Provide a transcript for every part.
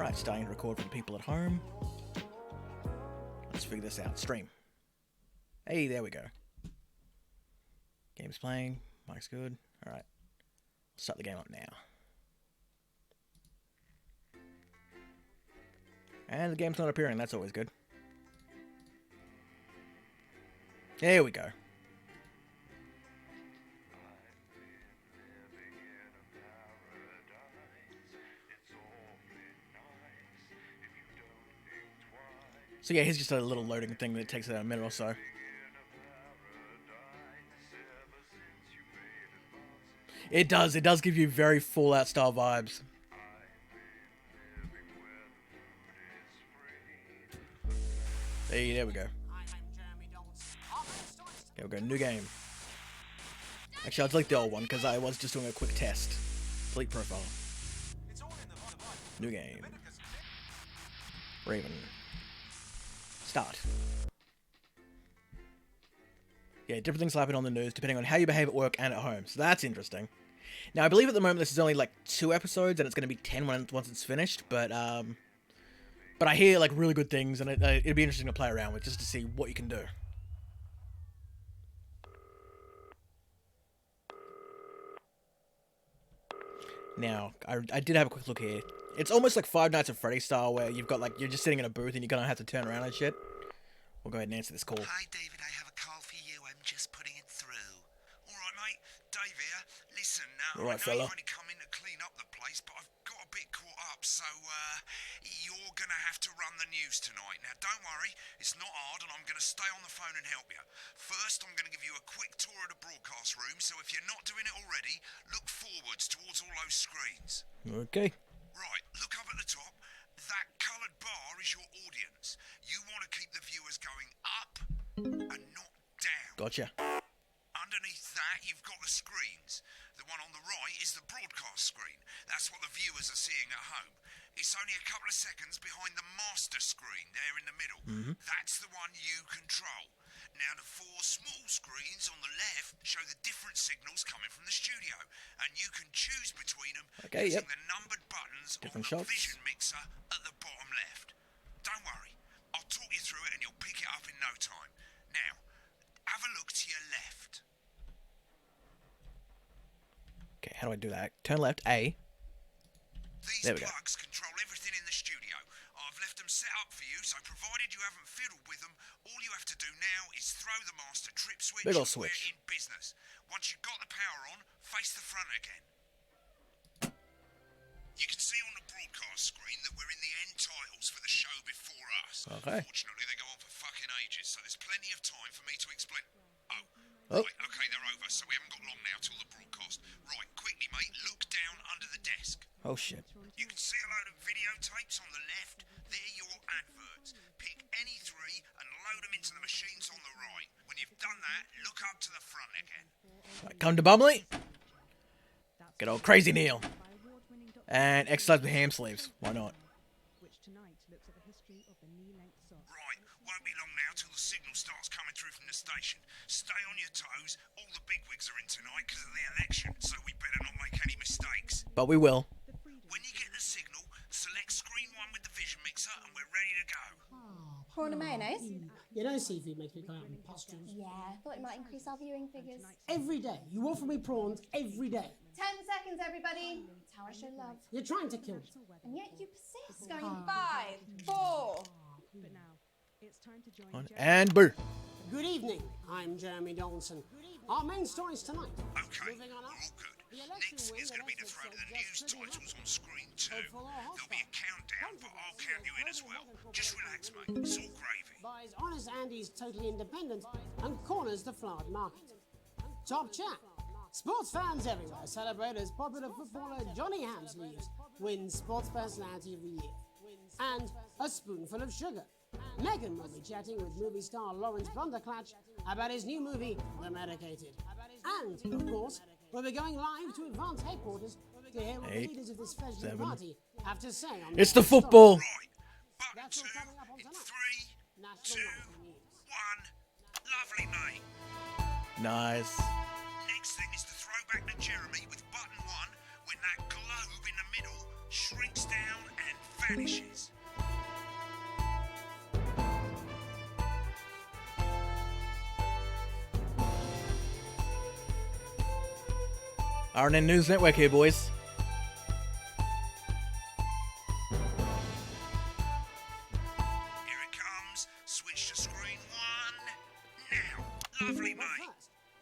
Alright, starting to record for the people at home. Let's figure this out. Stream. Hey, there we go. Game's playing. Mic's good. Alright. Start the game up now. And the game's not appearing. That's always good. There we go. So yeah, here's just a little loading thing that takes a minute or so. It does give you very Fallout style vibes. Hey, there we go. There we go, new game. Actually, I'll delete the old one because I was just doing a quick test. Delete profile. New game. Raven. Start. Yeah, different things happen on the news depending on how you behave at work and at home. So that's interesting. Now, I believe at the moment this is only like 2 episodes and it's going to be 10 once it's finished. But I hear like really good things and it'd be interesting to play around with just to see what you can do. Now, I did have a quick look here. It's almost like Five Nights at Freddy's style where you've got like, you're just sitting in a booth and you're going to have to turn around and shit. We'll go ahead and answer this call. Hi, David. I have a call for you. I'm just putting it through. All right, mate. Dave here. Listen, All right, I know fella. you've only come in to clean up the place, but I've got a bit caught up, so you're going to have to run the news tonight. Now, don't worry. It's not hard, and I'm going to stay on the phone and help you. First, I'm going to give you a quick tour of the broadcast room, so if you're not doing it already, look forwards towards all those screens. Okay. Right, look up at the top. That coloured bar is your audience. You want to keep the viewers going up and not down. Gotcha. Underneath that, you've got the screens. The one on the right is the broadcast screen. That's what the viewers are seeing at home. It's only a couple of seconds behind the master screen there in the middle. That's the one you control. Now, the 4 small screens on the left show the different signals coming from the studio, and you can choose between them using the numbered buttons Different on the shots. vision mixer at the bottom left. Don't worry, I'll talk you through it and you'll pick it up in no time. Now, have a look to your left. Okay, how do I do that? Turn left, A. These There we go. plugs control everything in the studio. I've left them set up for you, so provided you haven't fiddled with them, all you have to do now is throw the master trip switch Big ol' and we're switch. in business. Once you've got the power on, face the front again. You can see on the broadcast screen that we're in the end titles for the show before us. Okay. Fortunately, they go on for fucking ages, so there's plenty of time for me to explain. Oh. Right, okay, they're over, so we haven't got long now till the broadcast. Right, quickly, mate, look down under the desk. Oh shit. You can see a load of videotapes on the left. They're your adverts. Pick any 3 and load them into the machines on the right. When you've done that, look up to the front again. Right, come to Bumley. Good old Crazy Neil. And exercise with ham sleeves. Why not? Right, won't be long now till the signal starts coming through from the station. Stay on your toes. All the bigwigs are in tonight because of the election, so we better not make any mistakes. But we will. When you get the signal, select screen 1 with the vision mixer and we're ready to go. Prawn and mayonnaise? You know seafood makes me go out in pustules. Yeah, I thought it might increase our viewing figures. Every day. You offer me prawns every day. 10 seconds, everybody. That's how I show love. You're trying to kill me. And yet you persist. Going in 5, 4. On and boo. Good evening. I'm Jeremy Donaldson. Our main stories tonight. Okay, Moving on all up. good. The election Next win is going to be the also throw to the suggests news pretty titles well. on screen 2. Hopeful or There'll be a hostile. countdown, but I'll count you in as well. Just relax, mate. It's all gravy. Buys Honest Andy's Totally Independent and corners the flowered market. Top chat. Sports fans everywhere celebrate as popular footballer Johnny Hamsleeves wins Sports Personality of the Year. And a spoonful of sugar. Megan will be chatting with movie star Lawrence Blunderclatch about his new movie, The Medicated. And, of course, we'll be going live to Advance headquarters to hear what the 8, leaders of this festival 7. party have to say on It's their the football. Right, button That's 2 all coming up on in tonight. 3, National 2, Nightly News. 1. Lovely, mate. Nice. Next thing is to throw back to Jeremy with button 1 when that globe in the middle shrinks down and vanishes. RNN News Network here, boys. Here it comes. Switch to screen 1. Now. Lovely, mate.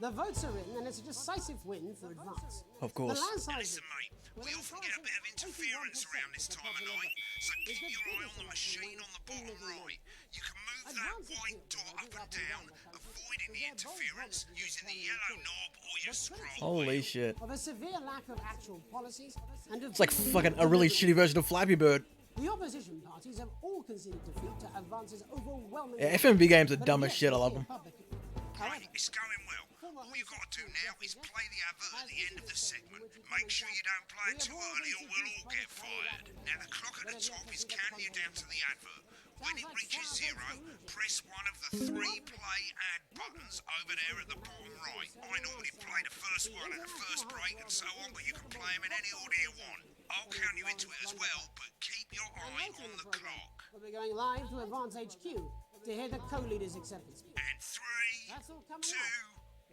The votes are in, and it's a decisive win for Advance. Of course. The landslide Listen, mate, we often get a bit of interference around this time of night, so keep your eye on the machine on the bottom right. You can move that white dot up and down, avoiding the interference using the yellow knob or your scroll. Holy shit. Of a severe lack of actual policies and It's like fucking a really shitty version of Flappy Bird. the opposition parties have all conceded defeat to Advance's overwhelming. Yeah, FMV games are dumb as shit, I love them. Right, it's going well. All you've got to do now is play the advert at the end of the segment. Make sure you don't play it too early or we'll all get fired. Now the clock at the top is counting you down to the advert. When it reaches 0, press one of the 3 play ad buttons over there at the bottom right. I normally play the first one at the first break and so on, but you can play them in any order you want. I'll count you into it as well, but keep your eye on the clock. We'll be going live to Advance HQ to hear the co-leader's acceptance speech. And 3, 2,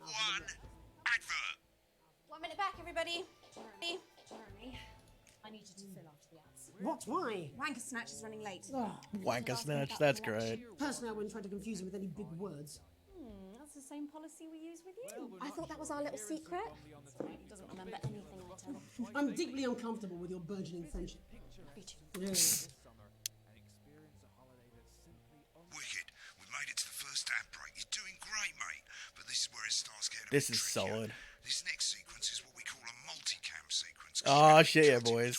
1, advert. 1 minute back, everybody. Jeremy, I need you to fill after the ads. What? Why? Wanker Snatch is running late. Wanker Snatch, that's great. Personally, I wouldn't try to confuse him with any big words. That's the same policy we use with you. I thought that was our little secret. He doesn't remember anything I tell him. I'm deeply uncomfortable with your burgeoning friendship. Me too. Yeah. Wicked. We made it to the first ad break. You're doing great, mate. But this is where it starts getting This a bit is trickier. solid. This next sequence is what we call a multicam sequence. Oh, shit, yeah, boys.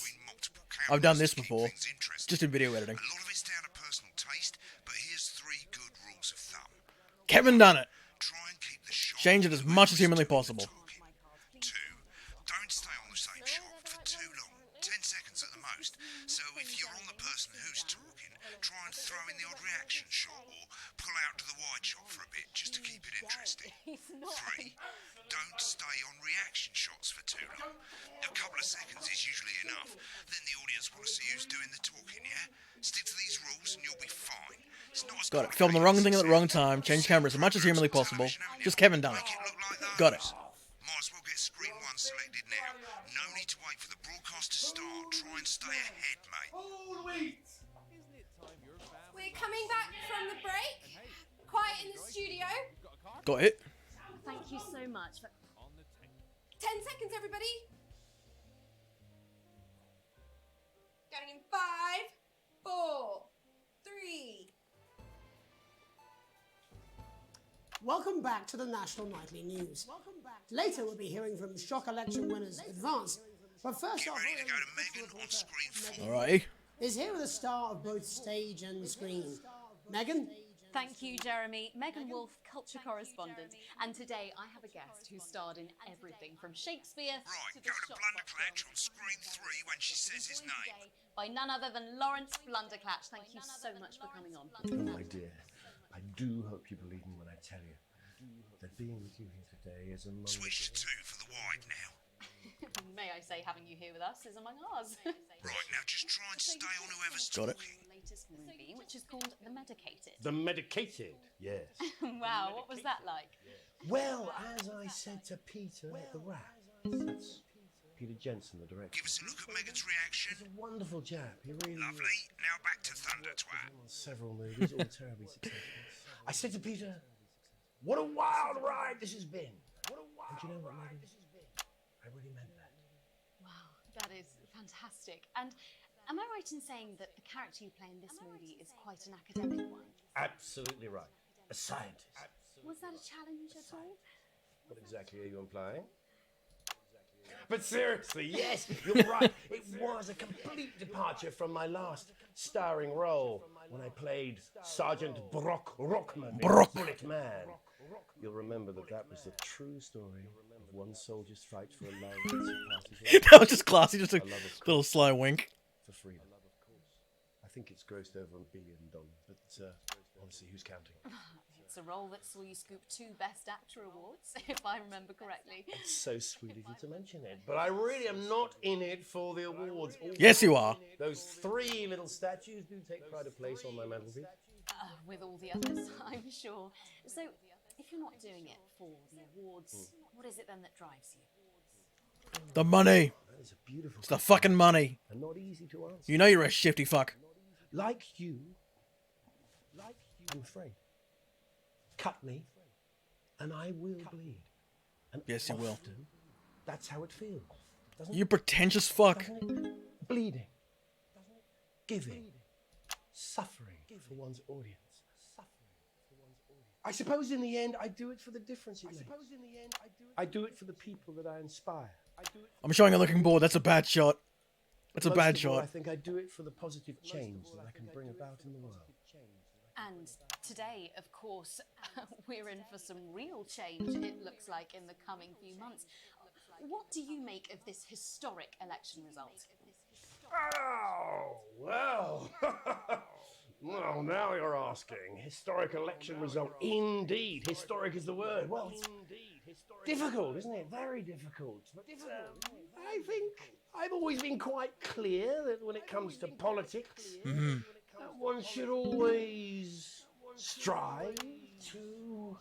I've done this before. Just Just in video editing. a lot of it's down to personal taste, but here's 3 good rules of thumb. Kevin Dunn it. Try and keep the shot. Change it as much as humanly possible. 2, don't stay on the same shot for too long. 10 seconds at the most. So if you're on the person who's talking, try and throw in the odd reaction shot or pull out to the wide shot for a bit just to keep it interesting. 3, don't stay on reaction shots for too long. A couple of seconds is usually enough. Then the audience want to see who's doing the talking, yeah? Stick to these rules and you'll be fine. It's not as Got it. Film the wrong thing at the wrong time. Change camera as much as humanly possible. Just Kevin Dunn it. Make it look like those. Got it. Might as well get screen 1 selected now. No need to wait for the broadcast to start. Try and stay ahead, mate. We're coming back from the break. Quiet in the studio. Got it. Thank you so much. 10 seconds, everybody. Going in 5, 4, 3. Welcome back to the National Nightly News. Later, we'll be hearing from shock election winners Advance. But first Get off, ready to go to Megan on screen 4. Alrighty. is here with a star of both stage and screen. Megan? Thank you, Jeremy. Megan Wolf, culture correspondent. And today I have a guest who starred in everything from Shakespeare Right, to go the to Blunderclatch on screen 3 when she says his name. by none other than Lawrence Blunderclatch. Thank you so much for coming on. Oh, my dear, I do hope you believe me when I tell you that being with you here today is among Switch to 2 for the wide now. May I say, having you here with us is among ours. Right, now just try and stay on whoever's Got it. talking. Latest movie, which is called The Medicated. the medicated. Yes. Wow, what was that like? Well, as I said to Peter the Rat, that's Peter Jensen, the director. Give us a look at Megan's reaction. He's a wonderful chap. He really Lovely. Now back to Thunder Twat. on several movies, all terribly successful. I said to Peter, "What a wild ride this has been." What a wild you know what, Megan? I really meant that. Wow, that is fantastic. And am I right in saying that the character you play in this movie is quite an academic one? Absolutely right. A scientist. Was that a challenge at all? What exactly are you implying? But seriously, yes, you're right. It was a complete departure from my last starring role when I played Sergeant Brock Rockman in Bullet Man. You'll remember that was the true story of one soldier's fight for a love that surpasses That was just classy, just a love of little sly wink. for freedom. I think it's grossed over $1 billion, but honestly, who's counting? It's a role that saw you scoop 2 Best Actor awards, if I remember correctly. It's so sweet of you to mention it, but I really am not in it for the awards. Yes, you are. Those 3 little statues do take pride of place on my mantelpiece. With all the others, I'm sure. So, if you're not doing it for the awards, what is it then that drives you? The money. That is a beautiful It's the fucking money. and not easy to answer. You know you're a shifty fuck. Like you, I'm afraid. Cut me, and I will bleed. And Yes, you will. often, that's how it feels. Doesn't You pretentious fuck. it? Bleeding. Giving. Suffering for one's audience. I suppose in the end, I do it for the difference it makes. I do it for the people that I inspire. I'm showing a looking board. That's a bad shot. That's a Most bad of all, shot. I think I do it for the positive change that I can bring about in the world. And today, of course, we're in for some real change, it looks like, in the coming few months. What do you make of this historic election result? Oh, well. Well, now you're asking. Historic election result. Indeed. Historic is the word. Well, it's difficult, isn't it? Very difficult. But I think I've always been quite clear that when it comes to politics, one should always strive to...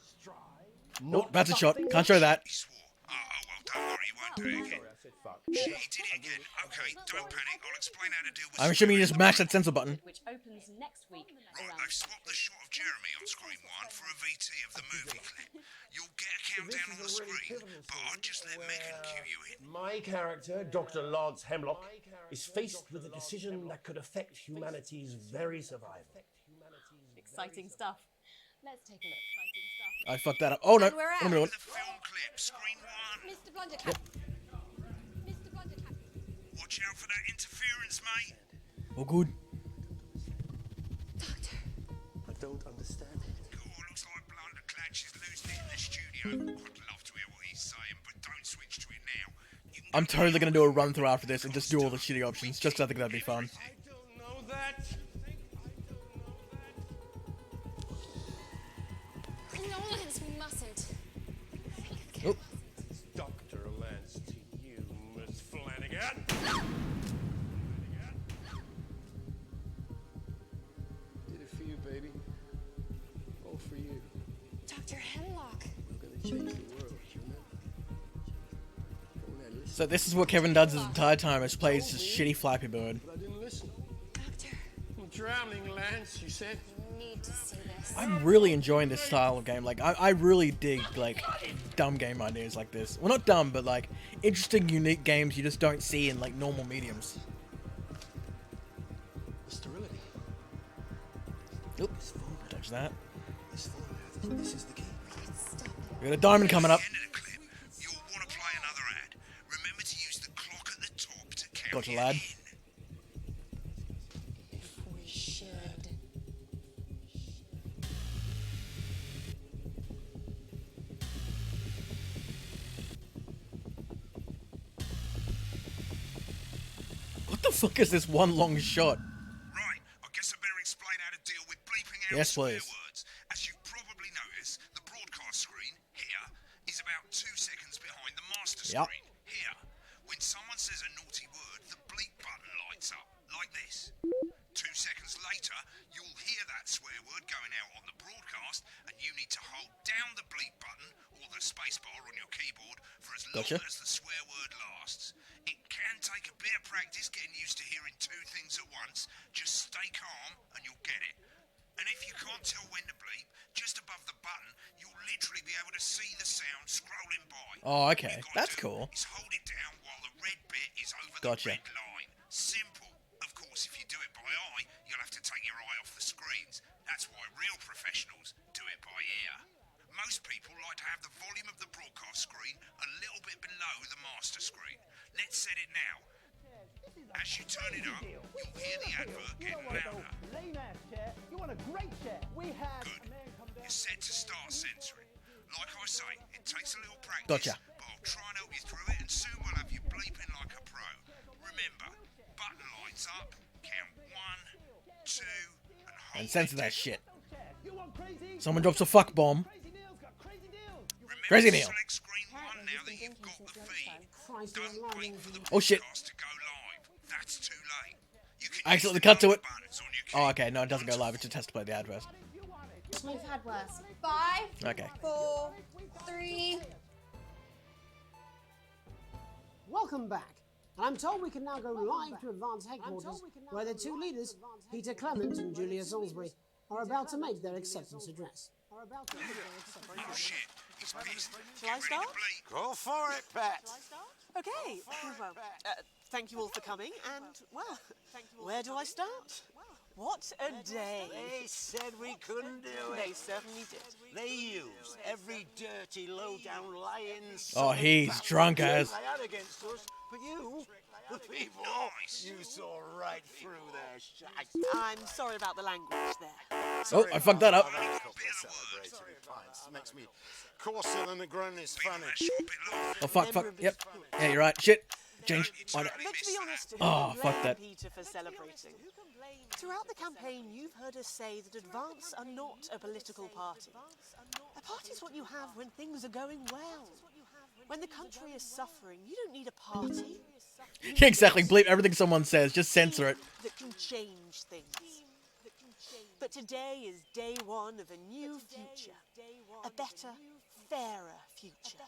Oh, that's a shot. Can't show that. He swore. Oh, well, don't worry, he won't do it again. I said fuck. Shit, he did it again. Okay, don't panic. I'll explain how to deal with I'm assuming you just mashed that censor button. Which opens next week Right, around they've swapped the shot of Jeremy on screen 1 for a VT of the movie clip. You'll get a countdown on the screen, but I'd just let Megan cue you in. My character, Dr. Lance Hemlock, is faced with a decision that could affect humanity's very survival. exciting stuff. Let's take a look. I fucked that up. Oh no. And we're out. Oh, no. The film clip, screen 1. Mr. Blundercap. Mr. Blundercap. Watch out for that interference, mate. Oh, good. Doctor. I don't understand it. Oh, looks like Blunderclatch is losing it in the studio. I'd love to hear what he's saying, but don't switch to it now. You can I'm totally gonna do a run through after this and just do all the shitty options, just 'cause I think that'd be fun. I don't know that. Lawrence, we mustn't. Oh, Dr. Lance to you, Miss Flanagan. Did it for you, baby. All for you. Dr. Hemlock. We're gonna change the world, you know. Don't let listen. so this is what Kevin does his entire time, is plays this shitty Flappy Bird. But I didn't listen. Doctor, I'm drowning, Lance, you said. you need to see this. I'm really enjoying this style of game. Like, I really dig, like, dumb game ideas like this. Well, not dumb, but, like, interesting, unique games you just don't see in, like, normal mediums. The sterility. Oops. Dodge that. This formula, this is the key. Stop it. We got a diamond coming up. At the end of the clip, you'll want to play another ad. Remember to use the clock at the top to count Gotcha, you lad. in. If we should. What the fuck is this one long shot? Right, I guess I better explain how to deal with bleeping out Yes, swear please. words. As you've probably noticed, the broadcast screen here is about 2 seconds behind the master Yep. screen here. When someone says a naughty word, the bleep button lights up like this. 2 seconds later, you'll hear that swear word going out on the broadcast, and you need to hold down the bleep button or the space bar on your keyboard for as Gotcha. long as the swear word lasts. It can take a bit of practice getting used to hearing 2 things at once. Just stay calm and you'll get it. And if you can't tell when to bleep, just above the button, you'll literally be able to see the sound scrolling by. Oh, okay. All you've That's gotta do cool. is hold it down while the red bit is over Gotcha. the red line. Simple. Of course, if you do it by eye, you'll have to take your eye off the screens. That's why real professionals do it by ear. Most people like to have the volume of the broadcast screen a little bit below the master screen. Let's set it now. As you turn it up, you'll hear the advert getting louder. Lame-ass chair. You want a great chair. We have Good. a man come down. You're set to start censoring. Like I say, it takes a little practice, Gotcha. but I'll try and help you through it, and soon we'll have you bleeping like a pro. Remember, button lights up, count 1, 2, and hold And censor it that down. shit. You want gone crazy. Someone drops a fuck bomb. Crazy Neil's got crazy deals. Remember Crazy to Neil. select screen 1 now that you've got the feed. Christ, Don't you're lying. wait for the Oh, shit. broadcast to go live. That's too late. You can I use accidentally the cut to it. buttons on your Oh, keyboard. okay. No, it doesn't go live. It just has to play the advert. We've had worse. 5, Okay. 4, 3. Welcome back. And I'm told we can now go live to Advance headquarters, where the two leaders, Peter Clement and Julia Salisbury, are about to make their acceptance address. Oh shit, he's pissed. Shall I start? Go for it, Pat. Okay. Well, thank you all for coming, and, well, where do I start? What a day. They said we couldn't do They it. certainly did. They used every dirty, low-down, lying Oh, he's drunk as. they had against us, but you, the people, you saw right through their shite. I'm sorry about the language there. Oh, I fucked that up. I've had a couple of celebratory pints. Makes me coarser than the ground is funny. Oh, fuck, fuck. Yep. Yeah, you're right. Shit. Change. Oh, no. But to be honest, who Oh, can fuck blame that. Peter for celebrating? Throughout the campaign, you've heard us say that Advance are not a political party. A party is what you have when things are going well. When the country is suffering, you don't need a party. Yeah, exactly. Bleep everything someone says. Just censor it. That can change things. But today is day one of a new future. A better, fairer future.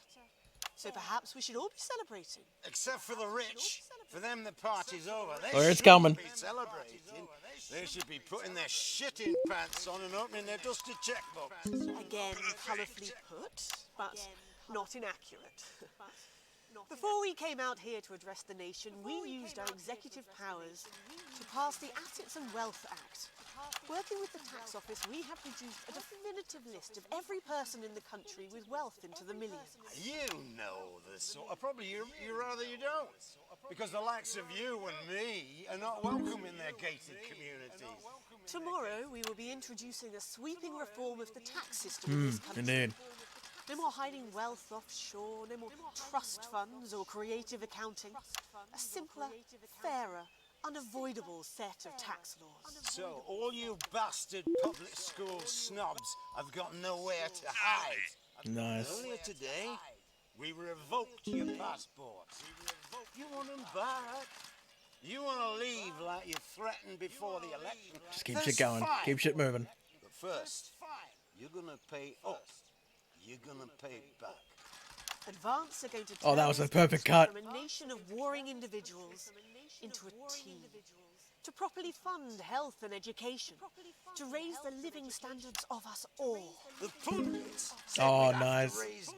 So perhaps we should all be celebrating. Except for the rich. For them, the party's over. They Oh, it's shouldn't coming. be celebrating. They should be putting their shitting pants on and opening their dusty checkbook. Again, colourfully put, but not inaccurate. Before we came out here to address the nation, we used our executive powers to pass the Assets and Wealth Act. Working with the tax office, we have produced a definitive list of every person in the country with wealth into the millions. You know this sort of, probably you rather you don't. Because the likes of you and me are not welcome in their gated communities. Tomorrow, we will be introducing a sweeping reform of the tax system in this country. Indeed. No more hiding wealth offshore, no more trust funds or creative accounting. A simpler, fairer, unavoidable set of tax laws. So, all you bastard public school snobs have got nowhere to hide. Nice. Earlier today, we revoked your passports. You want them back? You want to leave like you threatened before the election? Just keep That's shit going. fine. Keep shit moving. But first, you're gonna pay up. You're gonna pay back. Advance are going to Oh, that turn was a this perfect country cut. from a nation of warring individuals into a team. To properly fund health and education. To raise the living standards of us all. The pundits said Oh, we'd have nice. to raise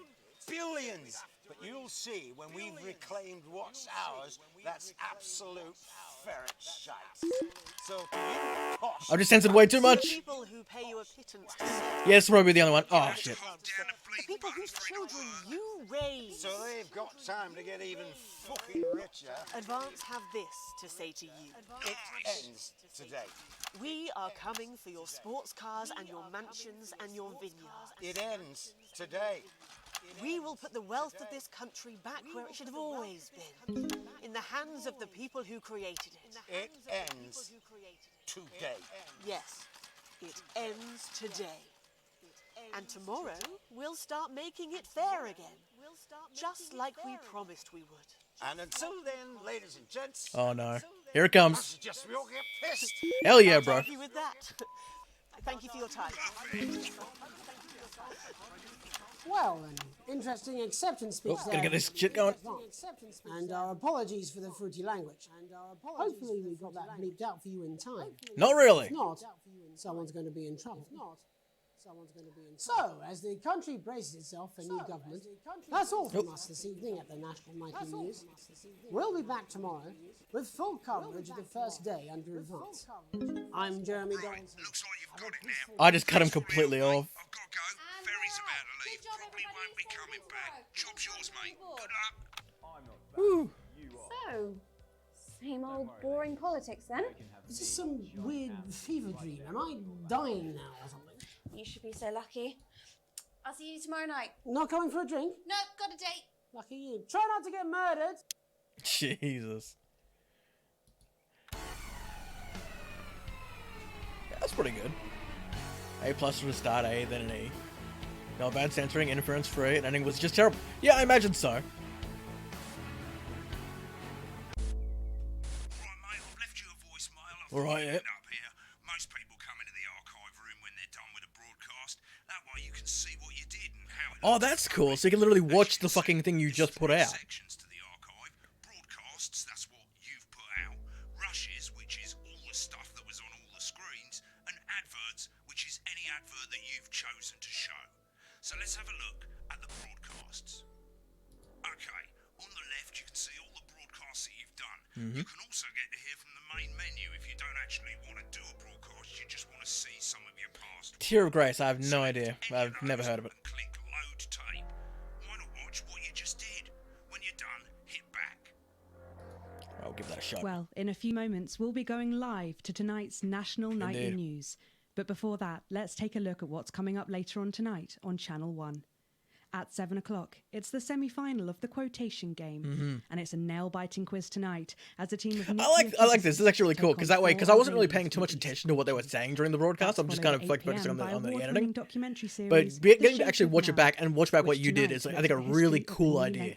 billions. But you'll see when we've reclaimed what's ours, that's absolute ferret shite. So to you, posh, I've just censored way too The much. people who pay you a pittance to serve. Yes, probably the only one. Oh, shit. The people whose children you raise. so they've got time to get even fucking richer. Advance have this to say to you. It ends today. We are coming for your sports cars and your mansions and your vineyards. It ends today. We will put the wealth of this country back where it should have always been. In the hands of the people who created it. It ends today. Yes, it ends today. And tomorrow, we'll start making it fair again. Just like we promised we would. And until then, ladies and gents, Oh, no. Here it I comes. suggest we all get pissed. Hell yeah, bro. Happy with that. Thank you for your time. Well, an interesting acceptance speech Oh, there. gotta get this shit going. And our apologies for the fruity language. Hopefully we got that bleeped out for you in time. Not really. If not, someone's going to be in trouble. So, as the country braces itself for new government, that's all from us this evening at the National Nightly News. We'll be back tomorrow with full coverage of the first day under Advance. I'm Jeremy Donald. Looks like you've got it now. I just cut him completely off. I've got to go. Ferry's about to leave. Probably won't be coming back. Job's yours, mate. Good luck. So, same old boring politics then? Is this some weird fever dream? Am I dying now or something? You should be so lucky. I'll see you tomorrow night. Not coming for a drink? No, got a date. Lucky you. Try not to get murdered. Jesus. That's pretty good. A+ was a start, A, then an E. No bad censoring, interference free, and ending was just terrible. Yeah, I imagine so. Right, mate, I've left you a voicemail. I've Alright, yeah. up here. Most people come into the archive room when they're done with a broadcast. That way you can see what you did and how it Oh, looked. that's cool. So you can literally watch the fucking thing you just put out. Sections to the archive. Broadcasts, that's what you've put out. Rushes, which is all the stuff that was on all the screens. And adverts, which is any advert that you've chosen to show. So let's have a look at the broadcasts. Okay, on the left you can see all the broadcasts that you've done. You can also get to hear from the main menu if you don't actually want to do a broadcast, you just want to see some of your past. Tear of Grace, I have no Select idea. any I've of never those heard of it. and click load tape. Why not watch what you just did? When you're done, hit back. I'll give that a shot. Well, in a few moments, we'll be going live to tonight's National Nightly Indeed. News. But before that, let's take a look at what's coming up later on tonight on Channel 1. At 7 o'clock, it's the semi-final of the quotation game, and it's a nail-biting quiz tonight as a team of I like this. This is actually really cool because I wasn't really paying too much attention to what they were saying during the broadcast. I'm just kind of like focusing on the editing. But getting to actually watch it back and watch back what you did is, I think, a really cool idea.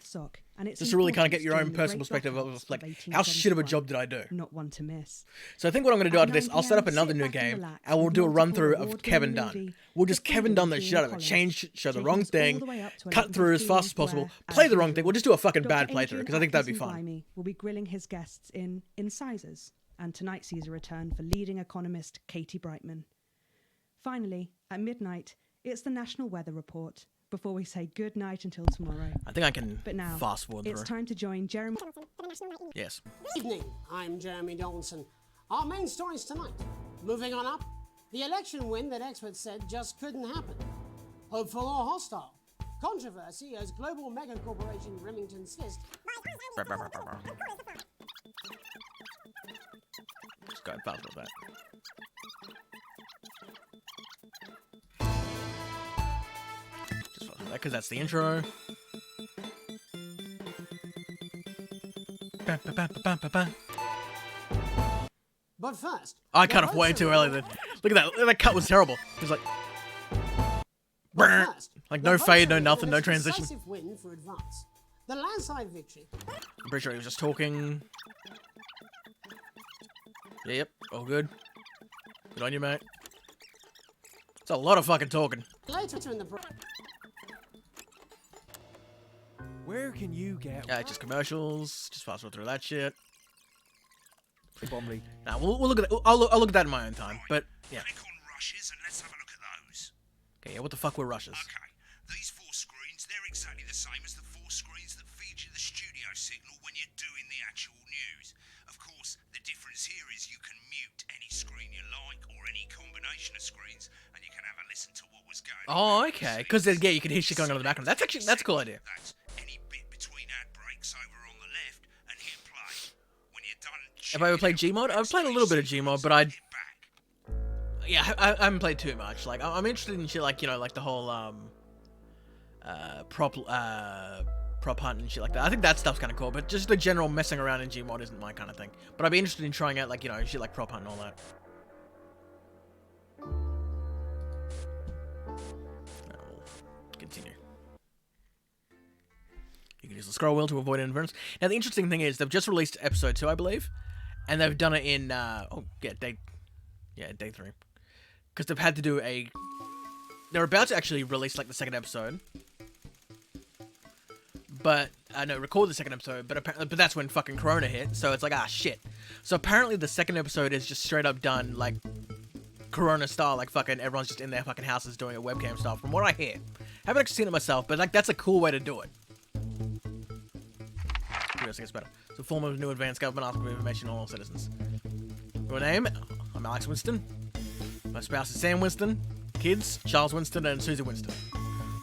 Just to really kind of get your own personal perspective of like, how shit of a job did I do? Not one to miss. So I think what I'm going to do At after this, 9 I'll set up PM, another sit new back and game relax and we'll with do a multiple run through of award-winning Kevin Dunn. movie, We'll just The Kevin Dunn the Freedom shit out of it. College, Show the taking wrong us all thing, the way up to cut through as fast as 11:15, possible, where, play as the wrong thing. usual, We'll just do a fucking Dr. bad playthrough because I think that'd be Atkinson fun. Blimey will be grilling his guests in incisors, and tonight sees a return for leading economist Katie Brightman. Finally, at midnight, it's the National Weather Report before we say good night until tomorrow. I think I can But now, fast forward it's through. time to join Jeremy. Yes. Good evening, I'm Jeremy Donaldson. Our main stories tonight. Moving on up, the election win that experts said just couldn't happen. Hopeful or hostile? Controversy as global mega corporation Remington's Fist. Just go fast with that. Just fast with that because that's the intro. But first, I the cut off votes way are too in. early then. Look at that. That cut was terrible. It was like, But brr. first, Like the no votes fade, are no in nothing, for no this transition. decisive win for advance. The landslide victory. I'm pretty sure he was just talking. Yep, all good. Good on you, mate. It's a lot of fucking talking. Later in the Where can you get Just commercials. Just fast forward through that shit. Bombly? Nah, we'll look at that. I'll look at that in my own time. But yeah. Click on rushes and let's have a look at those. Okay, yeah. What the fuck were rushes? Okay, these four screens, they're exactly the same as the four screens that feed you the studio signal when you're doing the actual news. Of course, the difference here is you can mute any screen you like or any combination of screens and you can have a listen to what was going on. Oh, okay. Because yeah, you can hear shit going on in the background. That's a cool idea. That's any bit between ad breaks over on the left and hit play. When you're done, Have I ever played Gmod? I've played a little bit of Gmod, but hit back. yeah, I haven't played too much. Like, I'm interested in shit like, you know, like the whole prop hunt and shit like that. I think that stuff's kind of cool, but just the general messing around in Gmod isn't my kind of thing. But I'd be interested in trying out, like, you know, shit like prop hunt and all that. We'll continue. You can use the scroll wheel to avoid interference. Now, the interesting thing is they've just released episode 2, I believe, and they've done it in day 3, because they've had to do they're about to actually release like the second episode, but record the second episode, but that's when fucking Corona hit, so it's like, shit. So apparently the second episode is just straight up done like Corona style, like fucking everyone's just in their fucking houses doing a webcam style, from what I hear. Haven't actually seen it myself, but like that's a cool way to do it. It gets better. So, form of new advanced government asking for information on all citizens. Your name? I'm Alex Winston. My spouse is Sam Winston. Kids? Charles Winston and Susie Winston.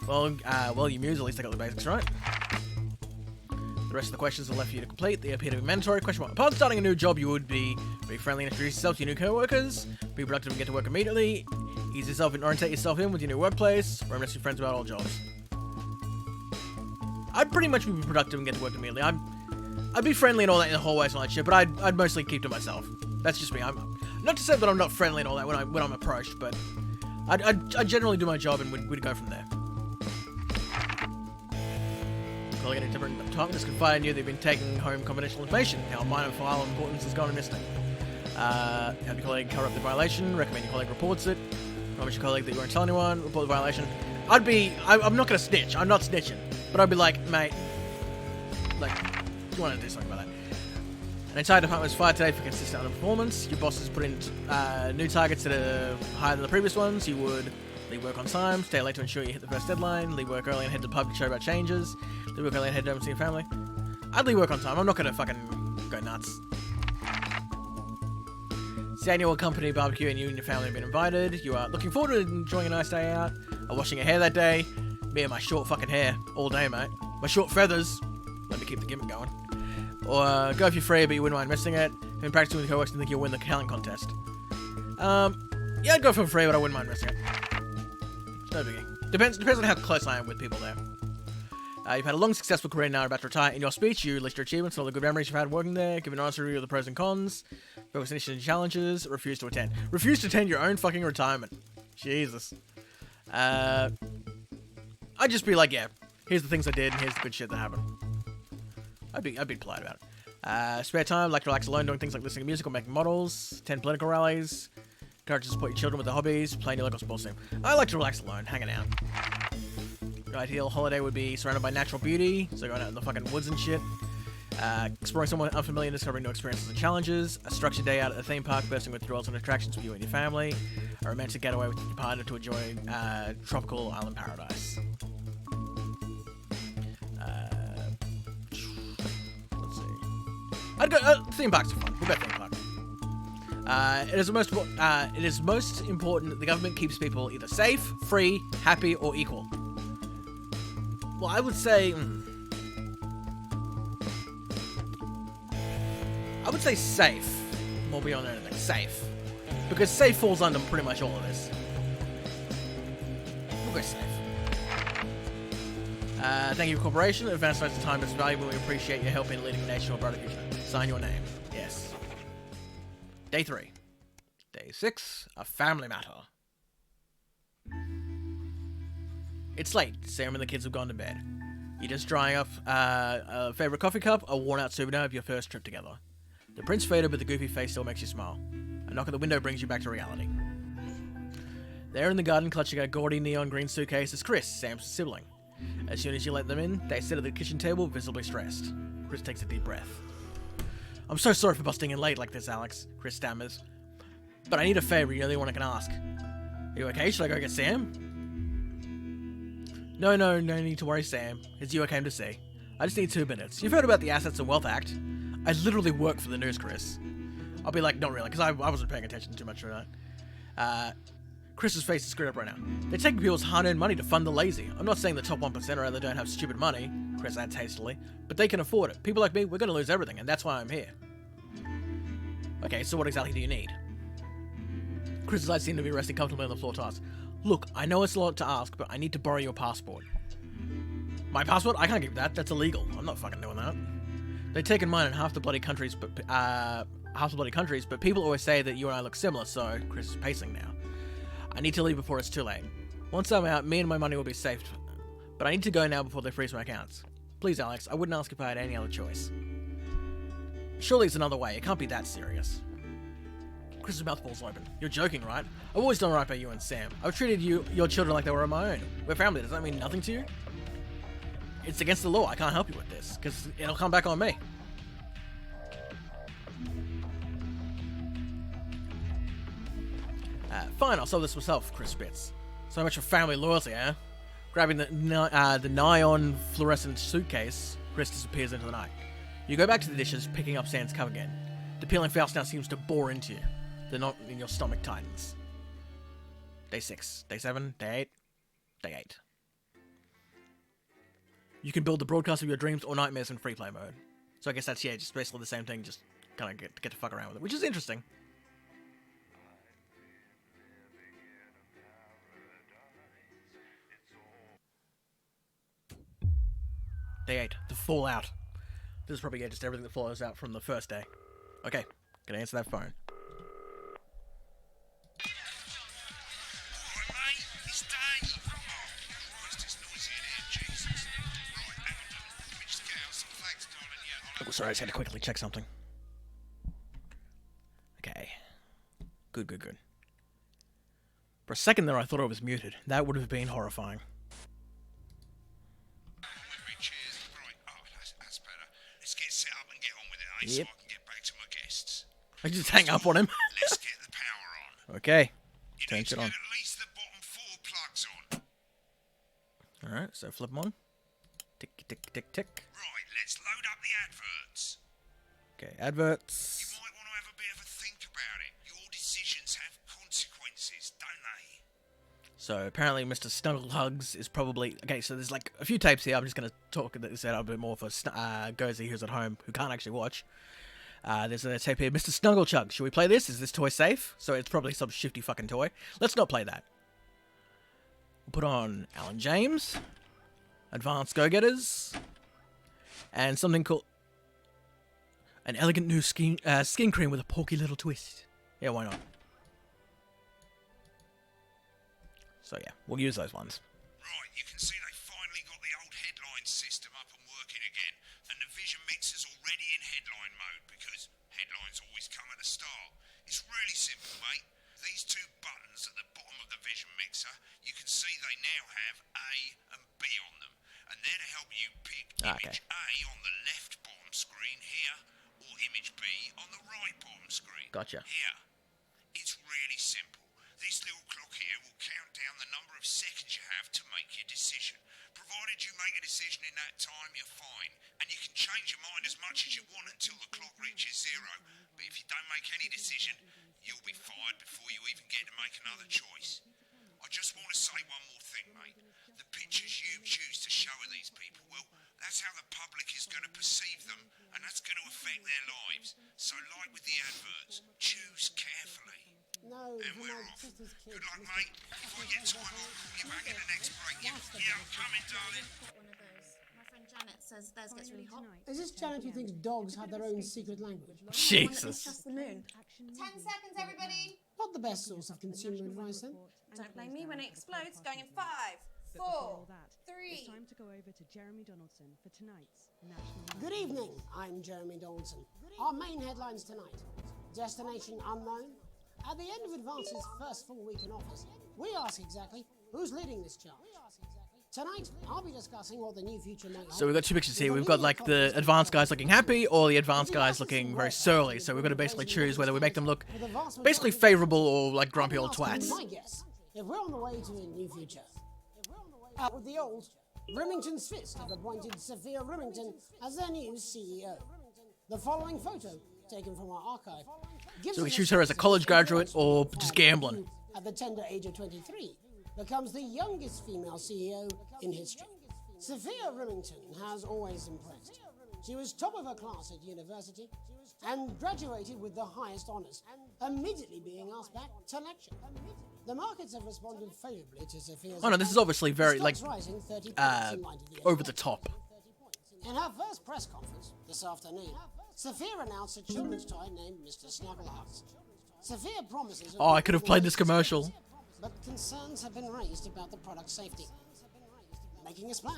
Well, you muse, at least I got the basics right. The rest of the questions are left for you to complete. They appear to be mandatory. Question 1. Upon starting a new job, you would be friendly and introduce yourself to your new co-workers. Be productive and get to work immediately. Ease yourself and orientate yourself in with your new workplace. Reminisce your friends about all jobs. I'd pretty much be productive and get to work immediately. I'd be friendly and all that in the hallways and all that shit, but I'd mostly keep to myself. That's just me. I'm not to say that I'm not friendly and all that when I'm approached, but I'd generally do my job and we'd go from there. Calling at a different time, just confide in you that you've been taking home confidential information. How minor file importance has gone missing. Have your colleague cover up the violation. Recommend your colleague reports it. Promise your colleague that you won't tell anyone. Report the violation. I'm not gonna snitch. I'm not snitching. But I'd be like, mate, like, you want to do something about that. An entire department was fired today for consistent underperformance. Your boss has put in new targets that are higher than the previous ones. You would leave work on time, stay late to ensure you hit the first deadline, leave work early and head to the pub to show about changes, leave work early and head home to see your family. I'd leave work on time. I'm not gonna fucking go nuts. It's the annual company barbecue and you and your family have been invited. You are looking forward to enjoying a nice day out. Washing your hair that day. Me and my short fucking hair all day, mate. My short feathers. Let me keep the gimmick going. Or go if you're free, but you wouldn't mind missing it. Been practicing with co-workers and think you'll win the talent contest. Yeah, I'd go for free, but I wouldn't mind missing it. It's no biggie. Depends on how close I am with people there. You've had a long, successful career now about to retire. In your speech, you list your achievements and all the good memories you've had working there. Give an honest review of the pros and cons. Focus on issues and challenges. Refuse to attend. Refuse to attend your own fucking retirement. Jesus. I'd just be like, yeah, here's the things I did, and here's the good shit that happened. I'd be polite about it. Spare time, like to relax alone, doing things like listening to music or making models, attend political rallies, encourage to support your children with their hobbies, playing your local sports team. I like to relax alone, hanging out. Your ideal holiday would be surrounded by natural beauty, so going out in the fucking woods and shit. Exploring somewhere unfamiliar and discovering new experiences and challenges. A structured day out at a theme park, bursting with thrills and attractions for you and your family. A romantic getaway with your partner to enjoy tropical island paradise. Let's see. I'd go theme parks are fun. We'll go theme park. It is most important that the government keeps people either safe, free, happy, or equal. Well, I would say. I would say safe, more beyond anything. Safe. Because safe falls under pretty much all of this. We'll go safe. Thank you for cooperation. Advance notes of time is valuable. We appreciate your help in leading the nation or brighter future. Sign your name. Yes. Day 3. Day 6. A family matter. It's late. Sam and the kids have gone to bed. You're just drying up a favourite coffee cup, a worn-out souvenir of your first trip together. The prince faded, but the goofy face still makes you smile. A knock at the window brings you back to reality. There in the garden, clutching a gaudy neon green suitcase, is Chris, Sam's sibling. As soon as you let them in, they sit at the kitchen table, visibly stressed. Chris takes a deep breath. I'm so sorry for busting in late like this, Alex, Chris stammers. But I need a favour, you're the only one I can ask. Are you okay? Should I go get Sam? No need to worry, Sam. It's you I came to see. I just need 2 minutes. You've heard about the Assets and Wealth Act. I literally work for the news, Chris. I'll be like, not really, because I wasn't paying attention too much to that. Chris's face is screwed up right now. They're taking people's hard-earned money to fund the lazy. I'm not saying the top 1% or other don't have stupid money, Chris adds hastily, but they can afford it. People like me, we're going to lose everything, and that's why I'm here. Okay, so what exactly do you need? Chris's eyes seem to be resting comfortably on the floor task. Look, I know it's a lot to ask, but I need to borrow your passport. My passport? I can't give that. That's illegal. I'm not fucking doing that. They've taken mine in half the bloody countries, but people always say that you and I look similar, so Chris is pacing now. I need to leave before it's too late. Once I'm out, me and my money will be safe, but I need to go now before they freeze my accounts. Please, Alex, I wouldn't ask if I had any other choice. Surely it's another way. It can't be that serious. Chris's mouth falls open. You're joking, right? I've always done right by you and Sam. I've treated your children like they were my own. We're family. Does that mean nothing to you? It's against the law. I can't help you with this, because it'll come back on me. Fine, I'll solve this myself, Chris spits. So much for family loyalty, eh? Grabbing the neon fluorescent suitcase, Chris disappears into the night. You go back to the dishes, picking up Sam's cup again. The peeling Faust now seems to bore into you. The knot in your stomach tightens. Day 6. Day 7. Day 8. Day 8. You can build the broadcast of your dreams or nightmares in free play mode. So I guess that's, yeah, just basically the same thing, just kind of get to fuck around with it, which is interesting. Day 8. The Fallout. This is probably just everything that follows out from the first day. Okay, gonna answer that phone. Alright, Sorry, I just had to quickly check something. Okay. Good. For a second there, I thought I was muted. That would have been horrifying. Cheers. Right. Oh, that's better. Let's get set up and get on with it, so Yep. I can get back to my guests. I just hang up on him. Let's get the power on. Okay. You Turn need to shit get on. at least the bottom 4 plugs on. Alright, so flip them on. Tick. Right, let's load up the adverts. Okay, adverts. You might want to have a bit of a think about it. Your decisions have consequences, don't they? So apparently Mr. Snugglehugs is probably... Okay, so there's like a few tapes here. I'm just going to talk this out a bit more for Gozy who's at home who can't actually watch. There's a tape here. Mr. Snugglechug. Should we play this? Is this toy safe? So it's probably some shifty fucking toy. Let's not play that. We'll put on Alan James. Advanced Go-Getters. And something called... An elegant new skin cream with a porky little twist. Yeah, why not? So yeah, we'll use those ones. Right, you can see they finally got the old headline system up and working again, and the vision mixer's already in headline mode because headlines always come at the start. It's really simple, mate. These 2 buttons at the bottom of the vision mixer, you can see they now have A and B on them, and they're to help you pick image A on the left bottom screen here, or image B on the right bottom screen. Gotcha. Here. It's really simple. This little clock here will count down the number of seconds you have to make your decision. Provided you make a decision in that time, you're fine. And you can change your mind as much as you want until the clock reaches 0. But if you don't make any decision, you'll be fired before you even get to make another choice. I just want to say one more thing, mate. The pictures you choose to show of these people, well, that's how the public is going to perceive them, and that's going to affect their lives. So like with the adverts, choose carefully. No, And for we're my off. sister's Good kids, luck, Mr. mate. If I get time, I'll call you back in the next break. Yeah, I'm coming, darling. Got one of those. My friend Janet says theirs gets really hot. Is this Janet who thinks dogs have their own secret language? Jesus. Just the moon. 10 seconds, everybody. Not the best source of consumer advice, then. Don't blame me when it explodes. Going in 5, 4, 3. It's time to go over to Jeremy Donaldson for tonight's National Good evening, I'm Jeremy Donaldson. Our main headlines tonight. Destination unknown. At the end of Advance's first full week in office, we ask exactly who's leading this charge. Tonight, I'll be discussing what the new future may hold. So we've got 2 pictures here. We've got like the advanced guys looking happy or the advanced guys looking very surly. So we've got to basically choose whether we make them look basically favourable or like grumpy old twats. My guess, if we're on the way to a new future, with the old, Remington's Fist have appointed Sophia Remington as their new CEO. The following photo, taken from our archive, gives So we us choose her as a college graduate or just gambling. At the tender age of 23, becomes the youngest female CEO in history. Sophia Remington has always impressed. She was top of her class at university and graduated with the highest honours, immediately being asked back to lecture. The markets have responded favourably to Sophia's... Oh no, this is obviously very like stocks rising 30 points in line to the over the top. In her first press conference this afternoon, Sophia announced a children's toy named Mr. Snugglehugs. Sophia promises... Oh, I could have played this commercial. But concerns have been raised about the product's safety. Making a splash.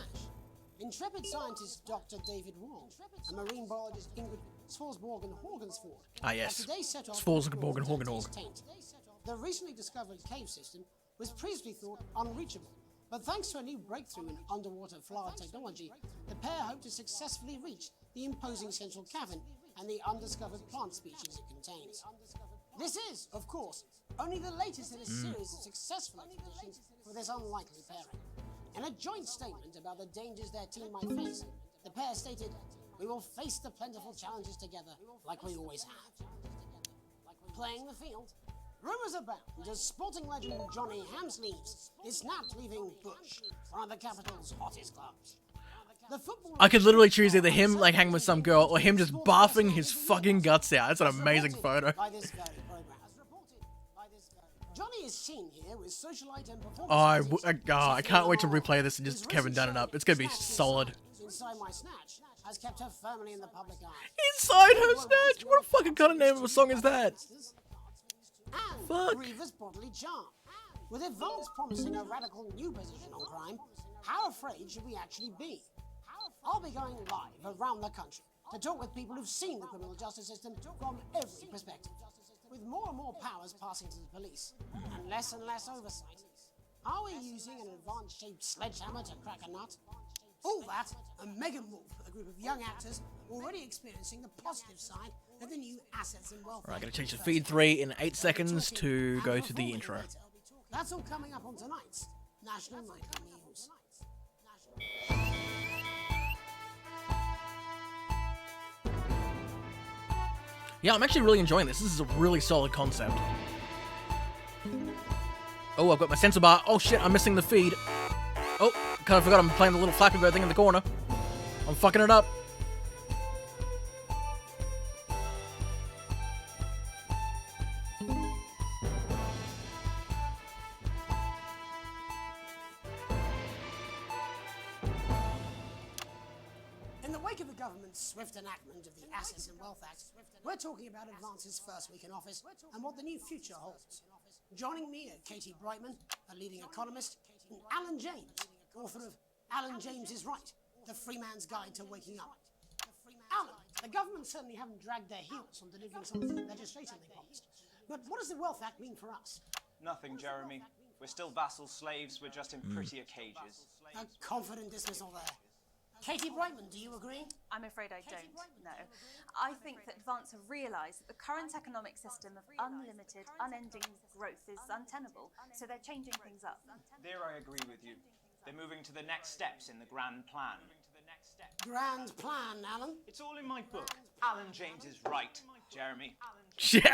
Intrepid scientist Dr. David Wong and marine biologist Ingrid Svalsborg-Horgensford yes. have today set off Svalsborg-Horgenhorg. The recently discovered cave system was previously thought unreachable, but thanks to a new breakthrough in underwater flower technology, the pair hope to successfully reach the imposing central cavern and the undiscovered plant species it contains. This is, of course, only the latest in a series of successful expeditions for this unlikely pairing. In a joint statement about the dangers their team might face, the pair stated, "We will face the plentiful challenges together like we always have." Playing the field, rumours abound as sporting legend Johnny Hamsleeves is snapped leaving Bush, one of the capital's hottest clubs. The football... I could literally choose either him like hanging with some girl or him just barfing his fucking guts out. That's an amazing photo. By this very program. Johnny is seen here with socialite and performance... I can't wait to replay this and just Kevin Dunn it up. It's gonna be solid. Inside My Snatch has kept her firmly in the public eye. Inside Her Snatch? What a fucking kind of name of a song is that? And Fuck. Grievous Bodily Charm. With Advance promising a radical new position on crime, how afraid should we actually be? I'll be going live around the country to talk with people who've seen the criminal justice system from every perspective. With more and more powers passing to the police, and less oversight, are we using an advanced-shaped sledgehammer to crack a nut? All that, and Megan Wolf, a group of young actors already experiencing the positive side of the new assets and wealth. Right, I'm going to change to feed 3 in 8 seconds to go to the intro. That's all coming up on tonight's National Nightly News. Yeah, I'm actually really enjoying this. This is a really solid concept. Oh, I've got my sensor bar. Oh shit, I'm missing the feed. Oh, kind of forgot I'm playing the little Flappy Bird thing in the corner. I'm fucking it up. In the wake of the government's swift enactment of the Assets and Wealth Act, we're talking about Advance's first week in office and what the new future holds. Joining me are Katie Brightman, a leading economist, and Alan James, author of Alan James is Right, The Free Man's Guide to Waking Up. Alan, the government certainly haven't dragged their heels on delivering some of the legislation they promised. But what does the Wealth Act mean for us? Nothing, Jeremy. We're still vassal slaves, we're just in prettier cages. A confident dismissal there. Katie Brightman, do you agree? I'm afraid I don't, no. I think that Advance have realised that the current economic system of unlimited, unending growth is untenable, so they're changing things up. There I agree with you. They're moving to the next steps in the grand plan. Grand plan, Alan. It's all in my book. Alan James is right, Jeremy.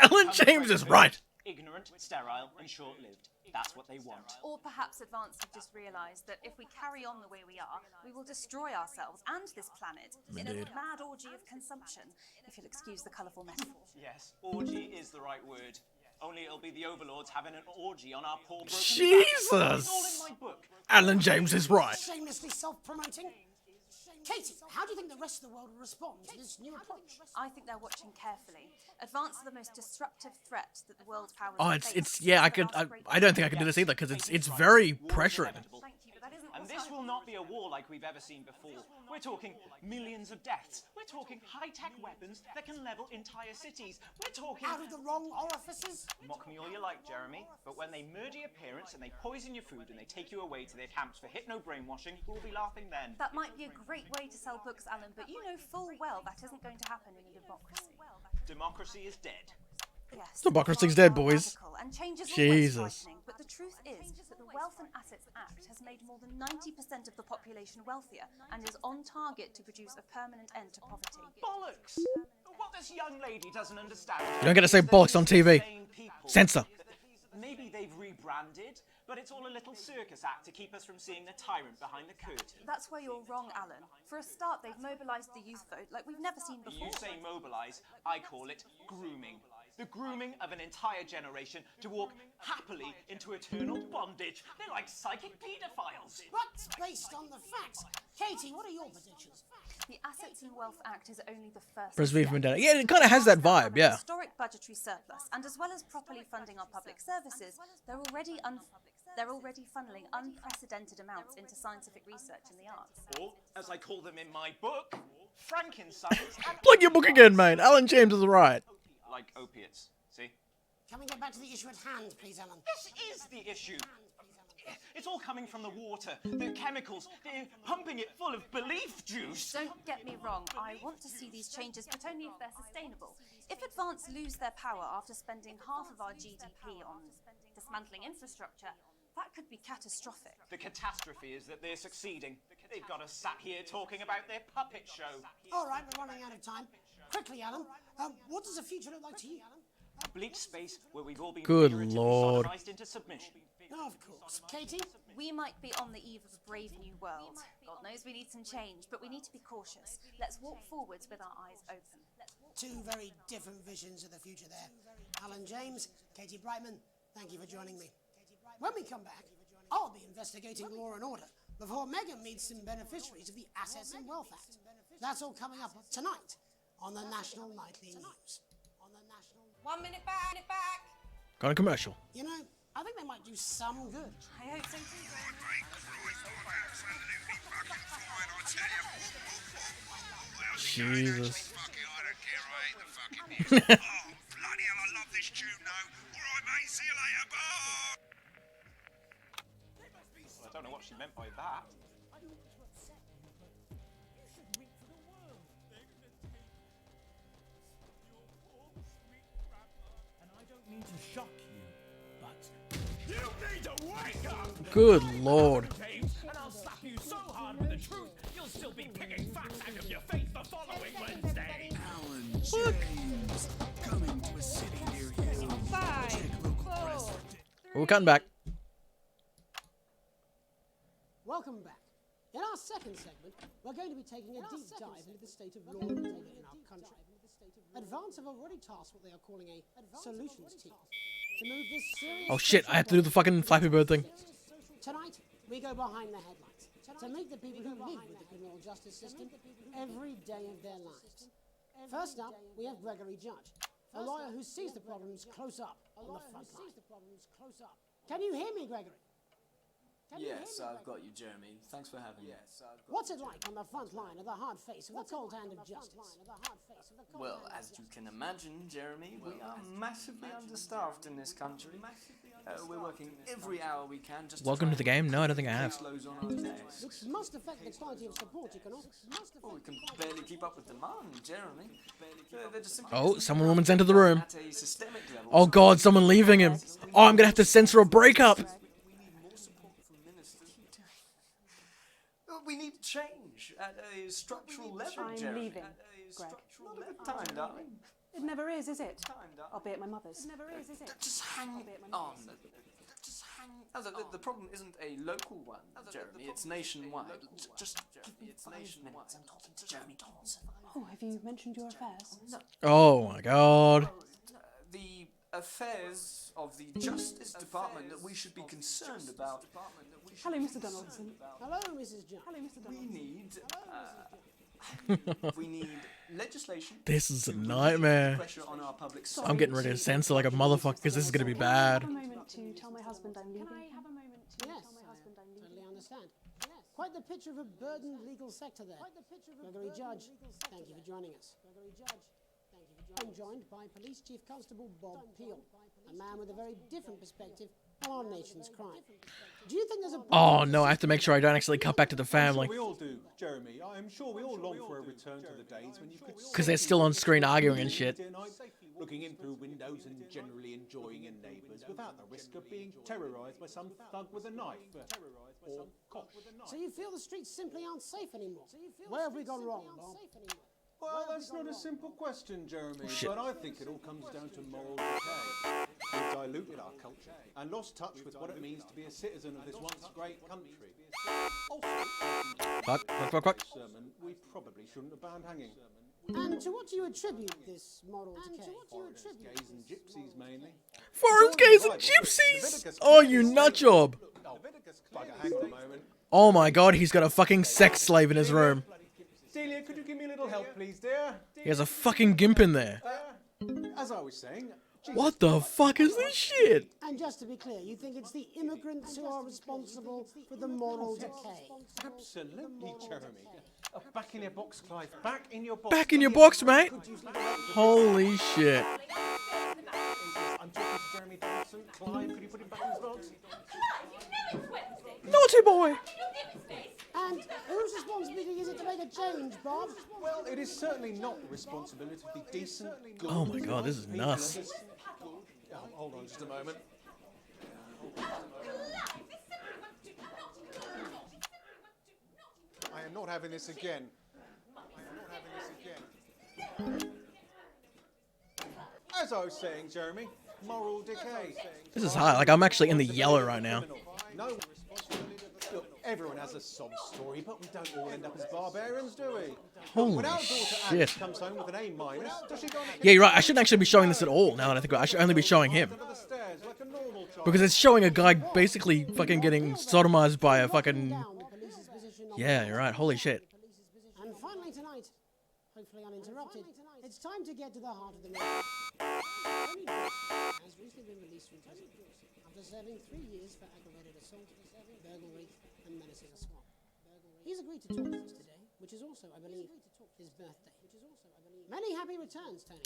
Alan James is right. Ignorant, sterile, and short-lived. That's what they want. Or perhaps Advance have just realised that if we carry on the way we are, we will destroy ourselves and this planet in a mad orgy of consumption, if you'll excuse the colourful metaphor. Yes, orgy is the right word. Only it'll be the overlords having an orgy on our poor broken Jesus! backs. It's all in my book. Alan James is right. Shamelessly self-promoting. Katie, how do you think the rest of the world will respond to this new approach? I think they're watching carefully. Advance are the most disruptive threat that the world powers Oh, face. it's yeah. I don't think I could do this either because it's very pressuring. Thank you, but that isn't And what this will not be a war like we've ever seen before. We're talking millions of deaths. We're talking high-tech weapons that can level entire cities. We're talking... Out of the wrong orifices? Mock me all you like, Jeremy, but when they murder your parents and they poison your food and they take you away to their camps for hypno-brainwashing, we'll be laughing then. That might be a great way to sell books, Alan, but you know full well that isn't going to happen in a democracy. Democracy is dead. Yes, Democracy's dead, boys. and change is Jesus. always frightening, but the truth is that the Wealth and Assets Act has made more than 90% of the population wealthier and is on target to produce a permanent end to poverty. Bollocks! What this young lady doesn't understand... You don't get to say bollocks on TV. Censor. Maybe they've rebranded, but it's all a little circus act to keep us from seeing the tyrant behind the curtain. That's where you're wrong, Alan. For a start, they've mobilised the youth vote like we've never seen before. You say mobilise, I call it grooming. The grooming of an entire generation to walk happily into eternal bondage. They're like psychic paedophiles. But based on the facts. Katie, what are your predictions? The Assets and Wealth Act is only the first First V step. from Vendetta. Yeah, it kind of has that vibe. Yeah. Historic budgetary surplus, and as well as properly funding our public services, they're already funneling unprecedented amounts into scientific research in the arts. Or, as I call them in my book, Frankensteins and... Plug your book again, mate. Alan James is right. Like opiates, see? Can we get back to the issue at hand, please, Alan? This is the issue. It's all coming from the water, the chemicals, they're pumping it full of belief juice. Don't get me wrong, I want to see these changes, but only if they're sustainable. If Advance lose their power after spending half of our GDP on dismantling infrastructure, that could be catastrophic. The catastrophe is that they're succeeding. They've got us sat here talking about their puppet show. All right, we're running out of time. Quickly, Alan, what does the future look like to you? A bleak space where we've all been Good figuratively Lord. sodomized into submission. No, of course. Katie? We might be on the eve of a brave new world. God knows we need some change, but we need to be cautious. Let's walk forwards with our eyes open. Two very different visions of the future there. Alan James, Katie Brightman, thank you for joining me. When we come back, I'll be investigating law and order before Megan meets some beneficiaries of the Assets and Wealth Act. That's all coming up tonight on the National Nightly News. 1 minute back. Got a commercial. You know, I think they might do some good. I hope so too. Jesus. Fuck it, I don't care. I hate the fucking music. Oh, bloody hell, I love this tune, though. All right, mate, see you later, bye. Well, I don't know what she meant by that. And I don't mean to shock you, but you need to wake up. Good lord. And I'll slap you so hard with the truth, you'll still be picking facts out of your face the following Wednesday. Alan James coming to a city near you. 5, 4. We're cutting back. Welcome back. In our second segment, we're going to be taking a deep dive into the state of law and order in our country. Advance have already tasked what they are calling a solutions team to move this serious... Oh shit, I have to do the fucking Flappy Bird thing. Tonight, we go behind the headlines to meet the people who live with the criminal justice system every day of their lives. First up, we have Gregory Judge, a lawyer who sees the problems close up on the front line. Can you hear me, Gregory? Yes, I've got you, Jeremy. Thanks for having me. What's it like on the front line of the hard face of the cold hand of justice? Well, as you can imagine, Jeremy, we are massively understaffed in this country. We're working every hour we can just Welcome to the game? No, I don't think I have. caseloads on our desks. Which must affect the quality of support you can offer. Oh, we can barely keep up with demand, Jeremy. They're just simply Oh, some woman's entered the room. at a systemic level. Oh god, someone leaving him. Oh, I'm gonna have to censor a breakup. We need more support from ministers. We need change at a structural level, I'm Jeremy. leaving, At a Greg. structural level. Time, darling. It never is it? Time, darling. I'll be at my mother's. It never is it? Just hang on. Just hang on. The problem isn't a local one, Jeremy. It's nationwide. Just give me 5 minutes. I'm talking to Jeremy Thompson. Oh, have you mentioned your affairs? Oh my god. The affairs of the Justice Department that we should be concerned about. Hello, Mr. Donaldson. Hello, Mrs. Judge. Hello, Mr. We Donaldson. need legislation. This is a nightmare. Pressure on our public. I'm getting ready to censor like a motherfucker because this is gonna be bad. Have a moment to tell my husband I'm leaving. Can I have a moment to Yes, tell my husband I'm leaving? totally understand. Quite the picture of a burdened legal sector there. Gregory Judge, thank you for joining us. I'm joined by Police Chief Constable Bob Peel, a man with a very different perspective on our nation's crime. Do you think there's a... Oh no, I have to make sure I don't actually cut back to the family. We all do, Jeremy. I'm sure we all long for a return to the days when you could... Because they're still on screen arguing and shit. Looking in through windows and generally enjoying your neighbours without the risk of being terrorised by some thug with a knife. Or cosh. So you feel the streets simply aren't safe anymore? Where have we gone wrong, Bob? Well, that's not a simple question, Jeremy, shit. but I think it all comes down to moral decay. We've diluted our culture and lost touch with what it means to be a citizen of this once great country. Also, Fuck. sermon, we probably shouldn't have banned hanging. And to what do you attribute this moral decay? Foreigners, gays and gypsies mainly. Foreigners, gays, and gypsies! Oh, you nutjob! Hang on a moment. Oh my god, he's got a fucking sex slave in his room. Celia, could you give me a little help, please, dear? He has a fucking gimp in there. As I was saying... What the fuck is this shit? And just to be clear, you think it's the immigrants who are responsible for the moral decay? Absolutely, Jeremy. Back in your box, Clive. Back in your box. Back in your box, mate. Holy shit. I'm talking to Jeremy Thompson. Clive, could you put him back in his box? Naughty boy. And whose responsibility is it to make a change, Bob? Well, it is certainly not the responsibility of the decent, good... Oh my god, this is nuts. Hold on just a moment. I am not having this again. As I was saying, Jeremy, moral decay. This is high. Like, I'm actually in the yellow right now. No. Look, everyone has a sob story, but we don't all end up as barbarians, do we? Holy when our daughter shit. Alice comes home with an A-, does she go Yeah, you're right. I shouldn't actually be showing this at all now that I think about it. I should only be showing him. the stairs like a normal child? Because it's showing a guy basically fucking getting sodomized by a fucking... Yeah, you're right. Holy shit. And finally tonight, hopefully uninterrupted, it's time to get to the heart of the matter. Tony Johnson has recently been released from prison after serving 3 years for aggravated assault, burglary, and menacing a swamp. He's agreed to talk to us today which is also, I believe, his birthday. Many happy returns, Tony.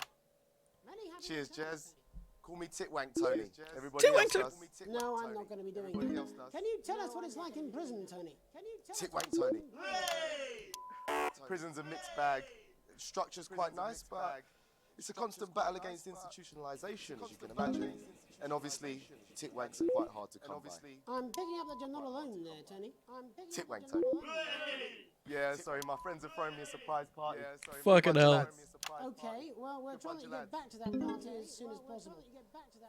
Many happy Cheers, returns, Jez. Call me Titwank Tony. Everybody Titwank else does. Tony. No, I'm not going to be doing Everybody that. else does. Can you tell us what it's like in prison, Tony? Can you tell Titwank us what it's Tony. like? Prison's a mixed bag. Structure's quite nice, but it's a constant battle against institutionalisation, as you can imagine. And obviously, titwanks are quite hard to come by. I'm picking up that you're not alone there, Tony. I'm picking Titwank up that Tony. you're not alone. Yeah, sorry, my friends are throwing me a surprise party. Fucking hell. Okay, well, we're trying to get back to that party as soon as possible.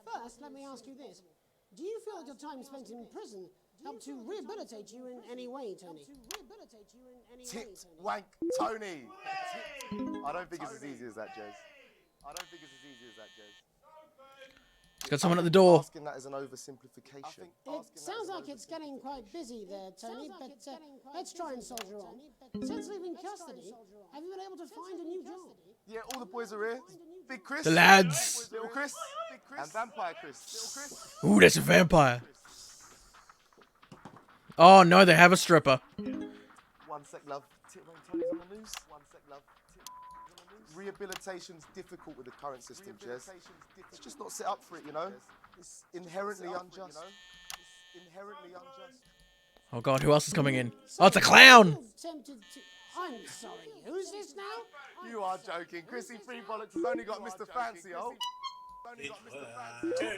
First, let me ask you this. Do you feel that your time spent in prison helped to rehabilitate you in any way, Tony? Titwank Tony. I don't think it's as easy as that, Jez. I don't think it's as easy as that, Jez. Got someone at the door. Asking that is an oversimplification. It sounds like it's getting quite busy there, Tony, but let's try and soldier on. Since leaving custody, have you been able to find a new job? Yeah, all the boys are here. Big Chris. The lads. Little Chris. And Vampire Chris. Little Chris. Ooh, that's a vampire. Oh no, they have a stripper. 1 sec, love. Titwank Tony's on the news. 1 sec, love. Rehabilitation's difficult with the current system, Jez. It's just not set up for it, you know? It's inherently unjust. It's inherently unjust. Oh god, who else is coming in? Oh, it's a clown! I'm sorry, who's this now? You are joking. Chrissy Free Bollocks has only got Mr. Fancy, oh. Only got Mr. Fancy.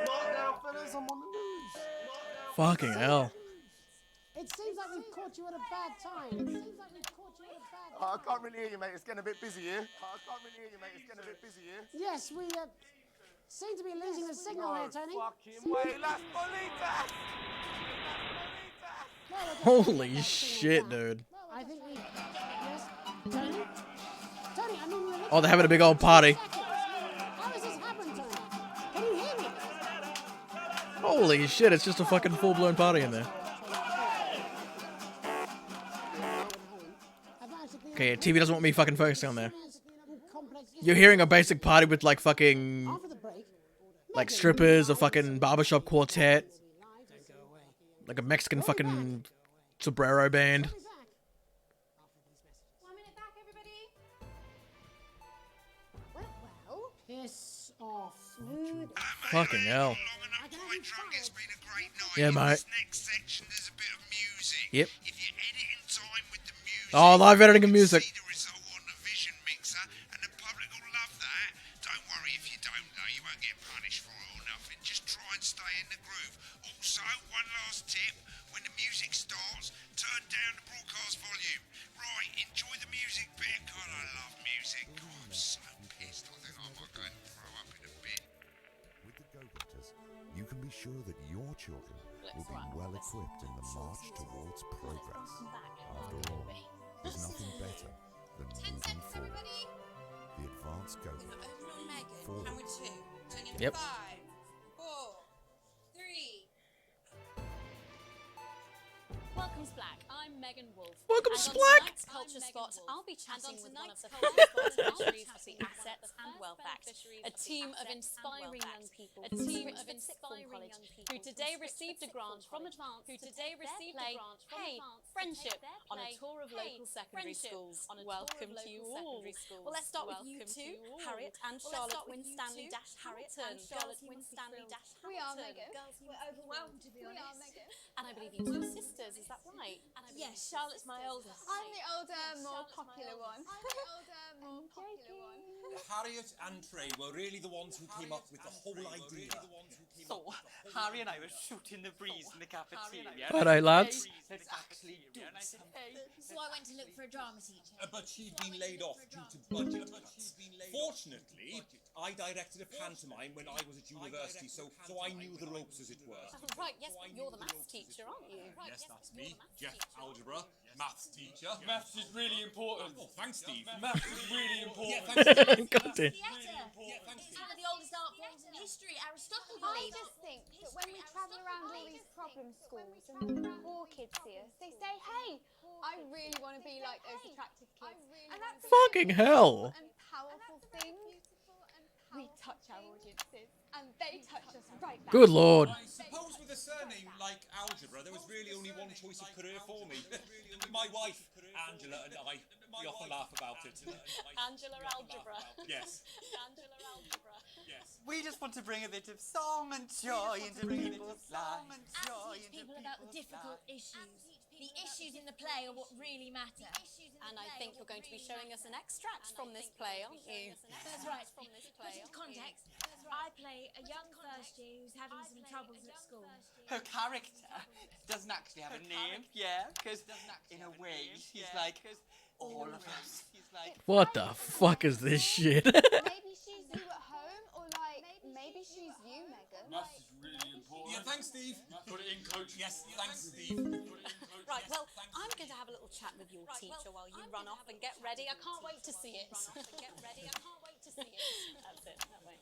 Not now, fellas, I'm on the news. Fucking hell. It seems like we've caught you at a bad time. I can't really hear you, mate. It's getting a bit busy here. Yes, we seem to be losing the signal here, Tony. Fucking way, Las Bolitas! Holy shit, dude. I think we... Yes, Tony? Tony, I mean... we're Oh, they're having a big old party. How has this happened, Tony? Can you hear me? Holy shit, it's just a fucking full-blown party in there. Okay, yeah, TV doesn't want me fucking focusing on there. You're hearing a basic party with like fucking... like strippers, a fucking barbershop quartet. Like a Mexican fucking sombrero band. 1 minute back, everybody. Well, piss off. Fucking hell. Yeah, mate. Next section, there's a bit of music. Yep. If you edit in time with the music, Oh, live editing of music. see the result on the vision mixer, and the public will love that. Don't worry if you don't, though. You won't get punished for it or nothing. Just try and stay in the groove. Also, one last tip. When the music starts, turn down the broadcast volume. Right, enjoy the music bit. God, I love music. God, I'm so pissed. I think I might go and throw up in a bit. With the Go-Getters, you can be sure that your children will be well equipped in the march towards progress. After all, there's nothing better than moving forward. The Advanced Go-Getters. Forward. Yep. 5, 4, 3. Welcome to Black. I'm Megan Wolf. Welcome and to on Black. tonight's Culture Spot, I'll be chatting with one of the first beneficiaries of the Assets and Wealth Act, a team of inspiring young people, who today received a grant from Advance to play Hey Friendship on a tour of local secondary schools. Welcome to you all. Well, let's start with you two, Harriet and Charlotte Winstanley-Hamilton. We are, Megan. We're overwhelmed, to be honest. And I believe you two are sisters, is that right? Yes, Charlotte's my oldest. I'm the older, more popular one. Harriet and Trey were really the ones who came up with the whole idea. So, Harry and I were shooting the breeze in the cafeteria. Alright, lads. So I went to look for a drama teacher. But she'd been laid off due to budget cuts. Fortunately, I directed a pantomime when I was at university, so I knew the ropes, as it were. Right, yes, you're the maths teacher, aren't you? Yes, that's me, Jeff Algebra, maths teacher. Maths is really important. Oh, thanks, Steve. Maths is really important. Yeah, thanks, Steve. God damn. It's one of the oldest art forms in history. Aristotle believed. I just think that when we travel around all these problem schools and poor kids see us, they say, hey, I really want to be like those attractive kids. And that's Fucking hell. and powerful thing. We touch our audiences and they touch us right back. Good lord. I suppose with a surname like Algebra, there was really only one choice of career for me. My wife, Angela, and I, we often laugh about it. Angela Algebra. Yes. Angela Algebra. Yes. We just want to bring a bit of song and joy into people's lives. And teach people about the difficult issues. The issues in the play are what really matter. And I think you're going to be showing us an extract from this play, aren't you? That's right. Put into context, I play a young first year who's having some troubles at school. Her character doesn't actually have a name, yeah, because in a way she's like all of us. What the fuck is this shit? Maybe she's you at home, or like maybe she's you, Megan. Maths is really important. Yeah, thanks, Steve. Put it in, coach. Yes, thanks, Steve. Right, well, I'm going to have a little chat with your teacher while you run off and get ready. I can't wait to see it. Get ready. I can't wait to see it. That's it. That way.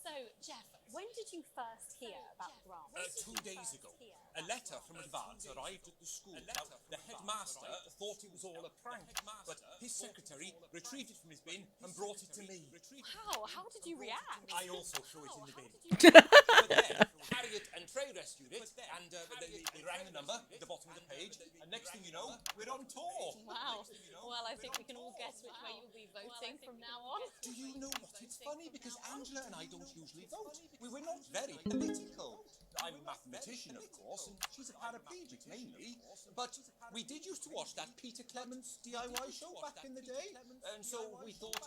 So, Jeff, when did you first hear about the grant? 2 days ago, a letter from Advance arrived at the school. Now, the headmaster thought it was all a prank, but his secretary retrieved it from his bin and brought it to me. How? How did you react? I also threw it in the bin. But then, Harriet and Trey rescued it, and they rang the number at the bottom of the page, and next thing you know, we're on tour. Wow. Well, I think we can all guess which way you'll be voting from now on. Do you know what? It's funny because Angela and I don't usually vote. We're not very political. I'm a mathematician, of course, and she's a paraplegic mainly. But we did used to watch that Peter Clements DIY show back in the day, and so we thought,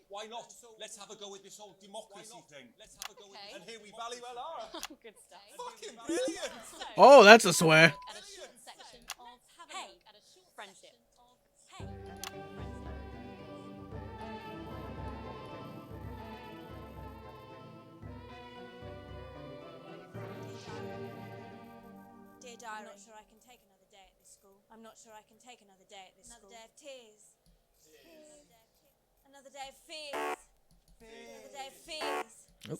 why not? Let's have a go with this whole democracy thing. Okay. And here we bally well are. Good stuff. Fucking brilliant! Oh, that's a swear. At a short section of Hey, friendship. Hey. Dear diary, I'm not sure I can take another day at this school. I'm not sure I can take another day at this school. Another day of tears. Another day of fears. Another day of fears. Nope.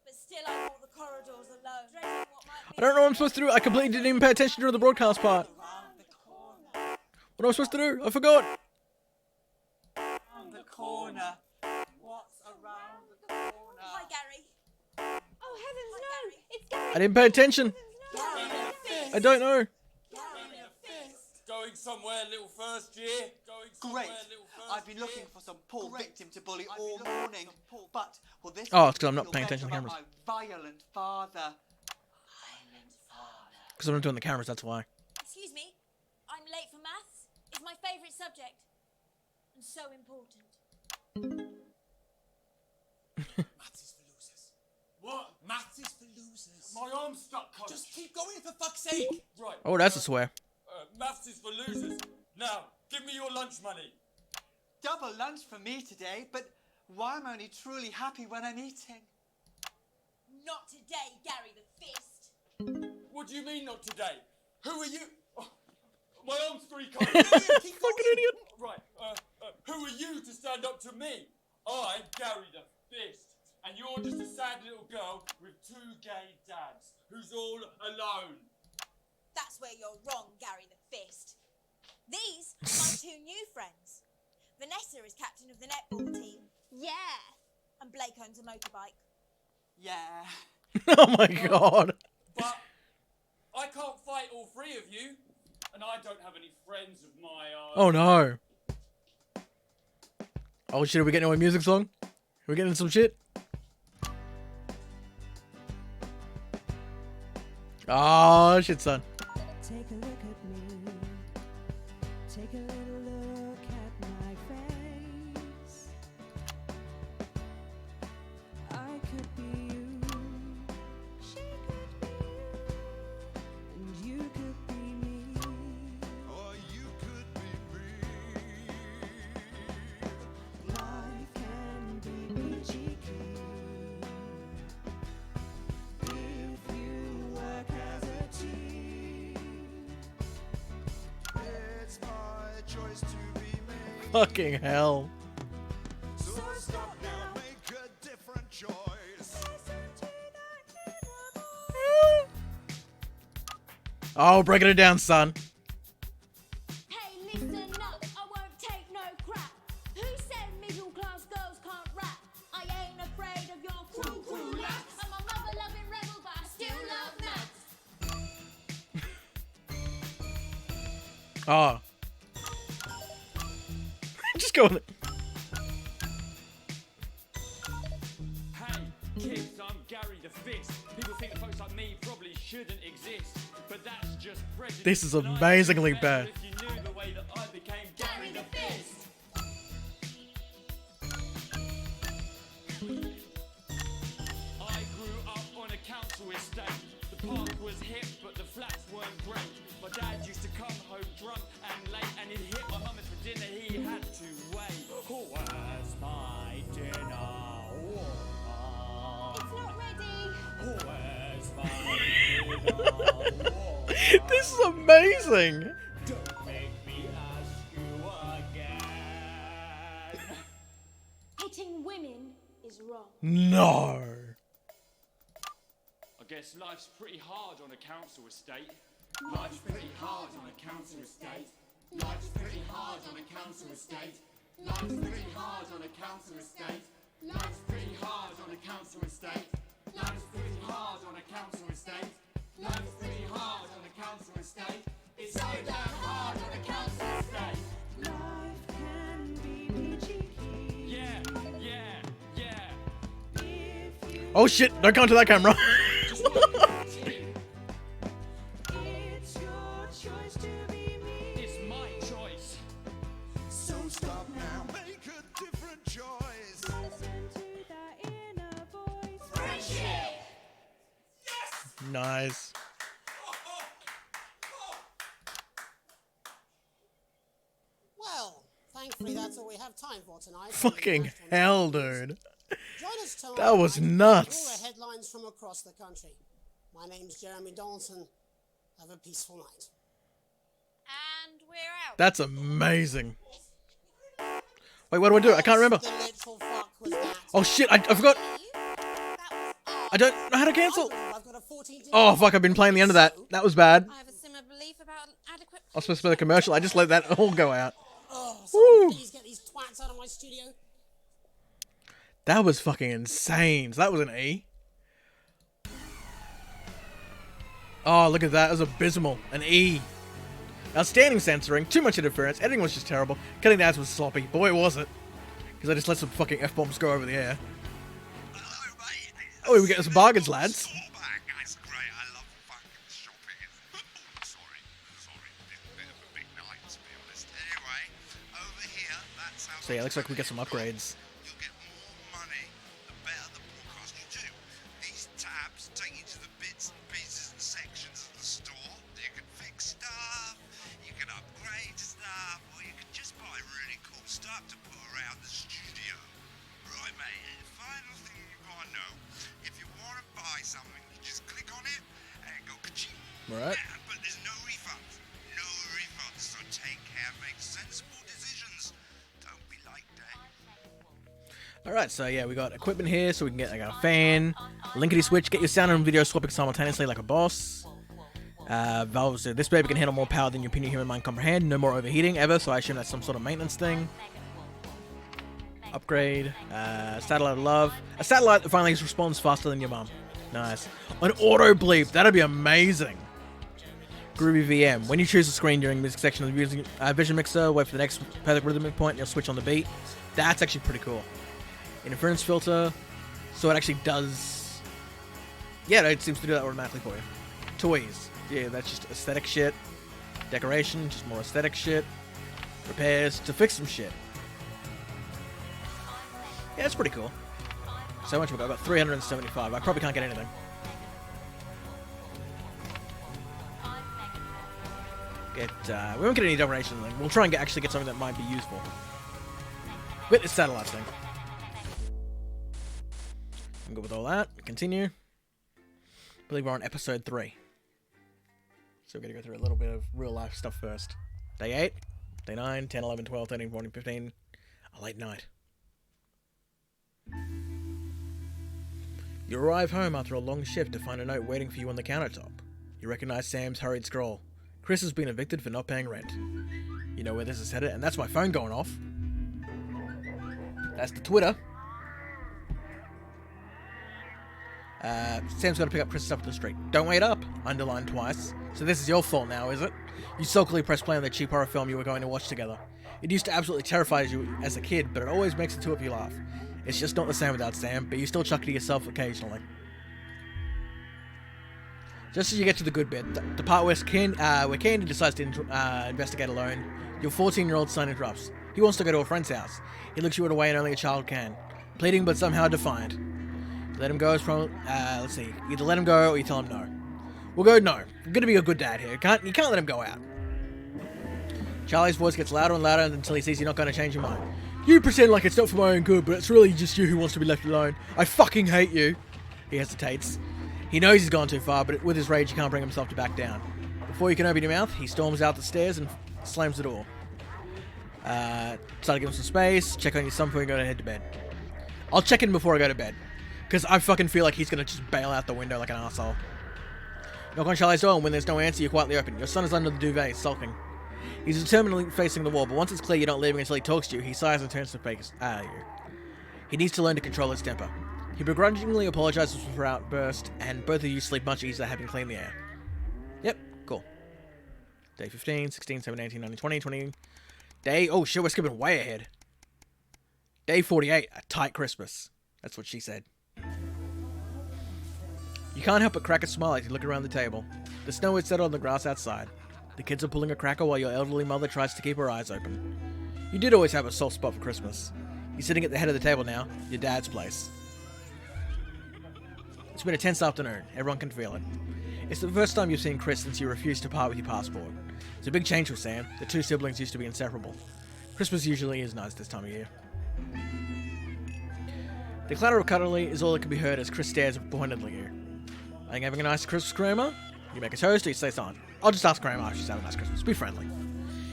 But still I walk the corridors alone. Dreading what might be I don't know what I'm supposed to do. I completely didn't even pay attention during the broadcast part. What am I supposed to do? I forgot. Around the corner. What's around the corner? Hi, Gary. Oh, heavens, no! It's Gary! I didn't pay attention. I don't know. Going somewhere, little first year. Great. I've been looking for some poor victim to bully all morning, but well, this Oh, it's 'cause I'm not you'll paying get attention to the about cameras. My violent father. Because I'm not doing the cameras, that's why. Excuse me, I'm late for maths. It's my favourite subject. And so important. Maths is for losers. What? Maths is for losers. My arm's stuck, coach. Just keep going for fuck's sake. Right. Oh, that's a swear. Maths is for losers. Now, give me your lunch money. Double lunch for me today, but why am I only truly happy when I'm eating? Not today, Gary the Fist. What do you mean not today? Who are you? Oh, my arm's free, coach. Fucking idiot. Right. Who are you to stand up to me? I'm Gary the Fist, and you're just a sad little girl with two gay dads who's all alone. That's where you're wrong, Gary the Fist. These are my two new friends. Vanessa is captain of the netball team. Yeah. And Blake owns a motorbike. Yeah. Oh my god. But I can't fight all three of you, and I don't have any friends of my own. Oh no. Oh shit, are we getting a music song? Are we getting some shit? Oh shit, son. Take a look at me. Take a little look at my face. I could be you. She could be you. And you could be me. Or you could be me. Life can be peachy keen. If you work as a team. It's my choice to be made. Fucking hell. So stop now, make a different choice. Oh, breaking it down, son. Hey, listen up, I won't take no crap. Who said middle class girls can't rap? I ain't afraid of your crew laps. Oh. Just go on it. Hey, kids, I'm Gary the Fist. People think that folks like me probably shouldn't exist, but that's just prejudice. This is amazingly bad. If you knew the way that I became Gary the Fist. I grew up on a council estate. The park was hip, but the flats weren't great. My dad used to come home drunk and late, and he'd hit my mum for dinner. He had to wait. Where's my dinner? It's not ready. Where's my dinner? This is amazing. Don't make me ask you again. Hitting women is wrong. No. I guess life's pretty hard on a council estate. Life's pretty hard on a council estate. Life's pretty hard on a council estate. Life's pretty hard on a council estate. Life's pretty hard on a council estate. Life's pretty hard on a council estate. Life's pretty hard on a council estate. It's so damn hard on a council estate. Life can be cheeky. Yeah, yeah, yeah. Oh shit, don't come to that camera. It's your choice to be me. It's my choice. So stop now, make a different choice. Listen to that inner voice. Friendship. Nice. Well, thankfully that's all we have time for tonight. Fucking hell, dude. Join us tomorrow That was night for nuts. all the headlines from across the country. My name's Jeremy Donaldson. Have a peaceful night. And we're out. That's amazing. Wait, what do I do? I can't remember. The literal fuck was that? Oh shit, I forgot. I don't know how to cancel. I've got a 14 Oh fuck, I've been playing the end of that. That was bad. I have a similar belief about adequate. I was supposed to play the commercial. I just let that all go out. Oh, Woo. please get these twats out of my studio. That was fucking insane. So that was an E. Oh, look at that. That was abysmal. An E. Outstanding censoring. Too much interference. Editing was just terrible. Cutting the ads was sloppy. Boy, was it. Because I just let some fucking F-bombs go over the air. Oh, we get some bargains, lads. That's great. I love fucking shopping. Sorry. It's a bit of a big night, to be honest. Anyway, over here, that's how. So yeah, looks like we get some upgrades. You'll get more money the better the broadcast you do. These tabs take you to the bits and pieces and sections of the store. You can fix stuff, you can upgrade stuff, or you can just buy really cool stuff to put around the studio. Right, mate? And the final thing you gotta know, if you want to buy something, you just click on it and go ka-ching. Right. But there's no refunds. No refunds. So take care, make sensible decisions. Don't be like that. Alright, so yeah, we got equipment here, so we can get like a fan, linkety switch, get your sound and video swapping simultaneously like a boss. Valves, this baby can handle more power than your puny human mind comprehend, no more overheating ever, so I assume that's some sort of maintenance thing. Upgrade, satellite of love. A satellite that finally responds faster than your mum. Nice. An auto bleep, that'd be amazing. Groovy VM. When you choose a screen during this section of the music, vision mixer, wait for the next perfect rhythmic point, and you'll switch on the beat. That's actually pretty cool. Interference filter, so it actually does. Yeah, it seems to do that automatically for you. Toys. Yeah, that's just aesthetic shit. Decoration, just more aesthetic shit. Repairs, to fix some shit. Yeah, it's pretty cool. So much we got. I got 375. I probably can't get anything. We won't get any decoration thing. We'll try and actually get something that might be useful. With this satellite thing. I'm good with all that. Continue. I believe we're on episode 3. So we're going to go through a little bit of real life stuff first. Day 8, day 9, 10, 11, 12, 13, 14, 15. A late night. You arrive home after a long shift to find a note waiting for you on the countertop. You recognize Sam's hurried scroll. Chris has been evicted for not paying rent. You know where this is headed, and that's my phone going off. That's the Twitter. Sam's got to pick up Chris' stuff at the street. Don't wait up, underlined twice. So this is your fault now, is it? You sulkily press play on the cheap horror film you were going to watch together. It used to absolutely terrify you as a kid, but it always makes the two of you laugh. It's just not the same without Sam, but you still chuck it to yourself occasionally. Just as you get to the good bit, the part where Candy decides to investigate alone, your 14-year-old son interrupts. He wants to go to a friend's house. He looks you in a way only a child can. Pleading but somehow defiant. Let him go is from, let's see, either let him go or you tell him no. We'll go no. I'm gonna be a good dad here. You can't let him go out. Charlie's voice gets louder and louder until he sees you're not going to change your mind. You pretend like it's not for my own good, but it's really just you who wants to be left alone. I fucking hate you. He hesitates. He knows he's gone too far, but with his rage he can't bring himself to back down. Before you can open your mouth, he storms out the stairs and slams the door. Try to give him some space, check on your son before you go to head to bed. I'll check in before I go to bed, because I fucking feel like he's going to just bail out the window like an asshole. Knock on Charlie's door, and when there's no answer, you quietly open. Your son is under the duvet, sulking. He's determinedly facing the wall, but once it's clear you're not leaving until he talks to you, he sighs and turns to face you. He needs to learn to control his temper. He begrudgingly apologizes for her outburst, and both of you sleep much easier having cleaned the air. Yep, cool. Day 15, 16, 17, 18, 19, 20, 20. Day... Oh shit, we're skipping way ahead. Day 48, a tight Christmas. That's what she said. You can't help but crack a smile as you look around the table. The snow is settled on the grass outside. The kids are pulling a cracker while your elderly mother tries to keep her eyes open. You did always have a soft spot for Christmas. You're sitting at the head of the table now, your dad's place. It's been a tense afternoon. Everyone can feel it. It's the first time you've seen Chris since you refused to part with your passport. It's a big change for Sam. The two siblings used to be inseparable. Christmas usually is nice this time of year. The clatter of cuddly is all that can be heard as Chris stares pointedly at you. Are you having a nice Christmas, Grandma? You make a toast or you say something? I'll just ask Grandma if she's having a nice Christmas. Be friendly.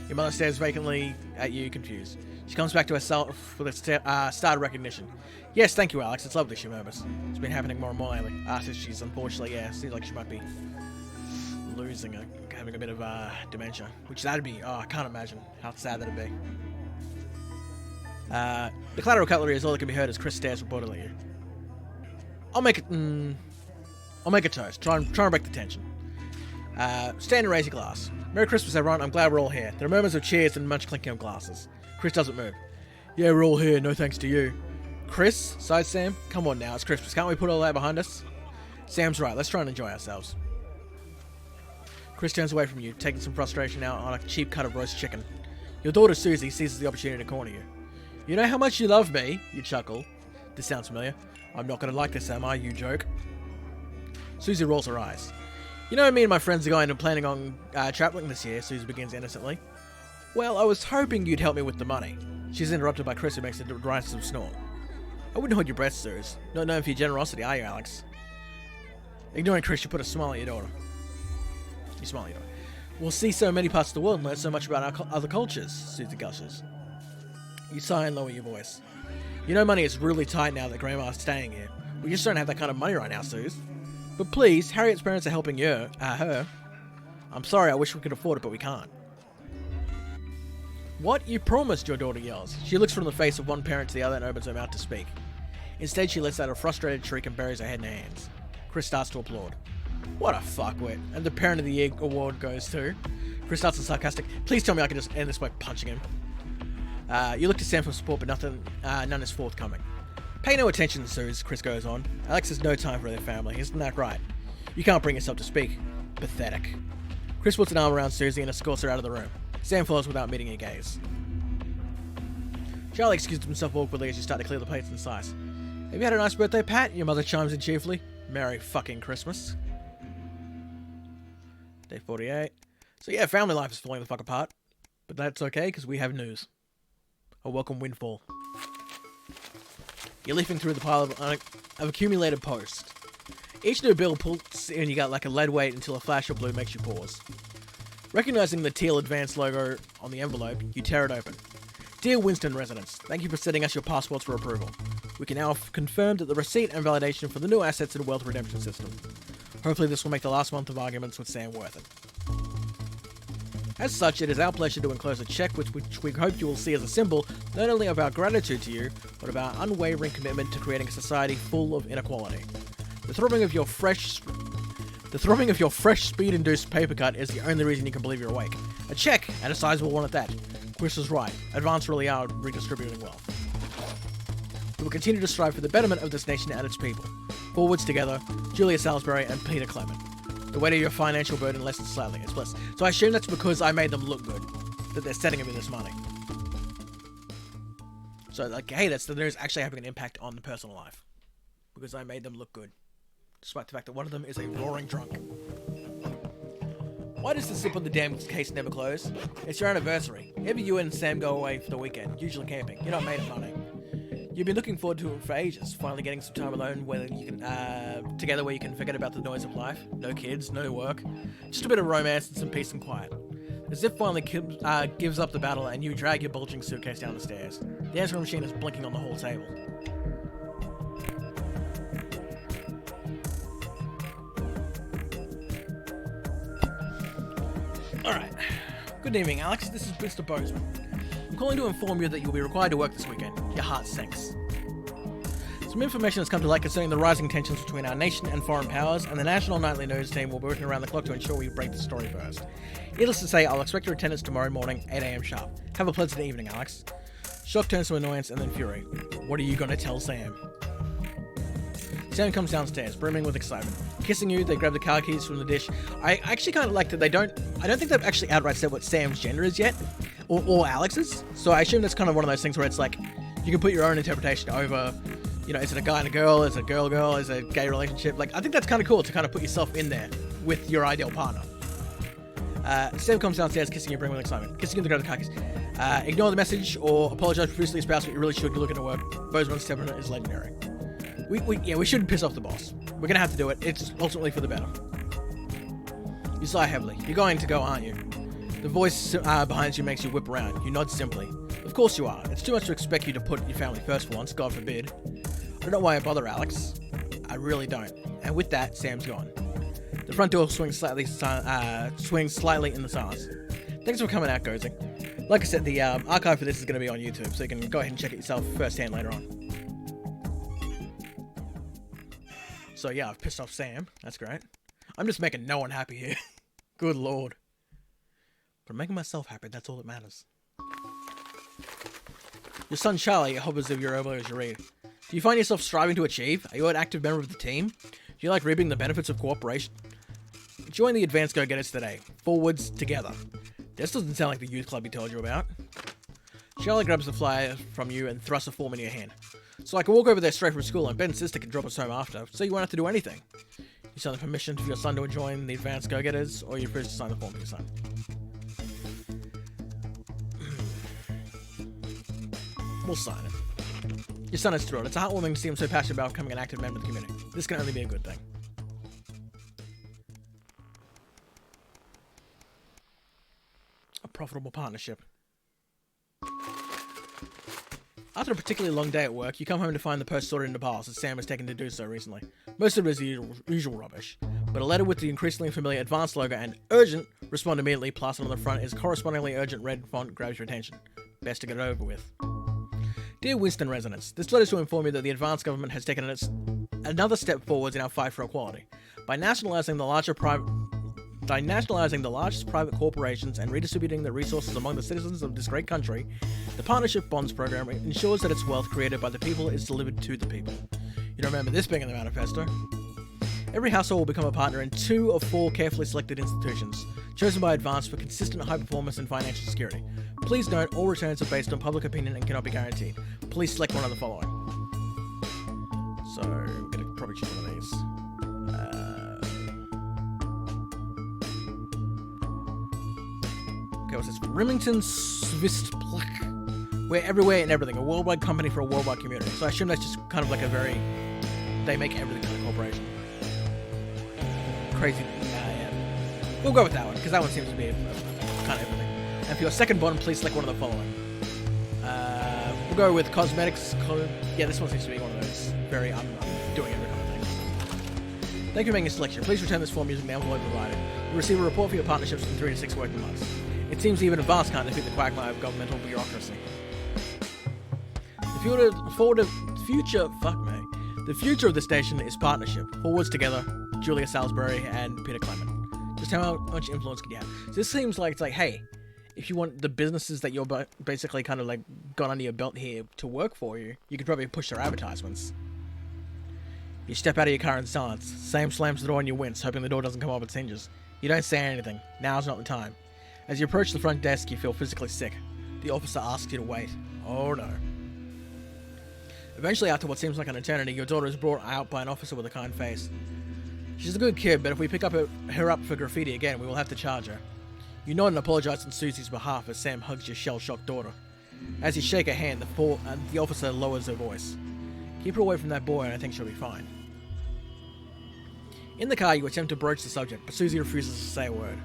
Your mother stares vacantly at you, confused. She comes back to herself with a start of recognition. Yes, thank you, Alex. It's lovely, she murmurs. It's been happening more and more lately. Says she's unfortunately, seems like she might be losing having a bit of dementia. Which that'd be, I can't imagine how sad that'd be. The clatter of cutlery is all that can be heard as Chris stares reportedly at you. I'll make a toast. Try and break the tension. Stand and raise your glass. Merry Christmas, everyone. I'm glad we're all here. There are murmurs of cheers and much clinking of glasses. Chris doesn't move. Yeah, we're all here. No thanks to you. Chris, sighed Sam. Come on now, it's Christmas. Can't we put all that behind us? Sam's right. Let's try and enjoy ourselves. Chris turns away from you, taking some frustration out on a cheap cut of roast chicken. Your daughter Susie seizes the opportunity to corner you. You know how much you love me? You chuckle. This sounds familiar. I'm not going to like this, am I? You joke. Susie rolls her eyes. You know, me and my friends are going and planning on traveling this year, Susie begins innocently. Well, I was hoping you'd help me with the money. She's interrupted by Chris, who makes a derisive snort. I wouldn't hold your breath, Suze. Not known for your generosity, are you, Alex? Ignoring Chris, you put a smile at your daughter. You smile at your daughter. We'll see so many parts of the world and learn so much about our other cultures, Susie gushes. You sigh and lower your voice. You know money is really tight now that Grandma's staying here. We just don't have that kind of money right now, Suze. But please, Harriet's parents are helping her. I'm sorry, I wish we could afford it, but we can't. What? You promised, your daughter yells. She looks from the face of one parent to the other and opens her mouth to speak. Instead, she lets out a frustrated shriek and buries her head in her hands. Chris starts to applaud. What a fuckwit. And the Parent of the Year award goes to... Chris starts a sarcastic, please tell me I can just end this by punching him. You look to Sam for support, but none is forthcoming. Pay no attention, Suze, Chris goes on. Alex has no time for their family, isn't that right? You can't bring yourself to speak. Pathetic. Chris puts an arm around Susie and escorts her out of the room. Sam follows without meeting your gaze. Charlie excuses himself awkwardly as you start to clear the plates and sighs. Have you had a nice birthday, Pat? Your mother chimes in cheerfully. Merry fucking Christmas. Day 48. So yeah, family life is falling the fuck apart. But that's okay, because we have news. A welcome windfall. You're leafing through the pile of accumulated posts. Each new bill pulls in you got like a lead weight until a flash of blue makes you pause. Recognizing the teal advanced logo on the envelope, you tear it open. Dear Winston residents, thank you for sending us your passports for approval. We can now confirm that the receipt and validation for the new assets in the wealth redemption system. Hopefully this will make the last month of arguments with Sam worth it. As such, it is our pleasure to enclose a check which we hope you will see as a symbol not only of our gratitude to you, but of our unwavering commitment to creating a society full of inequality. The throbbing of your fresh The throbbing of your fresh speed-induced paper cut is the only reason you can believe you're awake. A check, and a sizable one at that. Chris was right. Advance really are redistributing wealth. We will continue to strive for the betterment of this nation and its people. Forwards together, Julia Salisbury and Peter Clement. The weight of your financial burden lessens slightly. It's bliss. So I assume that's because I made them look good, that they're sending me this money. So, like, hey, that's the news actually having an impact on the personal life. Because I made them look good. Despite the fact that one of them is a roaring drunk. Why does the sip on the damn case never close? It's your anniversary. Every you and Sam go away for the weekend, usually camping. You're not made of money. You've been looking forward to it for ages, finally getting some time alone where you can, together where you can forget about the noise of life. No kids, no work. Just a bit of romance and some peace and quiet. The Zip finally gives up the battle and you drag your bulging suitcase down the stairs. The answering machine is blinking on the hall table. Alright. Good evening, Alex. This is Mr. Bozeman. I'm calling to inform you that you'll be required to work this weekend. Your heart sinks. Some information has come to light concerning the rising tensions between our nation and foreign powers, and the National Nightly News team will be working around the clock to ensure we break the story first. Needless to say, I'll expect your attendance tomorrow morning, 8 AM sharp. Have a pleasant evening, Alex. Shock turns to annoyance and then fury. What are you gonna tell Sam? Sam comes downstairs, brimming with excitement. Kissing you, they grab the car keys from the dish. I actually kind of like that I don't think they've actually outright said what Sam's gender is yet, or Alex's. So I assume that's kind of one of those things where it's like, you can put your own interpretation over, you know, is it a guy and a girl, is it a girl-girl, is it a gay relationship? Like, I think that's kind of cool to kind of put yourself in there with your ideal partner. Sam comes downstairs, kissing you, brimming with excitement. Kissing you, they grab the car keys. Ignore the message or apologize profusely to spouse, but you really should. You're looking to work. Bozeman's temperament is legendary. We shouldn't piss off the boss. We're gonna have to do it. It's ultimately for the better. You sigh heavily. You're going to go, aren't you? The voice behind you makes you whip around. You nod simply. Of course you are. It's too much to expect you to put your family first for once, God forbid. I don't know why I bother, Alex. I really don't. And with that, Sam's gone. The front door swings slightly in the silence. Thanks for coming out, Gozy. Like I said, the archive for this is going to be on YouTube, so you can go ahead and check it yourself firsthand later on. So yeah, I've pissed off Sam. That's great. I'm just making no one happy here. Good lord. But I'm making myself happy, that's all that matters. Your son Charlie hovers over your elbow as you read. Do you find yourself striving to achieve? Are you an active member of the team? Do you like reaping the benefits of cooperation? Join the Advanced Go-Getters today. Forwards together. This doesn't sound like the youth club he told you about. Charlie grabs the flyer from you and thrusts a form in your hand. So I can walk over there straight from school and Ben's sister can drop us home after, so you won't have to do anything. You sign the permission for your son to join the Advanced Go-Getters, or you're free to sign the form for your son. We'll sign it. Your son is thrilled. It's heartwarming to see him so passionate about becoming an active member of the community. This can only be a good thing. A profitable partnership. After a particularly long day at work, you come home to find the post sorted into piles, as Sam has taken to do so recently. Most of it is the usual rubbish, but a letter with the increasingly familiar Advanced logo and urgent, respond immediately, plastered on the front is correspondingly urgent red font grabs your attention. Best to get it over with. Dear Winston residents, this letter is to inform you that the Advanced government has taken another step forwards in our fight for equality. By nationalising the largest private corporations and redistributing the resources among the citizens of this great country, the Partnership Bonds program ensures that its wealth created by the people is delivered to the people. You don't remember this being in the manifesto? Every household will become a partner in 2 of 4 carefully selected institutions, chosen by Advanced for consistent high performance and financial security. Please note, all returns are based on public opinion and cannot be guaranteed. Please select one of the following. So, we're going to probably choose one of these. Okay, what's this? Remington Swistplak. We're everywhere and everything. A worldwide company for a worldwide community. So I assume that's just kind of like a very... They make everything kind of corporation. Crazy. Yeah. We'll go with that one, because that one seems to be kind of everything. And for your second bottom, please select one of the following. We'll go with cosmetics. Yeah, this one seems to be one of those very doing every kind of thing. Thank you for making a selection. Please return this form using the envelope provided. You'll receive a report for your partnerships in 3 to 6 working months. It seems even Advanced can't defeat the quagmire of governmental bureaucracy. The future of the station is partnership. Forwards together, Julia Salisbury and Peter Clement. Just how much influence can you have? So this seems like it's like, hey, if you want the businesses that you're basically kind of like got under your belt here to work for you, you could probably push their advertisements. You step out of your car in silence. Sam slams the door and you wince, hoping the door doesn't come off its hinges. You don't say anything. Now's not the time. As you approach the front desk, you feel physically sick. The officer asks you to wait. Oh no. Eventually, after what seems like an eternity, your daughter is brought out by an officer with a kind face. She's a good kid, but if we pick her up for graffiti again, we will have to charge her. You nod and apologize on Susie's behalf as Sam hugs your shell-shocked daughter. As you shake her hand, the officer lowers her voice. Keep her away from that boy and I think she'll be fine. In the car, you attempt to broach the subject, but Susie refuses to say a word.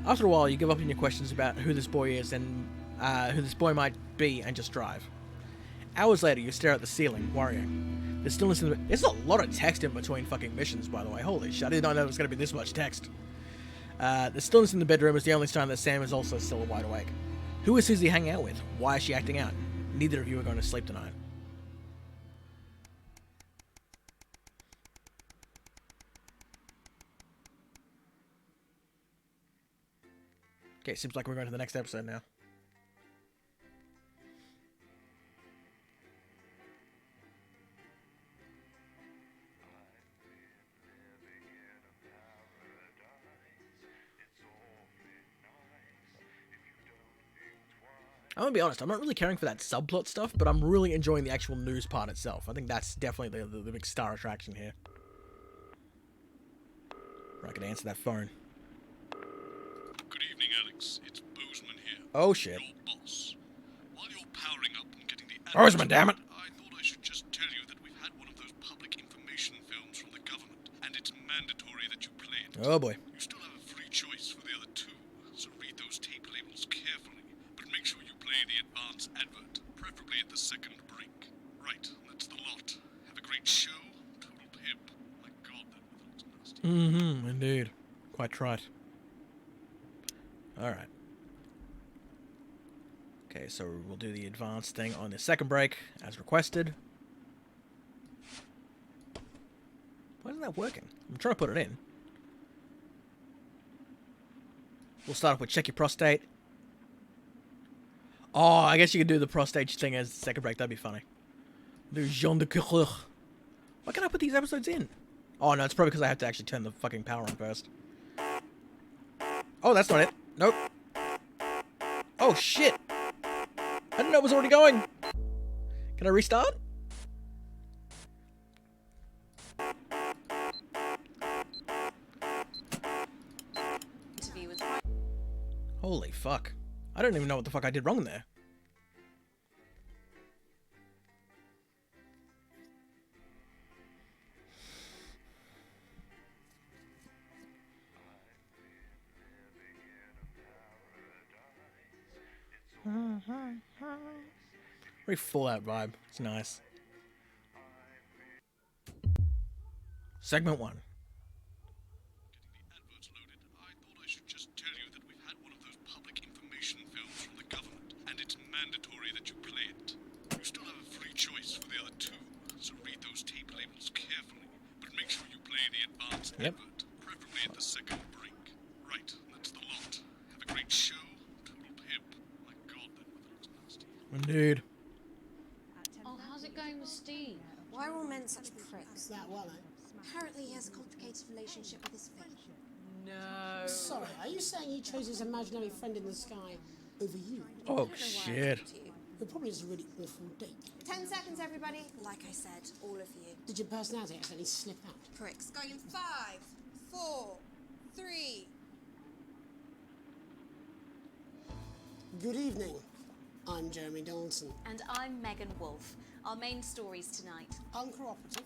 After a while, you give up on your questions about who this boy is and who this boy might be and just drive. Hours later, you stare at the ceiling, worrying. There's stillness in the... There's a lot of text in between fucking missions, by the way. Holy shit, I did not know there was going to be this much text. The stillness in the bedroom is the only sign that Sam is also still wide awake. Who is Susie hanging out with? Why is she acting out? Neither of you are going to sleep tonight. Okay, seems like we're going to the next episode now. I'm gonna be honest, I'm not really caring for that subplot stuff, but I'm really enjoying the actual news part itself. I think that's definitely the big star attraction here. I can answer that phone. Good evening, Alex. It's Bozeman here. Oh shit. Your boss. While you're powering up and getting the Bozeman, damn it! I thought I should just tell you that we've had one of those public information films from the government, and it's mandatory that you play it. Oh boy. You still have a free choice for the other two, so read those tape labels carefully, but make sure you play the advance advert, preferably at the second break. Right, that's the lot. Have a great show. Total pimp. My god, that weather looks nasty. Mm-hmm, indeed. Quite right. Alright. Okay, so we'll do the advanced thing on the second break, as requested. Why isn't that working? I'm trying to put it in. We'll start off with check your prostate. Oh, I guess you could do the prostate thing as the second break. That'd be funny. Do Jean de Couleur. Why can't I put these episodes in? Oh, no, it's probably because I have to actually turn the fucking power on first. Oh, that's not it. Nope. Oh, shit. I didn't know it was already going. Can I restart? Holy fuck. I don't even know what the fuck I did wrong there. Very Fallout vibe. It's nice. Segment 1. Mandatory that you play it. You still have a free choice for the other two, so read those tape labels carefully, but make sure you play the advanced advert, preferably at the second break. Right, that's the lot. Have a great show. Total pimp. My god, that weather looks nasty. Indeed. Oh, how's it going with Steve? Why are all men such pricks? That well, Apparently he has a complicated relationship with his fate. No. Sorry, are you saying he chose his imaginary friend in the sky over you? Oh, shit. It probably is a really awful date. 10 seconds, everybody. Like I said, all of you. Did your personality accidentally slip out? Pricks. Going in 5, 4, 3. Good evening. I'm Jeremy Donaldson. And I'm Megan Wolfe. Our main stories tonight. Uncooperative.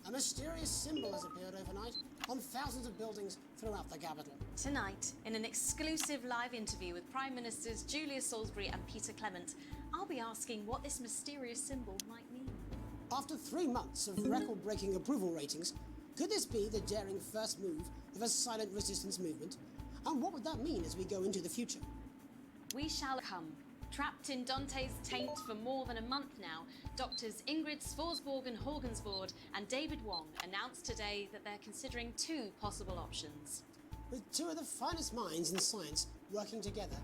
A mysterious symbol has appeared overnight on thousands of buildings throughout the capital. Tonight, in an exclusive live interview with Prime Ministers Julia Salisbury and Peter Clement, I'll be asking what this mysterious symbol might mean. After 3 months of record-breaking approval ratings, could this be the daring first move of a silent resistance movement? And what would that mean as we go into the future? We shall come Trapped in Dante's taint for more than a month now, doctors Ingrid Svorsborg Horgensvoord and David Wong announced today that they're considering two possible options. With two of the finest minds in science working together,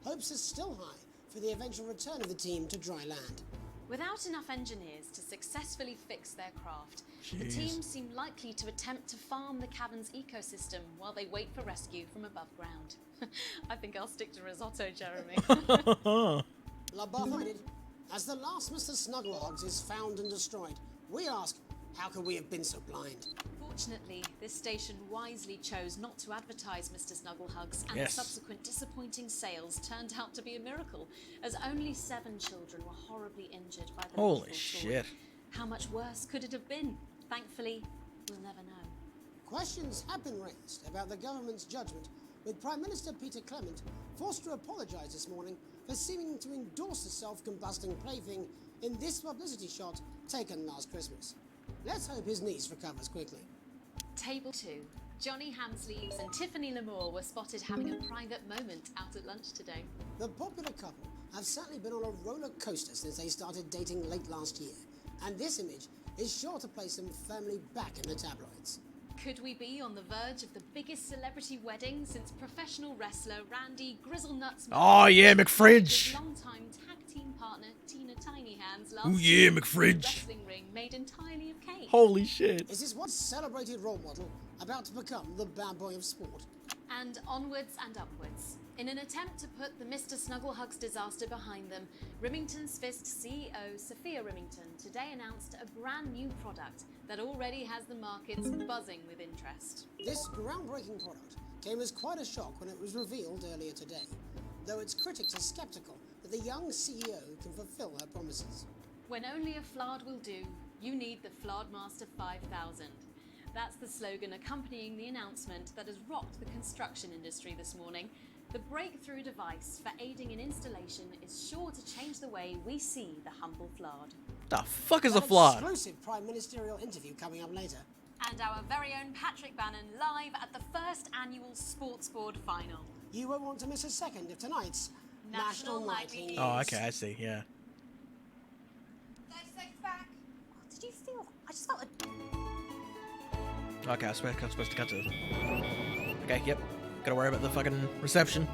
hopes are still high for the eventual return of the team to dry land. Without enough engineers to successfully fix their craft, the Jeez. team seem likely to attempt to farm the cavern's ecosystem while they wait for rescue from above ground. I think I'll stick to risotto, Jeremy. Laboffided, as the last Mr. Snugglehogs is found and destroyed, we ask, how could we have been so blind? Fortunately, this station wisely chose not to advertise Mr. Snugglehugs, and Yes. the subsequent disappointing sales turned out to be a miracle, as only 7 children were horribly injured by the Holy lethal shit. sword. How much worse could it have been? Thankfully, we'll never know. Questions have been raised about the government's judgment, with Prime Minister Peter Clement forced to apologise this morning for seeming to endorse the self-combusting plaything in this publicity shot taken last Christmas. Let's hope his niece recovers quickly. Table 2. Johnny Hamsleeves and Tiffany Lamore were spotted having a private moment out at lunch today. The popular couple have certainly been on a roller coaster since they started dating late last year, and this image is sure to place them firmly back in the tabloids. Could we be on the verge of the biggest celebrity wedding since professional wrestler Randy Grizzlenuts Oh, yeah, McFridge. longtime tag team partner Tina Tiny Hands last Ooh, yeah, week in a McFridge. wrestling ring made entirely of cake? Holy shit. Is this one celebrated role model about to become the bad boy of sport? And onwards and upwards. In an attempt to put the Mr. Snugglehugs disaster behind them, Remington's Fist CEO Sophia Remington today announced a brand new product that already has the markets buzzing with interest. This groundbreaking product came as quite a shock when it was revealed earlier today, though its critics are sceptical that the young CEO can fulfill her promises. When only a Flard will do, you need the Flardmaster 5000. That's the slogan accompanying the announcement that has rocked the construction industry this morning. The breakthrough device for aiding in installation is sure to change the way we see the humble Flard. The fuck is a An Flard? exclusive prime ministerial interview coming up later. And our very own Patrick Bannon live at the first annual Sports Board final. You won't want to miss a second of tonight's National Nightly News. Oh, okay, I see, yeah. 30 seconds back. Oh, did you feel that? I just felt a... Okay, I'm supposed to cut to it. Okay, yep. Gotta worry about the fucking reception.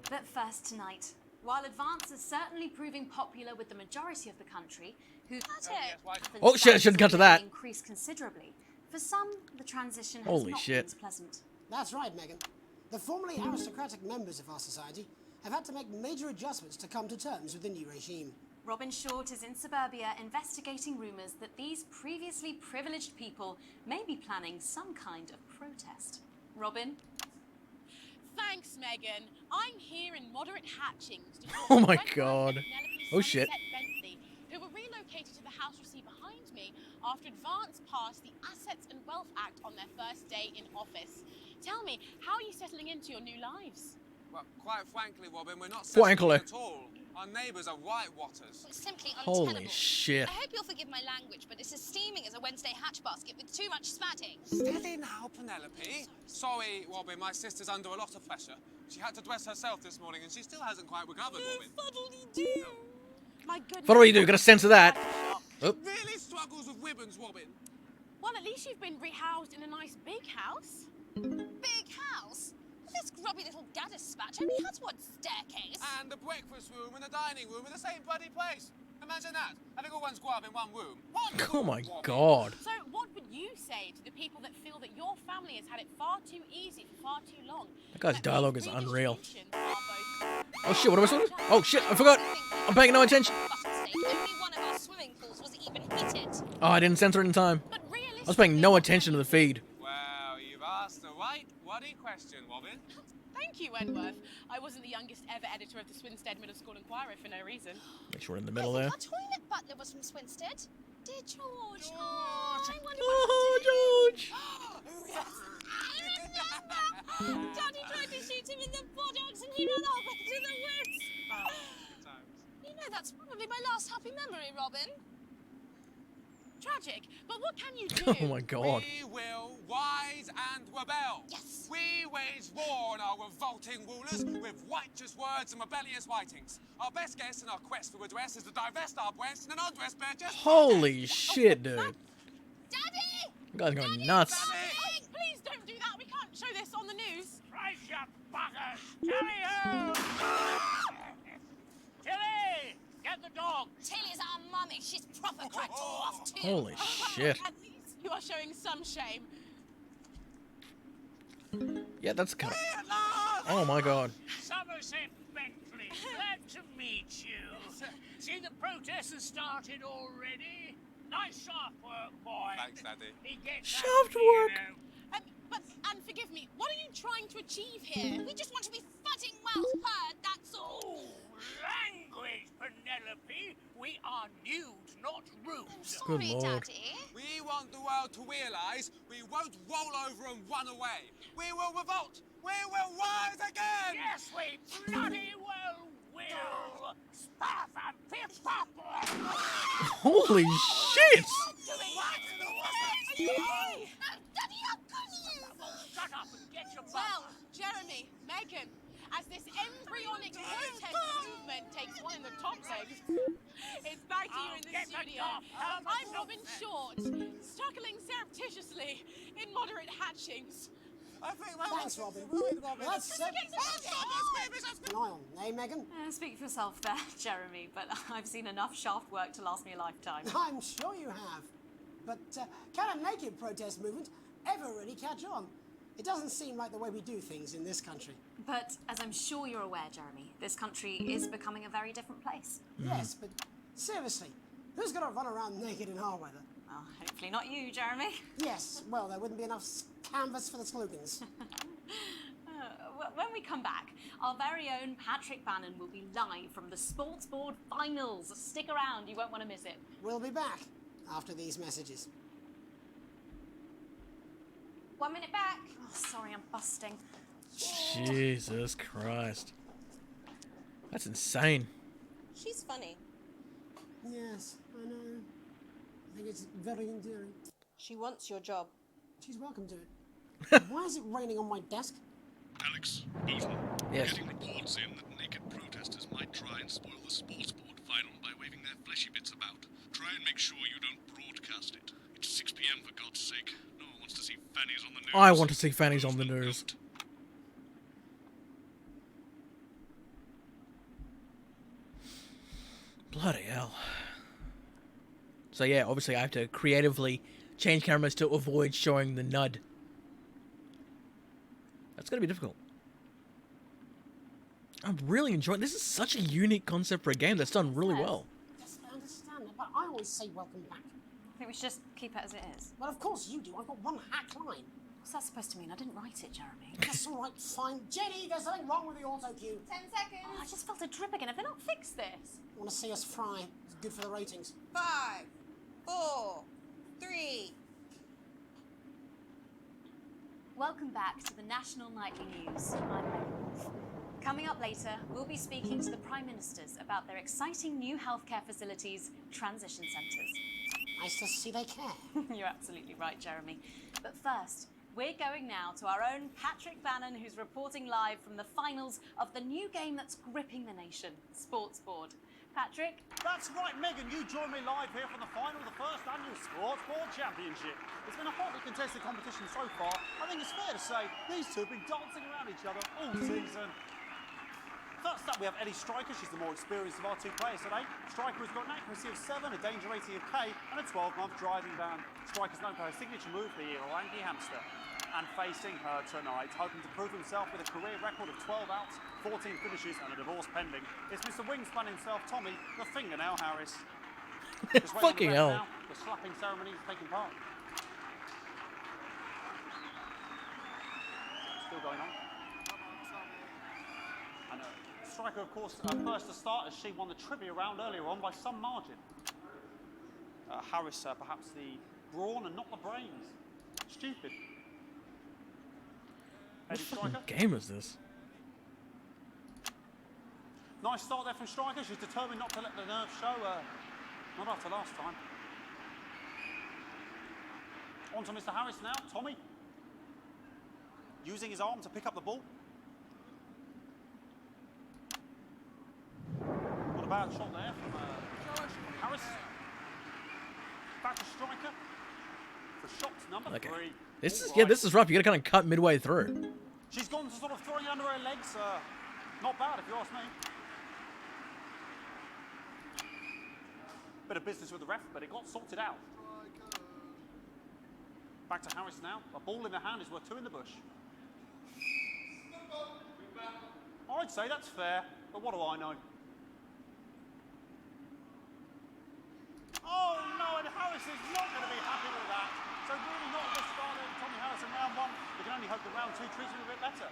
But first tonight, while Advance is certainly proving popular with the majority of the country, who Oh shit, I shouldn't cut to that. increased considerably. For some, the transition has Holy not shit. been pleasant. That's right, Megan. The formerly aristocratic members of our society have had to make major adjustments to come to terms with the new regime. Robin Short is in suburbia investigating rumours that these previously privileged people may be planning some kind of protest. Robin? Thanks, Megan. I'm here in moderate Hatchings to talk Oh to my Wentworth god. and Penelope Oh shit. Somerset Bentley, who were relocated to the house you see behind me after Advance passed the Assets and Wealth Act on their first day in office. Tell me, how are you settling into your new lives? Well, quite frankly, Robin, we're not Frankly. settling at all. Our neighbours are whitewatters. It's simply Holy untenable. shit. I hope you'll forgive my language, but it's as steaming as a Wednesday hatch basket with too much spatting. Steady now, Penelope. Sorry, Robin, my sister's under a lot of pressure. She had to dress herself this morning and she still hasn't quite recovered, Robin. Fuddle-dee-doo. My goodness. What do you do? Gotta censor that. Oh. Really struggles with ribbons, Robin. Well, at least you've been rehoused in a nice big house. Big house? This grubby little gaddis spatch only has one staircase. And the breakfast room and the dining room in the same bloody place. Imagine that. Having all one's grub in one room. Oh my god. So, what would you say to the people that feel that your family has had it far too easy for far too long? That guy's dialogue is unreal. Are both Oh shit, what am I supposed to do? Oh shit, I forgot. I'm paying no attention. Only one of our swimming pools was even heated. Oh, I didn't censor it in time. I was paying no attention to the feed. Well, you've asked the right bloody question, Robin. Thank you, Wentworth. I wasn't the youngest ever editor of the Swinstead Middle School Inquirer for no reason. Make sure we're in the middle there. Our toilet butler was from Swinstead. Dear George. George. Oh, I wonder Oh, George. what Daddy tried to shoot him in the buttocks and he ran off into the woods. You know, that's probably my last happy memory, Robin. Tragic, but what can you do? Oh my god. We will rise and rebel. Yes. We wage war on our revolting rulers with righteous words and rebellious writings. Our best guess in our quest for redress is to divest our breasts in an undress purchase. Holy shit, dude. Daddy! You guys are going nuts. Oh, please don't do that. We can't show this on the news. Right, you buggers! Tally-ho! Tilly! Get the dog! Tilly's our mummy. She's proper cracked off too. Holy shit. At least you are showing some shame. Yeah, that's kind of... Oh my god. Somerset Bentley, glad to meet you. See, the protest has started already. Nice sharp work, boy. Thanks, Daddy. He gets Sharp that, you work. know. And forgive me, what are you trying to achieve here? We just want to be footing well heard, that's all. Language, Penelope. We are nude, not rude. Good lord. Daddy. We want the world to realise we won't roll over and run away. We will revolt. We will rise again. Yes, we bloody well will. Spaff and piff pop. Holy shit. Daddy, how could you? Shut up and get your Well, Jeremy, Megan, as this embryonic protest movement takes one in the top legs, it's back to you in the studio. I'm Robin Short, struggling surreptitiously in moderate hatchings. Thanks, Robin. That's it. Niall, eh, Megan? Speak for yourself there, Jeremy, but I've seen enough shaft work to last me a lifetime. I'm sure you have. But can a naked protest movement ever really catch on? It doesn't seem like the way we do things in this country. But as I'm sure you're aware, Jeremy, this country is becoming a very different place. Yes, but seriously, who's going to run around naked in our weather? Well, hopefully not you, Jeremy. Yes, well, there wouldn't be enough canvas for the slogans. When we come back, our very own Patrick Bannon will be live from the Sports Board Finals. Stick around, you won't want to miss it. We'll be back after these messages. 1 minute back. Oh, sorry, I'm busting. Jesus Christ. That's insane. She's funny. Yes, I know. I think it's very endearing. She wants your job. She's welcome to it. Why is it raining on my desk? Alex, Bolton. Yes. Getting reports in that naked protesters might try and spoil the sports board final by waving their fleshy bits about. Try and make sure you don't broadcast it. It's 6 p.m. for God's sake. No one wants to see fannies on the news. I want to see fannies on the news. Bloody hell. So yeah, obviously I have to creatively change cameras to avoid showing the nud. That's going to be difficult. I'm really enjoying this. Is such a unique concept for a game that's done really well. Yes, I understand that, but I always say welcome back. I think we should just keep it as it is. Well, of course you do. I've got one hack line. What's that supposed to mean? I didn't write it, Jeremy. That's all right, fine. Jenny, there's something wrong with the auto cue. 10 seconds. Oh, I just felt a drip again. Have they not fixed this? Want to see us fry? It's good for the ratings. 5, 4, 3. Welcome back to the National Nightly News. I'm Megan Wolf. Coming up later, we'll be speaking to the Prime Ministers about their exciting new healthcare facilities, transition centres. Nice to see they care. You're absolutely right, Jeremy. But first, we're going now to our own Patrick Bannon, who's reporting live from the finals of the new game that's gripping the nation, Sports Board. Patrick? That's right, Megan. You join me live here for the final of the first annual Sports Board Championship. It's been a hotly contested competition so far. I think it's fair to say these two have been dancing around each other all season. First up, we have Eddie Striker. She's the more experienced of our two players today. Striker has got an accuracy of 7, a danger rating of K, and a 12-month driving ban. Striker's known for her signature move, the Orangi Hamster. And facing her tonight, hoping to prove himself with a career record of 12 outs, 14 finishes, and a divorce pending, it's Mr. Wingspan himself, Tommy, the Fingernail Harris. Fucking hell. Now, the slapping ceremony is taking part. Still going on. And Striker, of course, first to start as she won the trivia round earlier on by some margin. Harris, perhaps the brawn and not the brains. Stupid. What fucking game is this? Nice start there from Striker. She's determined not to let the nerves show. Not after last time. On to Mr. Harris now. Tommy. Using his arm to pick up the ball. Not a bad shot there from Harris. Back to Striker. For shot number 3. This is this is rough. You gotta kind of cut midway through. She's gone to sort of throwing under her legs. Not bad if you ask me. Bit of business with the ref, but it got sorted out. Back to Harris now. A ball in the hand is worth 2 in the bush. I'd say that's fair, but what do I know? Oh no, and Harris is not going to be happy with that. So really not a good start there for Tommy Harris in round 1. We can only hope that round 2 treats him a bit better.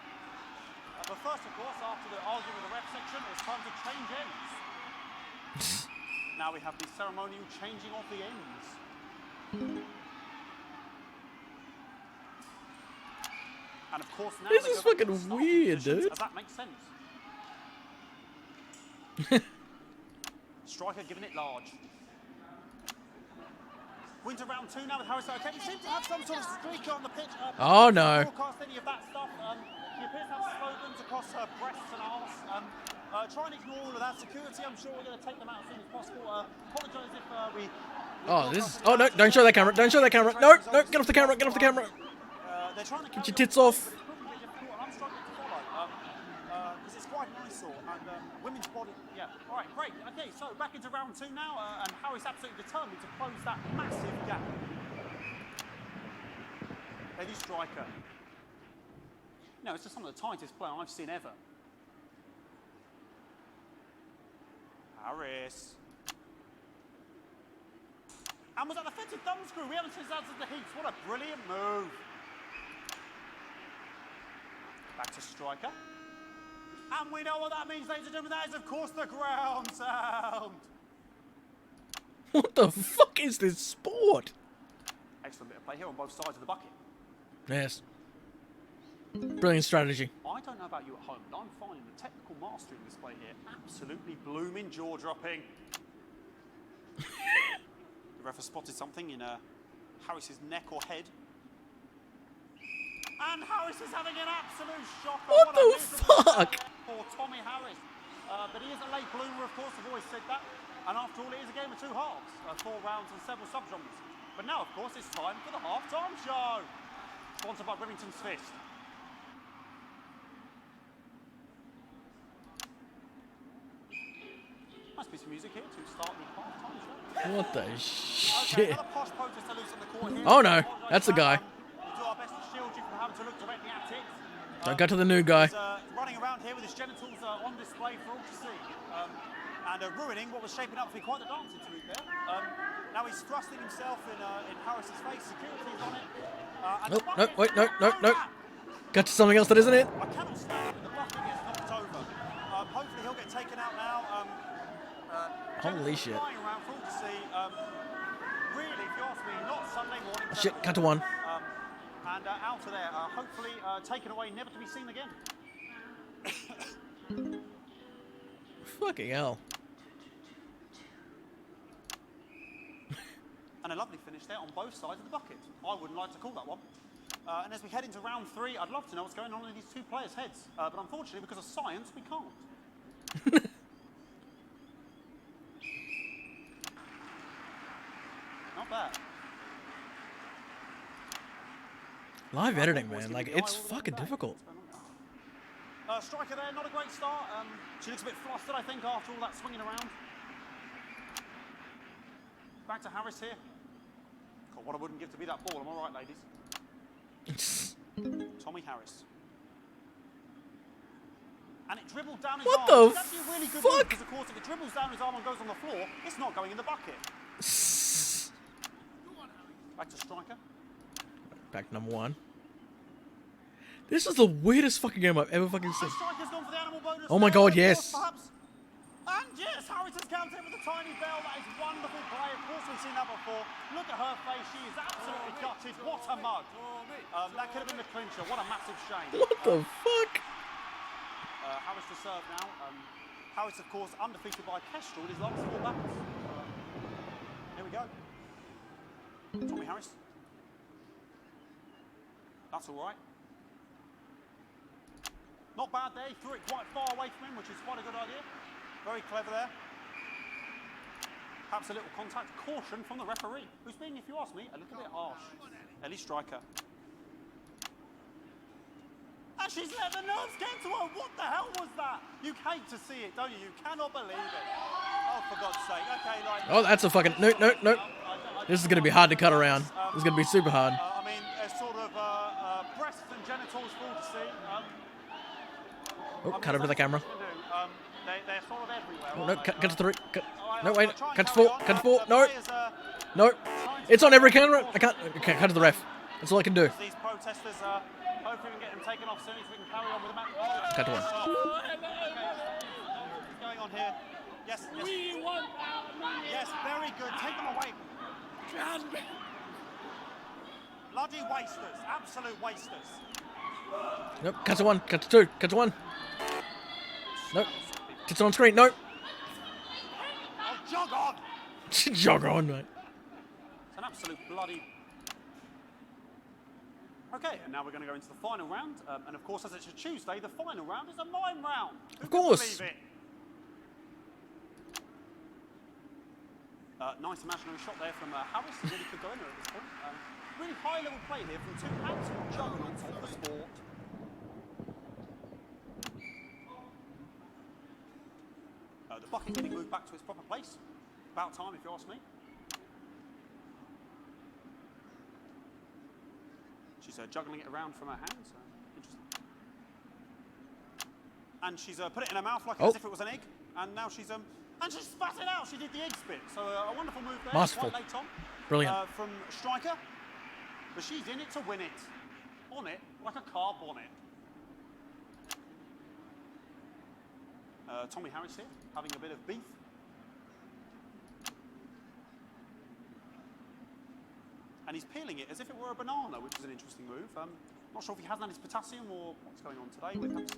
But first, of course, after the argument with the ref section, it's time to change ends. Now we have the ceremonial changing of the ends. And of course now this is fucking weird, dude. As that makes sense. Striker giving it large. Winter round 2 now with Harris. Okay, we seem to have some sort of streaker on the pitch. Oh no. Broadcast any of that stuff. She appears to have slogans across her breasts and arse. Try and ignore all of that. Security, I'm sure we're going to take them out as soon as possible. Apologise if we Oh, this is. Oh no! Don't show that camera! Don't show that camera! No! No! Get off the camera! Get off the camera! they're trying to Get your tits off! I'm struggling to follow because it's quite an eyesore and women's body. Yeah. All right. Great. Okay. So back into round 2 now, and Harris absolutely determined to close that massive gap. Lady Striker. No, it's just some of the tightest player I've seen ever. Harris. And was that the fetid thumb screw? We haven't seen that since the heats. What a brilliant move. Back to Striker. And we know what that means, ladies and gentlemen. That is, of course, the ground sound. What the fuck is this sport? Excellent bit of play here on both sides of the bucket. Yes. Brilliant strategy. I don't know about you at home, but I'm finding the technical mastery of this play here absolutely blooming jaw-dropping. The ref has spotted something in Harris's neck or head. And Harris is having an absolute shocker. What the fuck? For Tommy Harris. But he is a late bloomer, of course, I've always said that. And after all, it is a game of 2 halves, 4 rounds and several subgenres. But now, of course, it's time for the half-time show. Sponsored by Remington's Fist. Must be some music here to start the half-time show. What the Okay, shit? another posh protester loose on the court here. Oh no, that's the guy. We'll do our best to shield you from having to look directly at it. Don't go to the new guy. He's running around here with his genitals on display for all to see. And ruining what was shaping up to be quite a dance interlude there. Now he's thrusting himself in Harris's face. Security's on it. Oh, no, wait, no, no, no. Got to something else that isn't it? I cannot stand it when the bucket gets knocked over. Hopefully he'll get taken out now. Holy shit. Flying around for all to see. Really, if you ask me, not Sunday morning. Shit, cut to 1. And out of there, hopefully taken away, never to be seen again. Fucking hell. And a lovely finish there on both sides of the bucket. I wouldn't like to call that one. And as we head into round 3, I'd love to know what's going on in these 2 players' heads. But unfortunately, because of science, we can't. Not bad. Live editing, man. Like, it's fucking difficult. Striker there, not a great start. She looks a bit flustered, I think, after all that swinging around. Back to Harris here. God, what I wouldn't give to be that ball. Am I right, ladies? Tommy Harris. And it dribbled down his what arm. The it's actually a really good move because, of course, if it dribbles down his arm and goes on the floor, it's not going in the bucket. Back to Striker. Back number 1. This is the weirdest fucking game I've ever fucking seen. Striker's gone for the animal bonus. Oh my god, yes. Perhaps. And yes, Harris has counted with a tiny bell. That is wonderful play. Of course, we've seen that before. Look at her face. She is absolutely gutted. What a mug. That could have been the clincher. What a massive shame. What the fuck? Harris to serve now. Harris, of course, undefeated by Kestrel in his last 4 battles. Here we go. Tommy Harris. That's all right. Not bad there. He threw it quite far away from him, which is quite a good idea. Very clever there. Perhaps a little contact. Caution from the referee, who's being, if you ask me, a little bit harsh. Ellie Striker. And she's let the nerves get to her. What the hell was that? You hate to see it, don't you? You cannot believe it. Oh, for God's sake. Okay, like... Oh, that's a fucking... No. This is going to be hard to cut around. This is going to be super hard. I mean, there's sort of breasts and genitals for all to see. Oh, cut over to the camera. They're sort of everywhere. Oh, no, cut to 3. No, wait. Cut to 4. Cut to 4. No. No. It's on every camera. I can't. Okay, cut to the ref. That's all I can do. These protesters, hopefully we can get them taken off soon so we can carry on with the match. Cut to 1. What's going on here? Yes. We want our money. Yes, very good. Take them away. Bloody wasters. Absolute wasters. Nope. Cut to 1. Cut to 2. Cut to 1. Nope. It's on screen. No. Oh, jog on. Jog on, mate. It's an absolute bloody... Okay, and now we're going to go into the final round. And of course, as it's a Tuesday, the final round is a mime round. Of course. Who can believe it? Nice imaginary shot there from Harris. He really could go in there at this point. Really high-level play here from 2 absolute juggernauts of the sport. The bucket getting moved back to its proper place. About time, if you ask me. She's juggling it around from her hands. Interesting. And she's put it in her mouth like as if it was an egg. And now she's and she spat it out. She did the egg spit. So a wonderful move there. Masterful. Quite late on. Brilliant. From Striker. But she's in it to win it. On it like a car bonnet. Tommy Harris here, having a bit of beef. And he's peeling it as if it were a banana, which is an interesting move. Not sure if he hasn't had his potassium or what's going on today when it comes.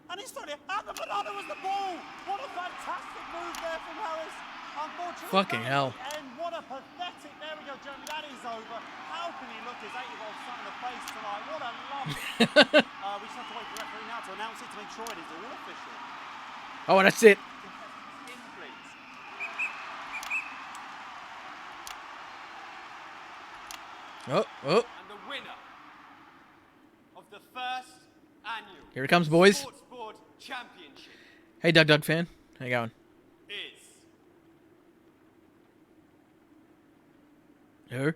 And he's throwing it, and the banana was the ball! What a fantastic move there from Harris. Unfortunately, fucking hell. And what a pathetic, there we go, Jeremy, that is over. How can he look his 8-year-old son in the face tonight? What a lump. We just have to wait for the referee now to announce it to make sure it is all official. Oh, and that's it. In, please. Oh. And the winner of the first annual Here it comes, boys. Sports Board Championship Hey, Doug fan. How you going? is...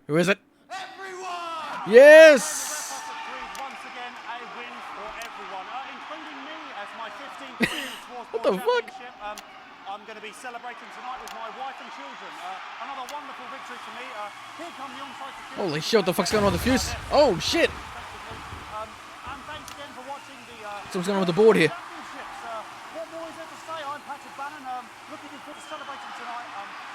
Who is it? Everyone! Yes! Once again, a win for everyone, including me as my 15th Sports What Board the fuck? Championship. I'm going to be celebrating tonight with my wife and children. Another wonderful victory for me. Here come the onside security. Holy shit, what the fuck's going on with the fuse? Oh, shit! And thanks again for watching the So what's going on with the board here? championships. What more is there to say? I'm Patrick Bannon. Looking forward to celebrating tonight.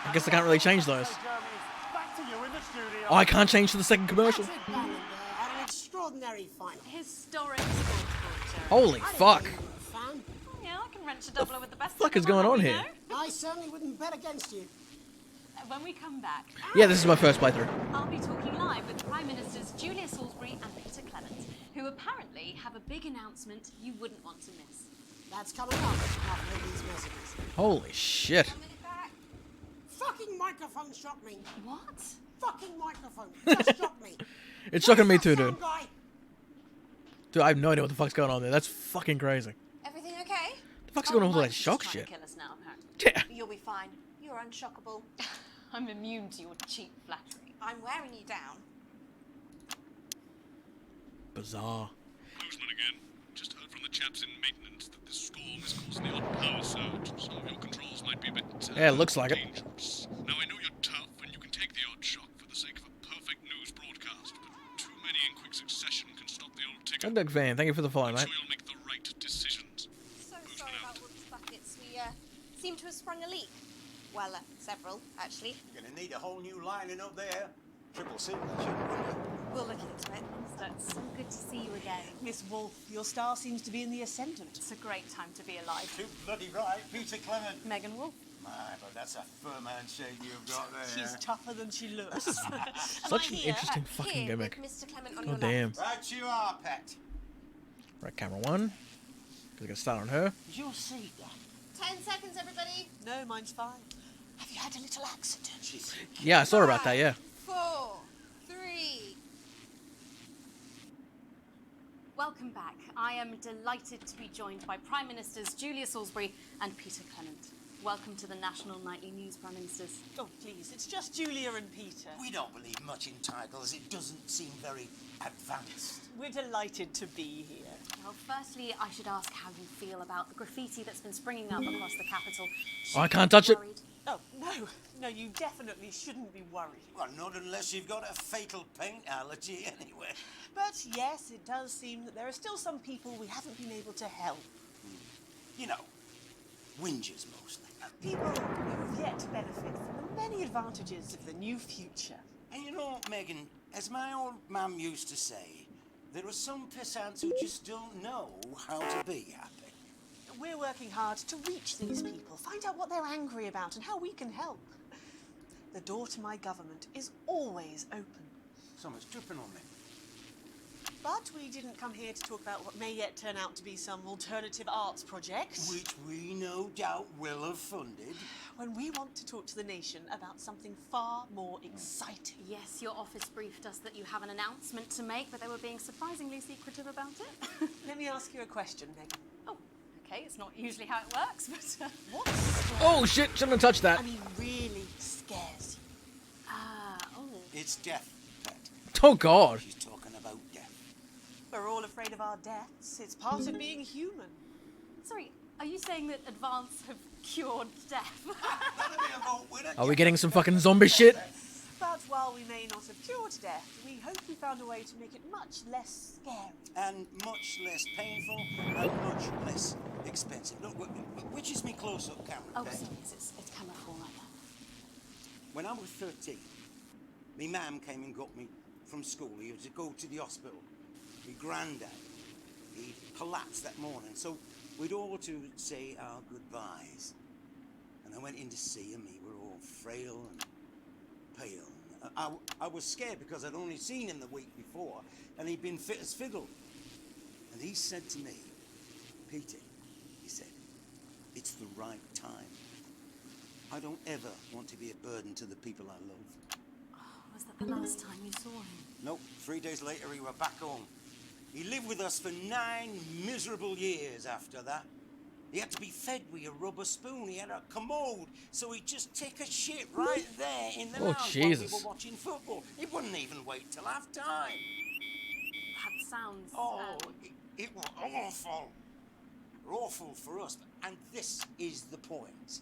I guess I can't really change those. Jeremy, back to you in the studio. Oh, I can't change to the second commercial. Patrick Bannon had an extraordinary final. Historic sports board, Holy fuck. Fan. Yeah, I can wrench a doubler with the best. Fuck is going on here? I certainly wouldn't bet against you. When we come back, Yeah, this is my first playthrough. I'll be talking live with Prime Ministers Julia Salisbury and Peter Clement, who apparently have a big announcement you wouldn't want to miss. That's coming up after these messages. Holy shit. Fucking microphone shocked me. What? Fucking microphone just shocked me. It's shocking me too, dude. Sound guy. Dude, I have no idea what the fuck's going on there. That's fucking crazy. Everything okay? The fuck's going on with all that shock shit? Kill us now, apparently. Yeah. You'll be fine. You're unshockable. I'm immune to your cheap flattery. I'm wearing you down. Bizarre. Postman again. Just heard from the chaps in maintenance that this storm is causing the odd power surge. Some of your controls might be a bit Yeah, it looks like it. dangerous. Now, I know you're tough and you can take the odd shock for the sake of a perfect news broadcast, but too many in quick succession can stop the old ticker. Doug fan, thank you for the follow, mate. So you'll make the right decisions. So sorry about all these buckets. We seem to have sprung a leak. Well, several, actually. You're going to need a whole new lining up there. Triple signature, wouldn't you? We'll look into it. It's so good to see you again. Miss Wolf, your star seems to be in the ascendant. It's a great time to be alive. Too bloody right, Peter Clement. Megan Wolf. My, but that's a firm handshake you've got there. She's tougher than she looks. Such an interesting fucking gimmick. Mr. Clement on God your damn. left. Right you are, pet. Right, camera 1. Because we're going to start on her. Is your seat there? 10 seconds, everybody. No, mine's fine. Have you had a little accident? Yeah, I saw about that, yeah. 4, 3. Welcome back. I am delighted to be joined by Prime Ministers Julia Salisbury and Peter Clement. Welcome to the National Nightly News, Prime Ministers. Oh, please, it's just Julia and Peter. We don't believe much in titles. It doesn't seem very advanced. We're delighted to be here. Well, firstly, I should ask how you feel about the graffiti that's been springing up across the capital. Oh, I can't touch it. Oh, no, you definitely shouldn't be worried. Well, not unless you've got a fatal paint allergy anyway. But yes, it does seem that there are still some people we haven't been able to help. You know, whingers mostly. People who've yet to benefit from the many advantages of the new future. And you know, Megan, as my old mum used to say, there are some pissants who just don't know how to be happy. We're working hard to reach these people, find out what they're angry about and how we can help. The door to my government is always open. Someone's dripping on me. But we didn't come here to talk about what may yet turn out to be some alternative arts project. Which we no doubt will have funded. When we want to talk to the nation about something far more exciting. Yes, your office briefed us that you have an announcement to make, but they were being surprisingly secretive about it. Let me ask you a question, Megan. Oh, okay, it's not usually how it works, but... What? Oh, shit, shouldn't have touched that. I mean, really scares you. It's death, pet. Oh, God. She's talking about death. We're all afraid of our deaths. It's part of being human. Sorry, are you saying that advance have cured death? Are we getting some fucking zombie shit? But while we may not have cured death, we hope we found a way to make it much less scary. And much less painful and much less expensive. Look, which is me close-up camera, Oh, pet? sorry, it's camera 4 right now. When I was 13, me mum came and got me from school. He was to go to the hospital. My granddad, he collapsed that morning, so we'd all to say our goodbyes. And I went in to see him. He were all frail and pale. I was scared because I'd only seen him the week before, and he'd been fit as fiddle. And he said to me, Peter, he said, it's the right time. I don't ever want to be a burden to the people I love. Was that the last time you saw him? Nope, 3 days later he were back home. He lived with us for 9 miserable years after that. He had to be fed with a rubber spoon. He had a commode, so he'd just take a shit right there in the lounge Jesus. while we were watching football. He wouldn't even wait till half-time. That sounds... It was awful. Awful for us. And this is the point.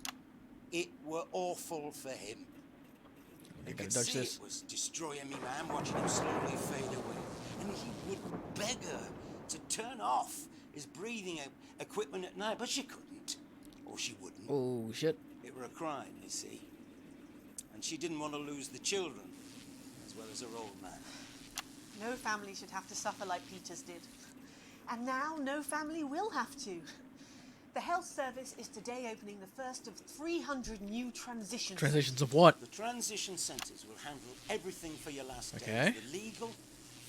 It were awful for him. You could dodge see this. it was destroying me, man, watching him slowly fade away. And he would beg her to turn off his breathing equipment at night, but she couldn't. Or she wouldn't. Oh, shit. It were a crime, you see. And she didn't want to lose the children, as well as her old man. No family should have to suffer like Peter's did. And now no family will have to. The health service is today opening the first of 300 new transitions. Transitions of what? The transition centres will handle everything for your last Okay. days. The legal,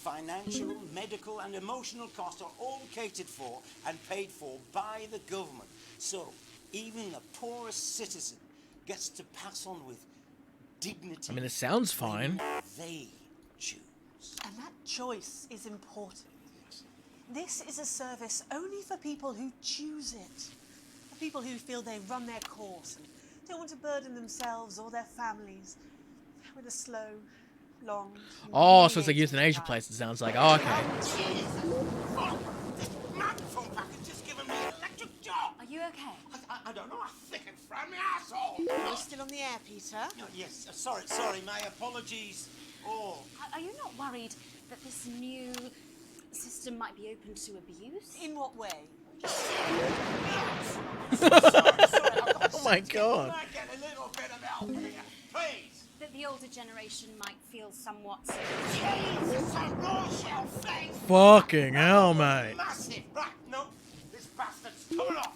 financial, medical and emotional costs are all catered for and paid for by the government. So even the poorest citizen gets to pass on with dignity. I mean, it sounds fine. They choose. And that choice is important. This is a service only for people who choose it. For people who feel they run their course and don't want to burden themselves or their families with a slow, long... Oh, so it's a euthanasia place, it sounds like. Oh, okay. Microphone package just given me an electric shock. Are you okay? I don't know. I think it from my asshole. You're still on the air, Peter. Oh, yes. Sorry. My apologies. Oh. Are you not worried that this new system might be open to abuse? In what way? Oh my God. I get a little little bit about here, please? That the older generation might feel somewhat... Jesus, a raw-shell face! Fucking hell, mate. Massive. Right, no, this bastard's coming off.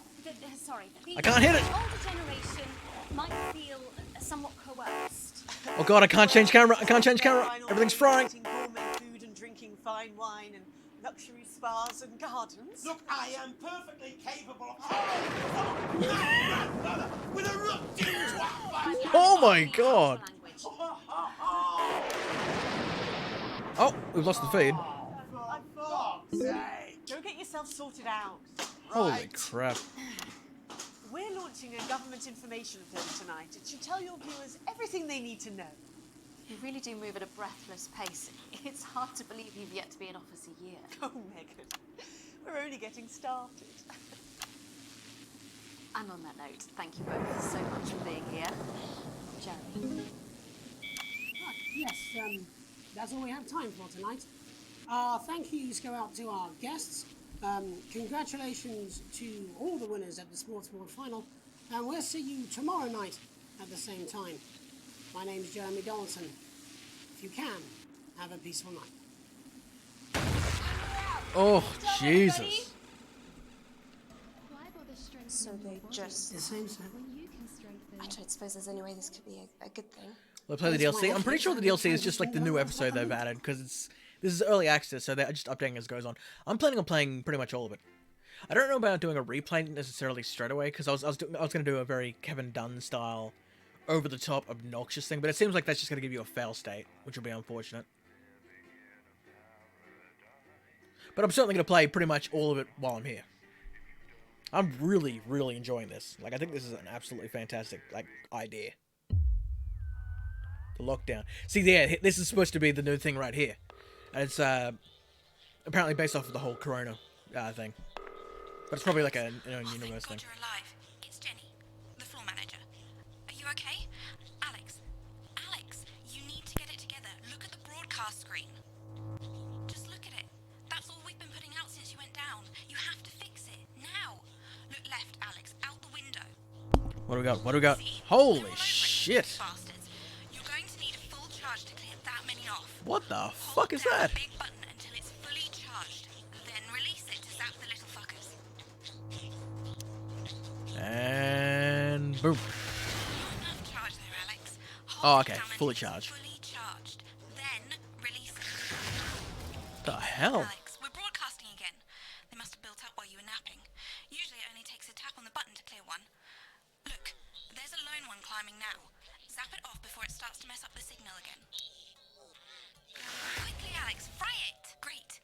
Sorry. I can't hit it. The older generation might feel somewhat coerced. Oh god, I can't change camera. I can't change camera. Everything's frying. Eating gourmet food and drinking fine wine and luxury spas and gardens. Look, I am perfectly capable of... with a root Oh my god. Oh, we've lost the feed. Go get yourself sorted out. Holy crap. We're launching a government information film tonight. It should tell your viewers everything they need to know. You really do move at a breathless pace. It's hard to believe you've yet to be in office a year. Oh, Megan, we're only getting started. And on that note, thank you both so much for being here. Jeremy. Right, yes, that's all we have time for tonight. Thank yous go out to our guests. Congratulations to all the winners at the Sports Board Final. And we'll see you tomorrow night at the same time. My name's Jeremy Donaldson. If you can, have a peaceful night. Oh, Jesus. So they just... The same, sir. I don't suppose there's any way this could be a good thing. We'll play the DLC. I'm pretty sure the DLC is just like the new episode they've added, because this is early access, so they're just updating as it goes on. I'm planning on playing pretty much all of it. I don't know about doing a replay necessarily straight away, because I was going to do a very Kevin Dunn style, over-the-top, obnoxious thing, but it seems like that's just going to give you a fail state, which will be unfortunate. But I'm certainly going to play pretty much all of it while I'm here. I'm really, really enjoying this. Like, I think this is an absolutely fantastic, like, idea. The lockdown. See, yeah, this is supposed to be the new thing right here. And it's, apparently based off of the whole Corona, thing. But it's probably like a universe thing. You're alive. It's Jenny, the floor manager. Are you okay? Alex, you need to get it together. Look at the broadcast screen. Just look at it. That's all we've been putting out since you went down. You have to fix it, now. Look left, Alex, out the window. What do we got? What do we got? Holy shit! Bastards. You're going to need a full charge to clear that many off. What the fuck is that? Big button until it's fully charged. Then release it to zap the little fuckers. And boom. Enough charge there, Alex. Oh, okay. Fully charged. Fully charged. Then release it. The hell? Alex, we're broadcasting again. They must have built up while you were napping. Usually it only takes a tap on the button to clear one. Look, there's a lone one climbing now. Zap it off before it starts to mess up the signal again. Quickly, Alex, fry it! Great.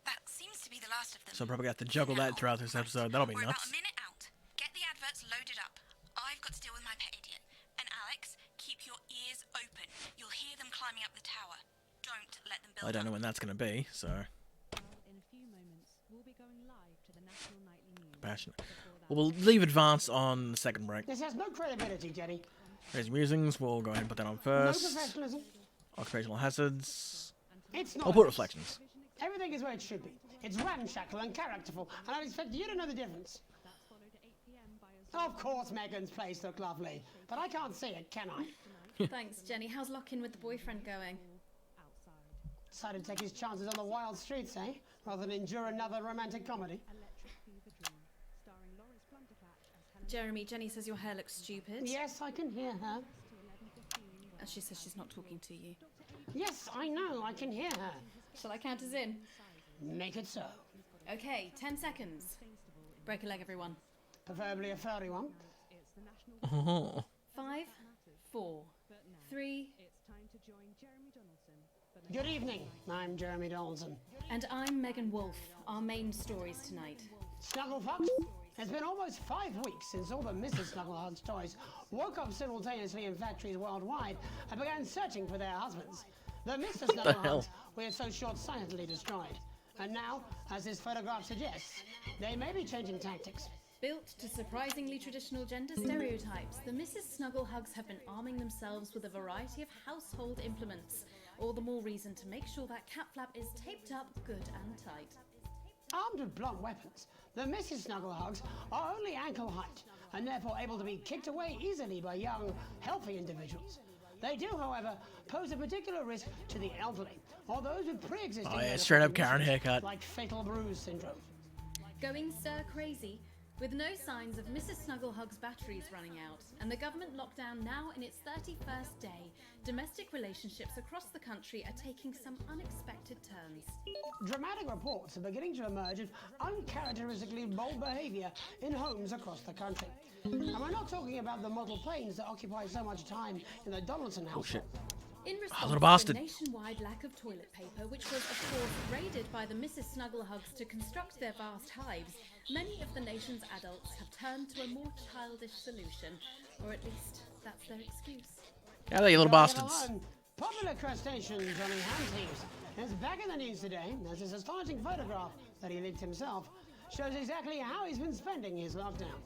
That seems to be the last of them. So I'm probably going to have to juggle that throughout this episode. That'll be We're about nuts. a minute out. Get the adverts loaded up. I've got to deal with my pet idiot. And Alex, keep your ears open. You'll hear them climbing up the tower. Don't let them build I don't know when that's going to be, so... In a few moments, we'll be going live to the National Nightly News. Passionate. Well, we'll leave advance on the second break. This has no credibility, Jenny. Raising musings, we'll go ahead and put that on No first. professionalism. Occupational hazards. It's not. I'll put reflections. Everything is where it should be. It's ramshackle and characterful, and I expect you to know the difference. Of course, Megan's place looked lovely, but I can't see it, can I? Thanks, Jenny. How's lock-in with the boyfriend going? Decided to take his chances on the wild streets, eh? Rather than endure another romantic comedy. Jeremy, Jenny says your hair looks stupid. Yes, I can hear her. She says she's not talking to you. Yes, I know, I can hear her. Shall I count us in? Make it so. Okay, 10 seconds. Break a leg, everyone. Preferably a furry one. 5, 4, 3. Good evening, I'm Jeremy Donaldson. And I'm Megan Wolfe. Our main stories tonight. Snugglefox? It's been almost 5 weeks since all the Mrs. Snugglehugs toys woke up simultaneously in factories worldwide and began searching for their husbands. The Mr. Snugglehugs were so short-sightedly destroyed. And now, as this photograph suggests, they may be changing tactics. Built to surprisingly traditional gender stereotypes, the Mrs. Snugglehugs have been arming themselves with a variety of household implements. All the more reason to make sure that cat flap is taped up good and tight. Armed with blunt weapons, the Mrs. Snugglehugs are only ankle height and therefore able to be kicked away easily by young, healthy individuals. They do, however, pose a particular risk to the elderly or those with pre-existing straight up Karen conditions, haircut. like fatal bruise syndrome. Going stir crazy, with no signs of Mrs. Snugglehug's batteries running out, and the government lockdown now in its 31st day, domestic relationships across the country are taking some unexpected turns. Dramatic reports are beginning to emerge of uncharacteristically bold behaviour in homes across the country. And we're not talking about the model planes that occupy so much time in the Donaldson household. shit. In little response to bastard. the nationwide lack of toilet paper, which was of course raided by the Mrs. Snugglehugs to construct their vast hives, many of the nation's adults have turned to a more childish solution, or at least that's their excuse. How are you little Don't get bastards? alone. Popular crustacean Johnny Hansleeves is back in the news today as his astonishing photograph that he licked himself shows exactly how he's been spending his lockdown.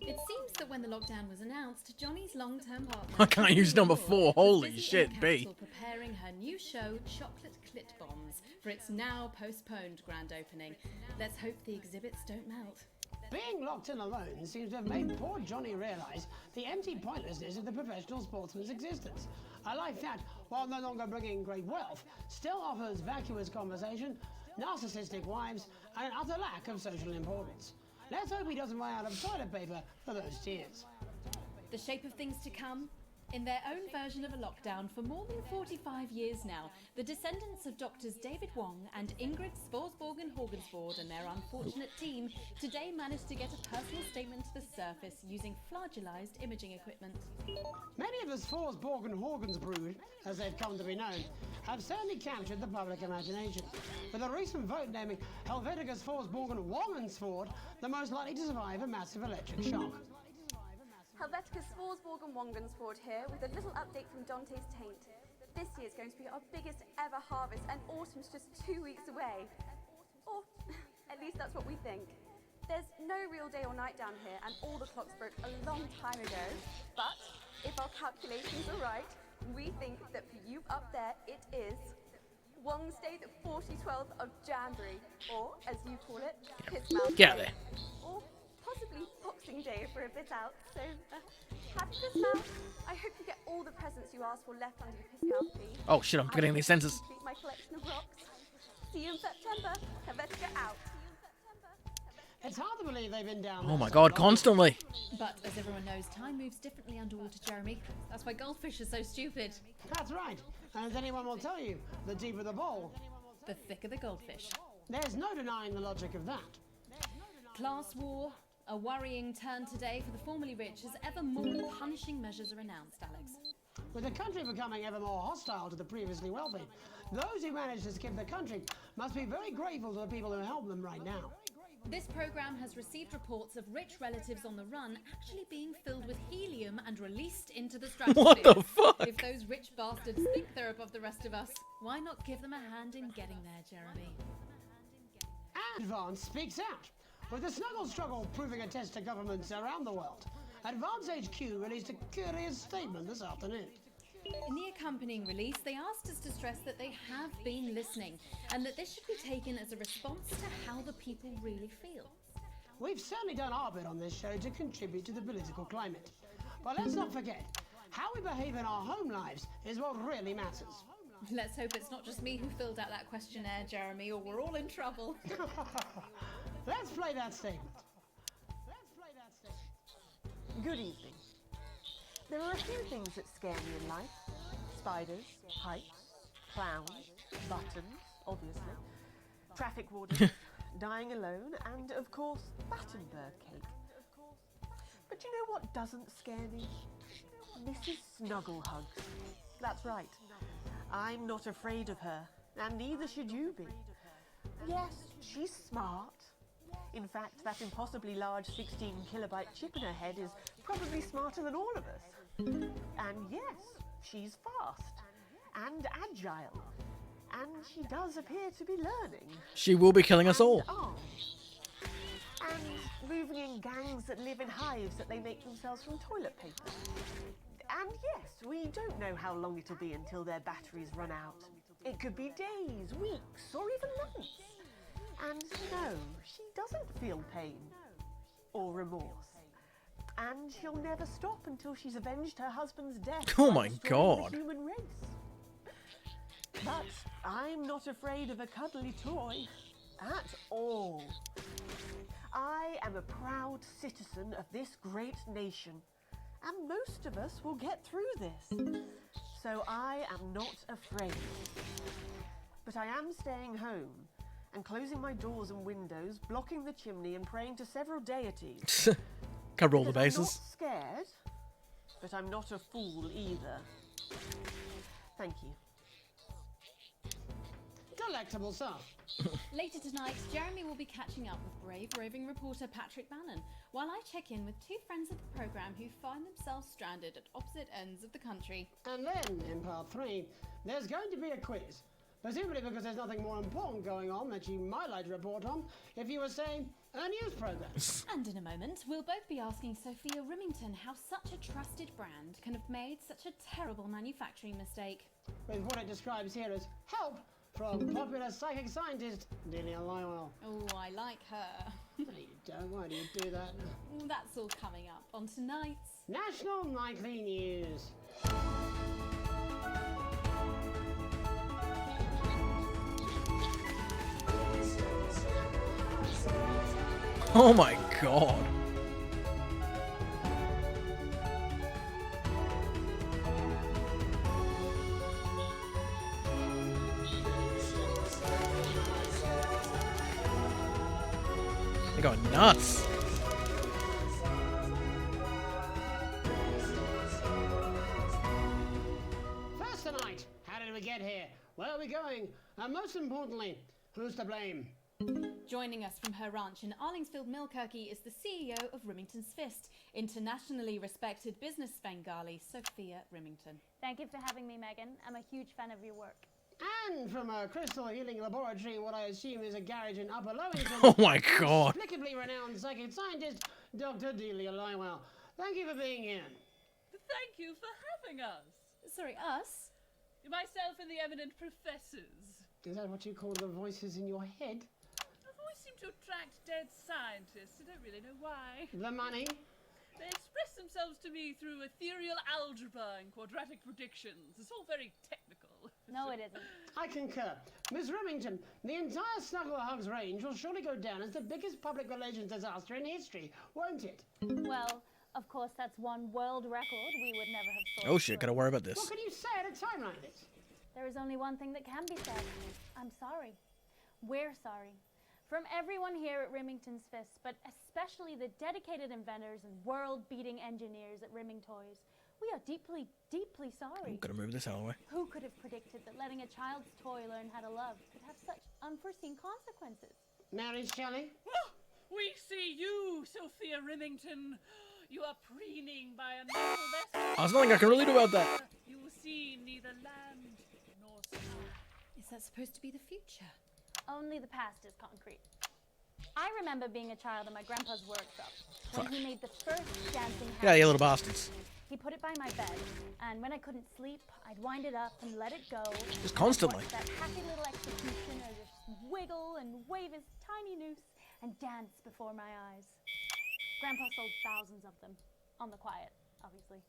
It seems that when the lockdown was announced, Johnny's long-term partner... I can't use number 4. was Holy busy shit, in the B. capital preparing her new show, Chocolate Clit Bombs, for its now postponed grand opening. Let's hope the exhibits don't melt. Being locked in alone seems to have made poor Johnny realise the empty pointlessness of the professional sportsman's existence. A life that, while no longer bringing great wealth, still offers vacuous conversation, narcissistic wives, and an utter lack of social importance. Let's hope he doesn't run out of toilet paper for those tears. The shape of things to come? In their own version of a lockdown for more than 45 years now, the descendants of Doctors David Wong and Ingrid Sporsborgen-Horgensvoord and their unfortunate team today managed to get a personal statement to the surface using flagellized imaging equipment. Many of the Sporsborgen-Horgensbrood, as they've come to be known, have certainly captured the public imagination, with a recent vote naming Helvetica Sporsborgen-Wongensvoord the most likely to survive a massive electric shock. Helvetica Sporsborgen-Wongensvoord here with a little update from Dante's Taint. This year's going to be our biggest ever harvest and autumn's just 2 weeks away. Or at least that's what we think. There's no real day or night down here and all the clocks broke a long time ago. But if our calculations are right, we think that for you up there it is Wednesday the 4012th of January, or as you call it, Piss Mouth Get out Day. there. Or possibly Boxing Day if we're a bit out. So happy Piss Mouth. I hope you get all the presents you asked for left under your Piss Mouth tree. Oh shit, I'm forgetting these sentences. Complete my collection of rocks. See you in September. Helvetica out. It's hard to believe they've been down Oh there my so god, long. constantly. But as everyone knows, time moves differently underwater, Jeremy. That's why goldfish are so stupid. That's right. And as anyone will tell you, the deeper the bowl, the thicker the goldfish. There's no denying the logic of that. Class war, a worrying turn today for the formerly rich as ever more punishing measures are announced, Alex. With the country becoming ever more hostile to the previously wealthy, those who managed to skip the country must be very grateful to the people who help them right now. This program has received reports of rich relatives on the run actually being filled with helium and released into the stratosphere. What the fuck? If those rich bastards think they're above the rest of us, why not give them a hand in getting there, Jeremy? Advance speaks out. With the snuggle struggle proving a test to governments around the world, Advance HQ released a curious statement this afternoon. In the accompanying release, they asked us to stress that they have been listening and that this should be taken as a response to how the people really feel. We've certainly done our bit on this show to contribute to the political climate. But let's not forget, how we behave in our home lives is what really matters. Let's hope it's not just me who filled out that questionnaire, Jeremy, or we're all in trouble. Let's play that statement. Good evening. There are a few things that scare me in life. Spiders, heights, clowns, buttons, obviously, traffic wardens, dying alone, and, of course, Battenberg cake. But you know what doesn't scare me? Mrs. Snugglehugs. That's right. I'm not afraid of her, and neither should you be. Yes, she's smart. In fact, that impossibly large 16-kilobyte chip in her head is probably smarter than all of us. And yes, she's fast and agile, and she does appear to be learning. She will be killing us all. And moving in gangs that live in hives that they make themselves from toilet paper. And yes, we don't know how long it'll be until their batteries run out. It could be days, weeks, or even months. And no, she doesn't feel pain or remorse. And she'll never stop until she's avenged her husband's death. Oh by my destroying God. The human race. But I'm not afraid of a cuddly toy at all. I am a proud citizen of this great nation, and most of us will get through this. So I am not afraid. But I am staying home and closing my doors and windows, blocking the chimney and praying to several deities. Cover all the Because I'm bases. not scared, but I'm not a fool either. Thank you. Delectable stuff. Later tonight, Jeremy will be catching up with brave roving reporter Patrick Bannon, while I check in with two friends of the programme who find themselves stranded at opposite ends of the country. And then, in part 3, there's going to be a quiz. Presumably because there's nothing more important going on that you might like to report on if you were, say, a news programme. And in a moment, we'll both be asking Sophia Remington how such a trusted brand can have made such a terrible manufacturing mistake. With what it describes here as help from popular psychic scientist Delia Lywell. Oh, I like her. No, you don't. Why do you do that? That's all coming up on tonight's National Nightly News. Oh my God. They're going nuts. First tonight, how did we get here? Where are we going? And most importantly, who's to blame? Joining us from her ranch in Arlingsfield, Millkirky is the CEO of Remington's Fist, internationally respected business Svengali, Sophia Remington. Thank you for having me, Megan. I'm a huge fan of your work. And from a crystal healing laboratory in what I assume is a garage in Upper Lowington. Oh my God. Inexplicably renowned psychic scientist, Dr. Delia Lywell. Thank you for being here. Thank you for having us. Sorry, us? Myself and the eminent professors. Is that what you call the voices in your head? The voice seem to attract dead scientists. I don't really know why. The money? They express themselves to me through ethereal algebra and quadratic predictions. It's all very technical. No, it isn't. I concur. Miss Remington, the entire Snuggle Hugs range will surely go down as the biggest public relations disaster in history, won't it? Well, of course, that's one world record we would never have thought. Oh shit, gotta worry about this. What can you say at a time like this? There is only one thing that can be said. I'm sorry. We're sorry. From everyone here at Remington's Fist, but especially the dedicated inventors and world-beating engineers at Rimming Toys, we are deeply, deeply sorry. Gotta move this out of the way. Who could have predicted that letting a child's toy learn how to love could have such unforeseen consequences? Mary Shelley? Oh, we see you, Sophia Remington. You are preening by a naval vessel. There's nothing I can really do about that. You see neither land nor sky. Is that supposed to be the future? Only the past is concrete. I remember being a child in my grandpa's workshop when he made the first dancing Yeah, you house. little bastards. He put it by my bed, and when I couldn't sleep, I'd wind it up and let it go. Just constantly. Watch that happy little executioner just wiggle and wave his tiny noose and dance before my eyes. Grandpa sold thousands of them, on the quiet, obviously.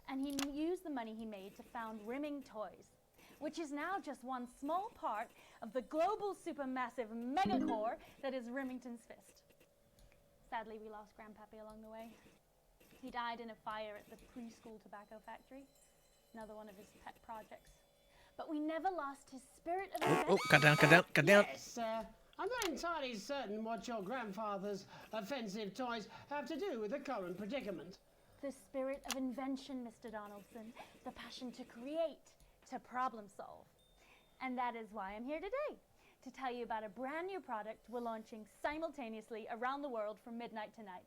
And he used the money he made to found Rimming Toys, which is now just one small part of the global supermassive megacore that is Remington's Fist. Sadly, we lost Grandpappy along the way. He died in a fire at the preschool tobacco factory, another one of his pet projects. But we never lost his spirit of Oh, cut down, cut down, cut down. Yes, I'm not entirely certain what your grandfather's offensive toys have to do with the current predicament. The spirit of invention, Mr. Donaldson. The passion to create, to problem solve. And that is why I'm here today, to tell you about a brand new product we're launching simultaneously around the world from midnight tonight.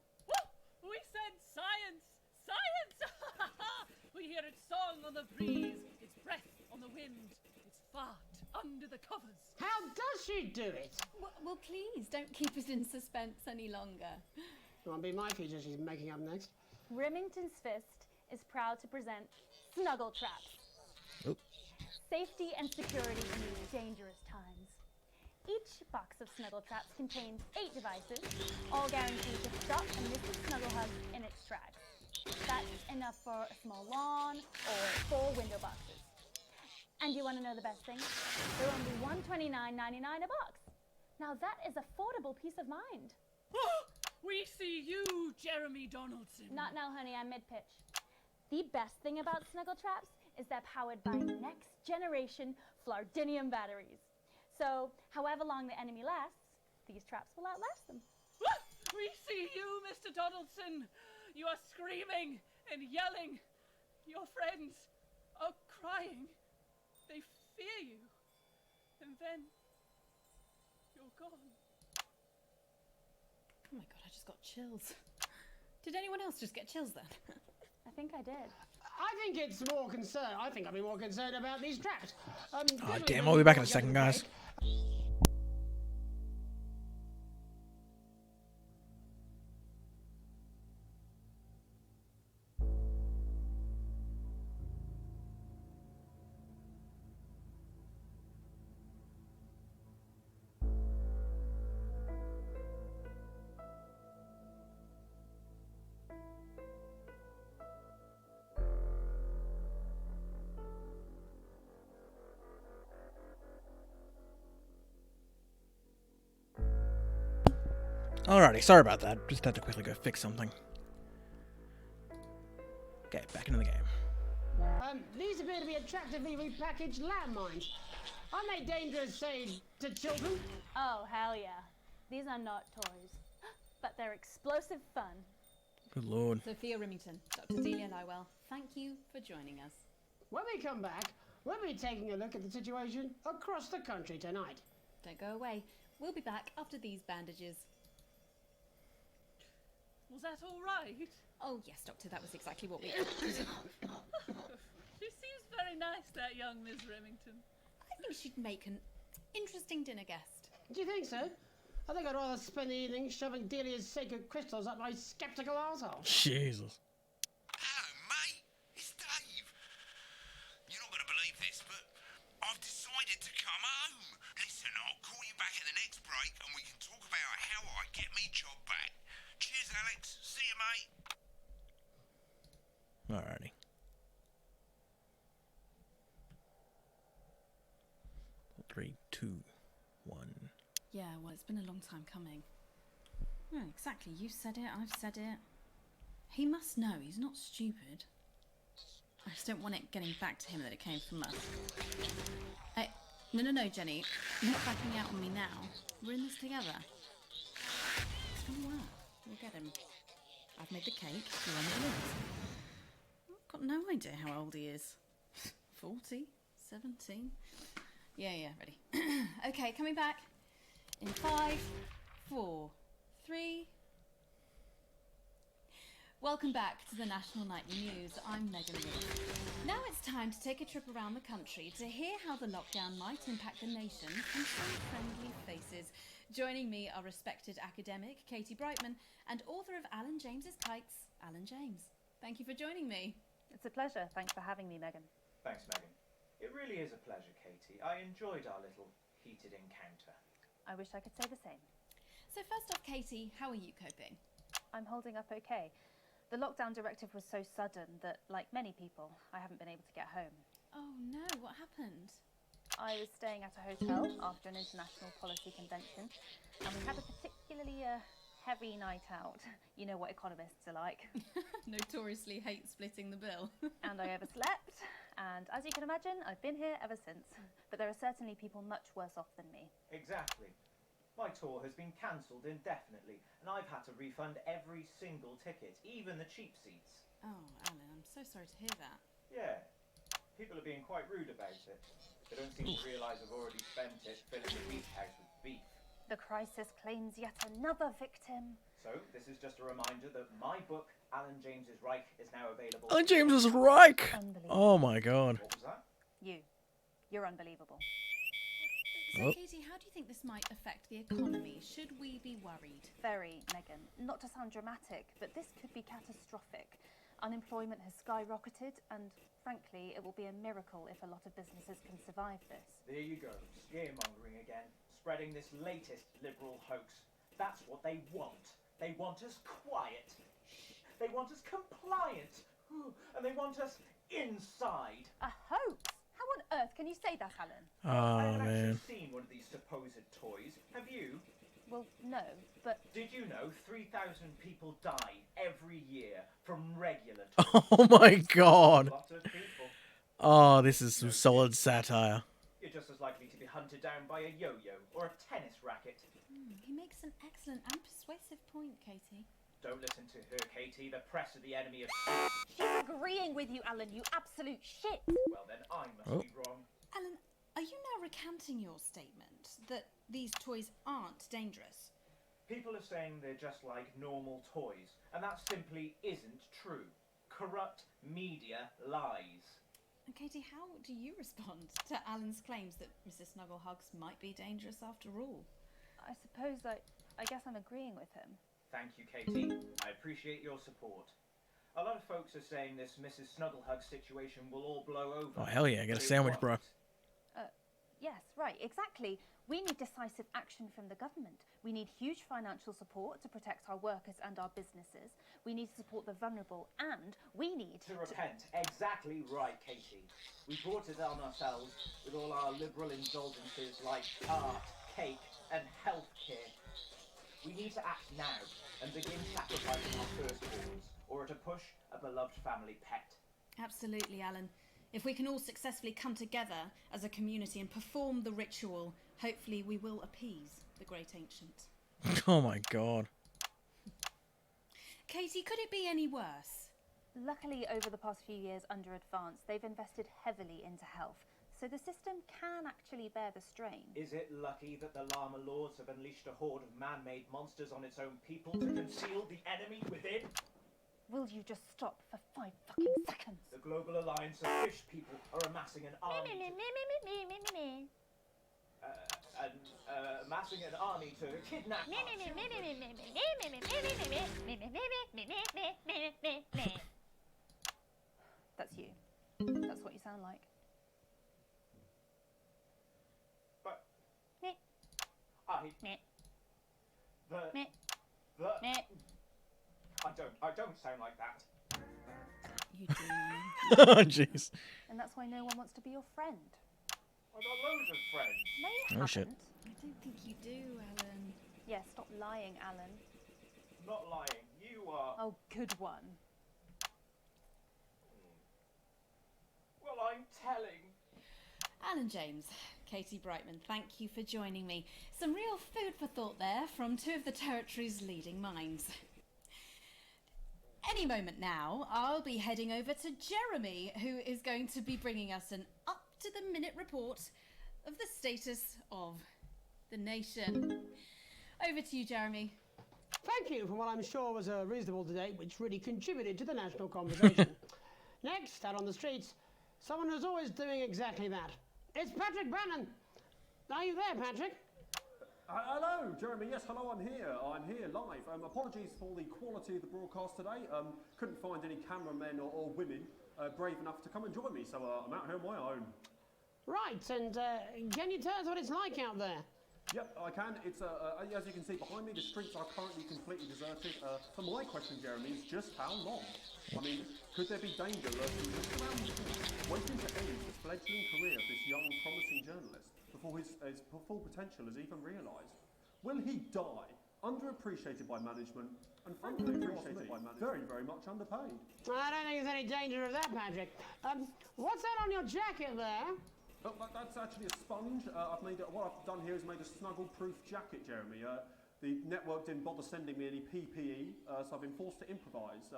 We said science! Science! We hear its song on the breeze, its breath on the wind, its fart under the covers. How does she do it? Well, please, don't keep us in suspense any longer. It won't be my feature she's making up next. Remington's Fist is proud to present Snuggle Traps. Oh. Safety and security in these dangerous times. Each box of Snuggle Traps contains 8 devices, all guaranteed to stop and miss the snuggle hug in its tracks. enough for a small lawn or 4 window boxes. And you want to know the best thing? They're only $129.99 a box. Now that is affordable peace of mind. We see you, Jeremy Donaldson. Not now, honey, I'm mid-pitch. The best thing about snuggle traps is they're powered by next generation Flardinium batteries. So, however long the enemy lasts, these traps will outlast them. We see you, Mr. Donaldson. You are screaming and yelling. Your friends are crying. They fear you. And then you're gone. Oh my god, I just got chills. Did anyone else just get chills then? I think I did. I think it's more concerned. I think I'd be more concerned about these traps. Oh, damn, I'll be back in a second, guys. Alrighty, sorry about that. Just had to quickly go fix something. Okay, back into the game. These appear to be attractively repackaged landmines. Aren't they dangerous, say, to children? Oh, hell yeah. These are not toys, but they're explosive fun. Good lord. Sophia Remington, Dr. Delia Lywell, thank you for joining us. When we come back, we'll be taking a look at the situation across the country tonight. Don't go away. We'll be back after these bandages. Was that all right? Oh, yes, Doctor, that was exactly what we... She seems very nice, that young Miss Remington. I think she'd make an interesting dinner guest. Do you think so? I think I'd rather spend the evening shoving Delia's sacred crystals up my skeptical arsehole. Jesus. Hello, mate. It's Dave. You're not going to believe this, but I've decided to come home. Listen, I'll call you back at the next break and we can talk about how I get me job back. Cheers, Alex. See you, mate. Alrighty. Three, two, one. Yeah, well, it's been a long time coming. Well, exactly. You said it, I've said it. He must know. He's not stupid. I just don't want it getting back to him that it came from us. Hey, no, Jenny. You're not backing out on me now. We're in this together. It's gonna work. We'll get him. I've made the cake. You're on the list. I've got no idea how old he is. 40? 17? Yeah, ready. Okay, coming back. In 5, 4, 3... Welcome back to the National Nightly News. I'm Megan Wood. Now it's time to take a trip around the country to hear how the lockdown might impact the nation from some friendly faces. Joining me are respected academic Katie Brightman and author of Alan James's Kites, Alan James. Thank you for joining me. It's a pleasure. Thanks for having me, Megan. Thanks, Megan. It really is a pleasure, Katie. I enjoyed our little heated encounter. I wish I could say the same. So first off, Katie, how are you coping? I'm holding up okay. The lockdown directive was so sudden that, like many people, I haven't been able to get home. Oh no, what happened? I was staying at a hotel after an international policy convention, and we had a particularly heavy night out. You know what economists are like. Notoriously hate splitting the bill. And I overslept, and as you can imagine, I've been here ever since. But there are certainly people much worse off than me. Exactly. My tour has been cancelled indefinitely, and I've had to refund every single ticket, even the cheap seats. Oh, Alan, I'm so sorry to hear that. Yeah. People are being quite rude about it. They don't seem to realise I've already spent it filling the beach house with beef. The crisis claims yet another victim. So, this is just a reminder that my book, Alan James's Reich, is now available. Alan James's Reich! Oh my god. What was that? You're unbelievable. So, Katie, how do you think this might affect the economy? Should we be worried? Very, Megan. Not to sound dramatic, but this could be catastrophic. Unemployment has skyrocketed, and frankly, it will be a miracle if a lot of businesses can survive this. There you go, scaremongering again, spreading this latest liberal hoax. That's what they want. They want us quiet. They want us compliant. And they want us inside. A hoax? How on earth can you say that, Alan? I Oh, haven't man. actually seen one of these supposed toys. Have you? Well, no, but... Did you know 3,000 people die every year from regular toys? Oh my god. A lot of people. Oh, this is some solid satire. You're just as likely to be hunted down by a yo-yo or a tennis racket. He makes an excellent and persuasive point, Katie. Don't listen to her, Katie. The press are the enemy of truth. She's agreeing with you, Alan, you absolute shit. Well, then I must be wrong. Alan, are you now recanting your statement that these toys aren't dangerous? People are saying they're just like normal toys, and that simply isn't true. Corrupt media lies. And Katie, how do you respond to Alan's claims that Mrs. Snugglehugs might be dangerous after all? I suppose I guess I'm agreeing with him. Thank you, Katie. I appreciate your support. A lot of folks are saying this Mrs. Snugglehug situation will all blow over. Oh, hell yeah. Get a sandwich, bro. Yes, right, exactly. We need decisive action from the government. We need huge financial support to protect our workers and our businesses. We need to support the vulnerable, and we need to repent. Exactly right, Katie. We brought it on ourselves with all our liberal indulgences like art, cake, and healthcare. We need to act now and begin sacrificing our firstborns, or to push a beloved family pet. Absolutely, Alan. If we can all successfully come together as a community and perform the ritual, hopefully we will appease the great ancient. Oh my god. Katie, could it be any worse? Luckily, over the past few years under Advance, they've invested heavily into health, so the system can actually bear the strain. Is it lucky that the Llama Lords have unleashed a horde of man-made monsters on its own people to conceal the enemy within? Will you just stop for 5 fucking seconds? The Global Alliance of Fish People are amassing an army amassing an army to kidnap That's you. That's what you sound like. But I don't sound like that. You do. Oh, jeez. And that's why no one wants to be your friend. I've got loads of friends. No, you Oh, haven't. shit. I don't think you do, Alan. Yeah, stop lying, Alan. Not lying. You are. Oh, good one. Well, I'm telling. Alan James, Katie Brightman, thank you for joining me. Some real food for thought there from two of the territory's leading minds. Any moment now, I'll be heading over to Jeremy, who is going to be bringing us an up-to-the-minute report of the status of the nation. Over to you, Jeremy. Thank you for what I'm sure was a reasonable debate which really contributed to the national conversation. Next, out on the streets, someone who's always doing exactly that. It's Patrick Brannan. Are you there, Patrick? Hello, Jeremy. Yes, hello, I'm here. I'm here live. Apologies for the quality of the broadcast today. Couldn't find any cameramen or women brave enough to come and join me, so I'm out here on my own. Right, and can you tell us what it's like out there? Yep, I can. It's as you can see behind me, the streets are currently completely deserted. So my question, Jeremy, is just how long? I mean, could there be danger lurking just around the corner, waiting to end the fledgling career of this young, promising journalist before his full potential is even realised? Will he die, underappreciated by management, and frankly, very, very much underpaid? I don't think there's any danger of that, Patrick. What's that on your jacket there? Oh, that's actually a sponge. What I've done here is made a snuggle-proof jacket, Jeremy. The network didn't bother sending me any PPE, so I've been forced to improvise.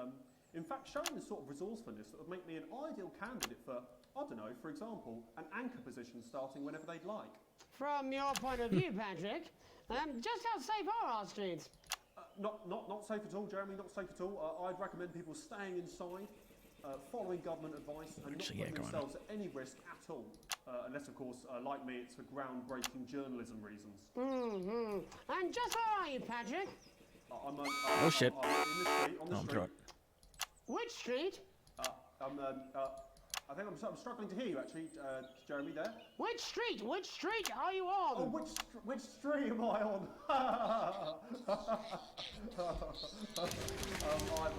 In fact, showing the sort of resourcefulness that would make me an ideal candidate for, I don't know, for example, an anchor position starting whenever they'd like. From your point of view, Patrick, just how safe are our streets? Not safe at all, Jeremy, not safe at all. I'd recommend people staying inside, following government advice, and not putting themselves at any risk at all. Unless, of course, like me, it's for groundbreaking journalism reasons. Mm-hmm. And just where are you, Patrick? Oh, shit. I'm in the street, on the street. Which street? I think I'm struggling to hear you, actually, Jeremy, there. Which street? Which street are you on? Oh, which street am I on?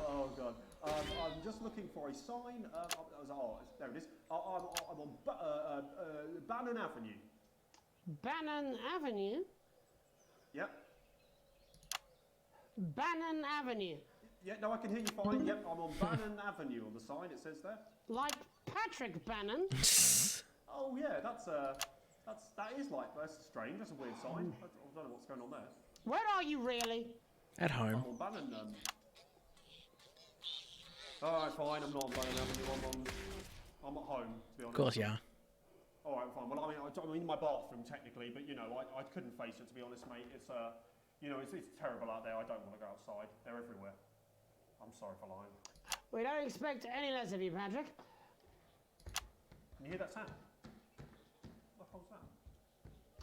Oh, God. I'm just looking for a sign. There it is. I'm on Bannon Avenue. Bannon Avenue? Yep. Bannon Avenue. Yeah, no, I can hear you fine. Yep, I'm on Bannon Avenue on the sign, it says there. Like Patrick Bannon? Oh yeah, that is like, that's strange, that's a weird sign. I don't know what's going on there. Where are you really? At home. I'm on Bannon, Alright, fine, I'm not on Bannon Avenue, I'm at home, to be honest. Of course, yeah. Alright, fine. Well, I'm in my bathroom, technically, but, you know, I couldn't face it, to be honest, mate. It's, you know, it's terrible out there. I don't want to go outside. They're everywhere. I'm sorry for lying. We don't expect any less of you, Patrick. Can you hear that sound? What the hell's that?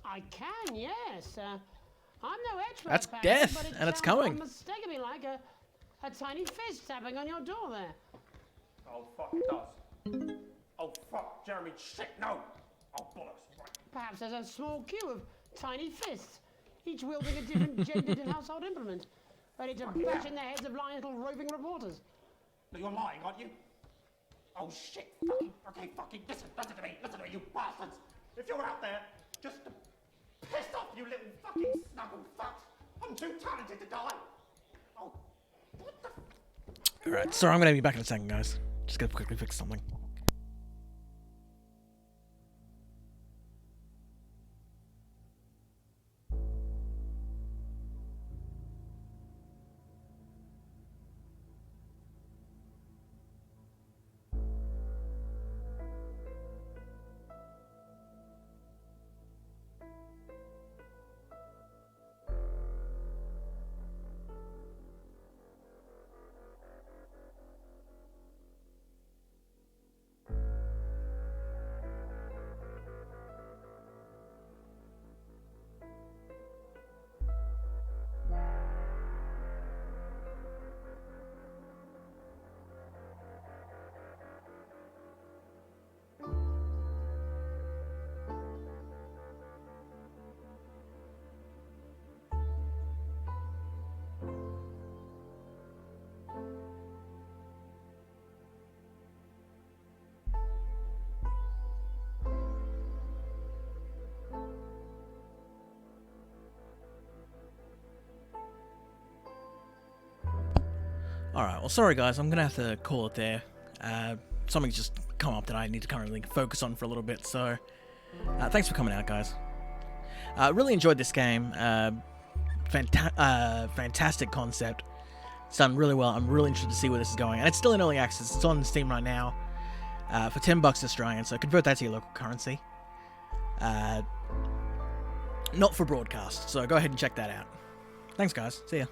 I can, yes. I'm no expert, That's Patrick, death, but it and it's sounds coming. unmistakably like a tiny fist tapping on your door there. Oh, fuck, it does. Oh, fuck, Jeremy, shit, no! Oh, bollocks, right. Perhaps there's a small queue of tiny fists, each wielding a different gendered household implement, ready to bash in the heads of lying little roving reporters. No, you're lying, aren't you? Oh, shit, fucking, listen to me, you bastards! If you're out there, just piss off, you little fucking snuggle fucks! I'm too talented to die! Oh, what the... Alright, so I'm gonna be back in a second, guys. Just gonna quickly fix something. Alright, well sorry guys, I'm gonna have to call it there. Something's just come up that I need to currently focus on for a little bit, so thanks for coming out, guys. Really enjoyed this game. Fantastic concept. It's done really well. I'm really interested to see where this is going. And it's still in early access. It's on Steam right now for $10 Australian, so convert that to your local currency. Not for broadcast, so go ahead and check that out. Thanks guys, see ya.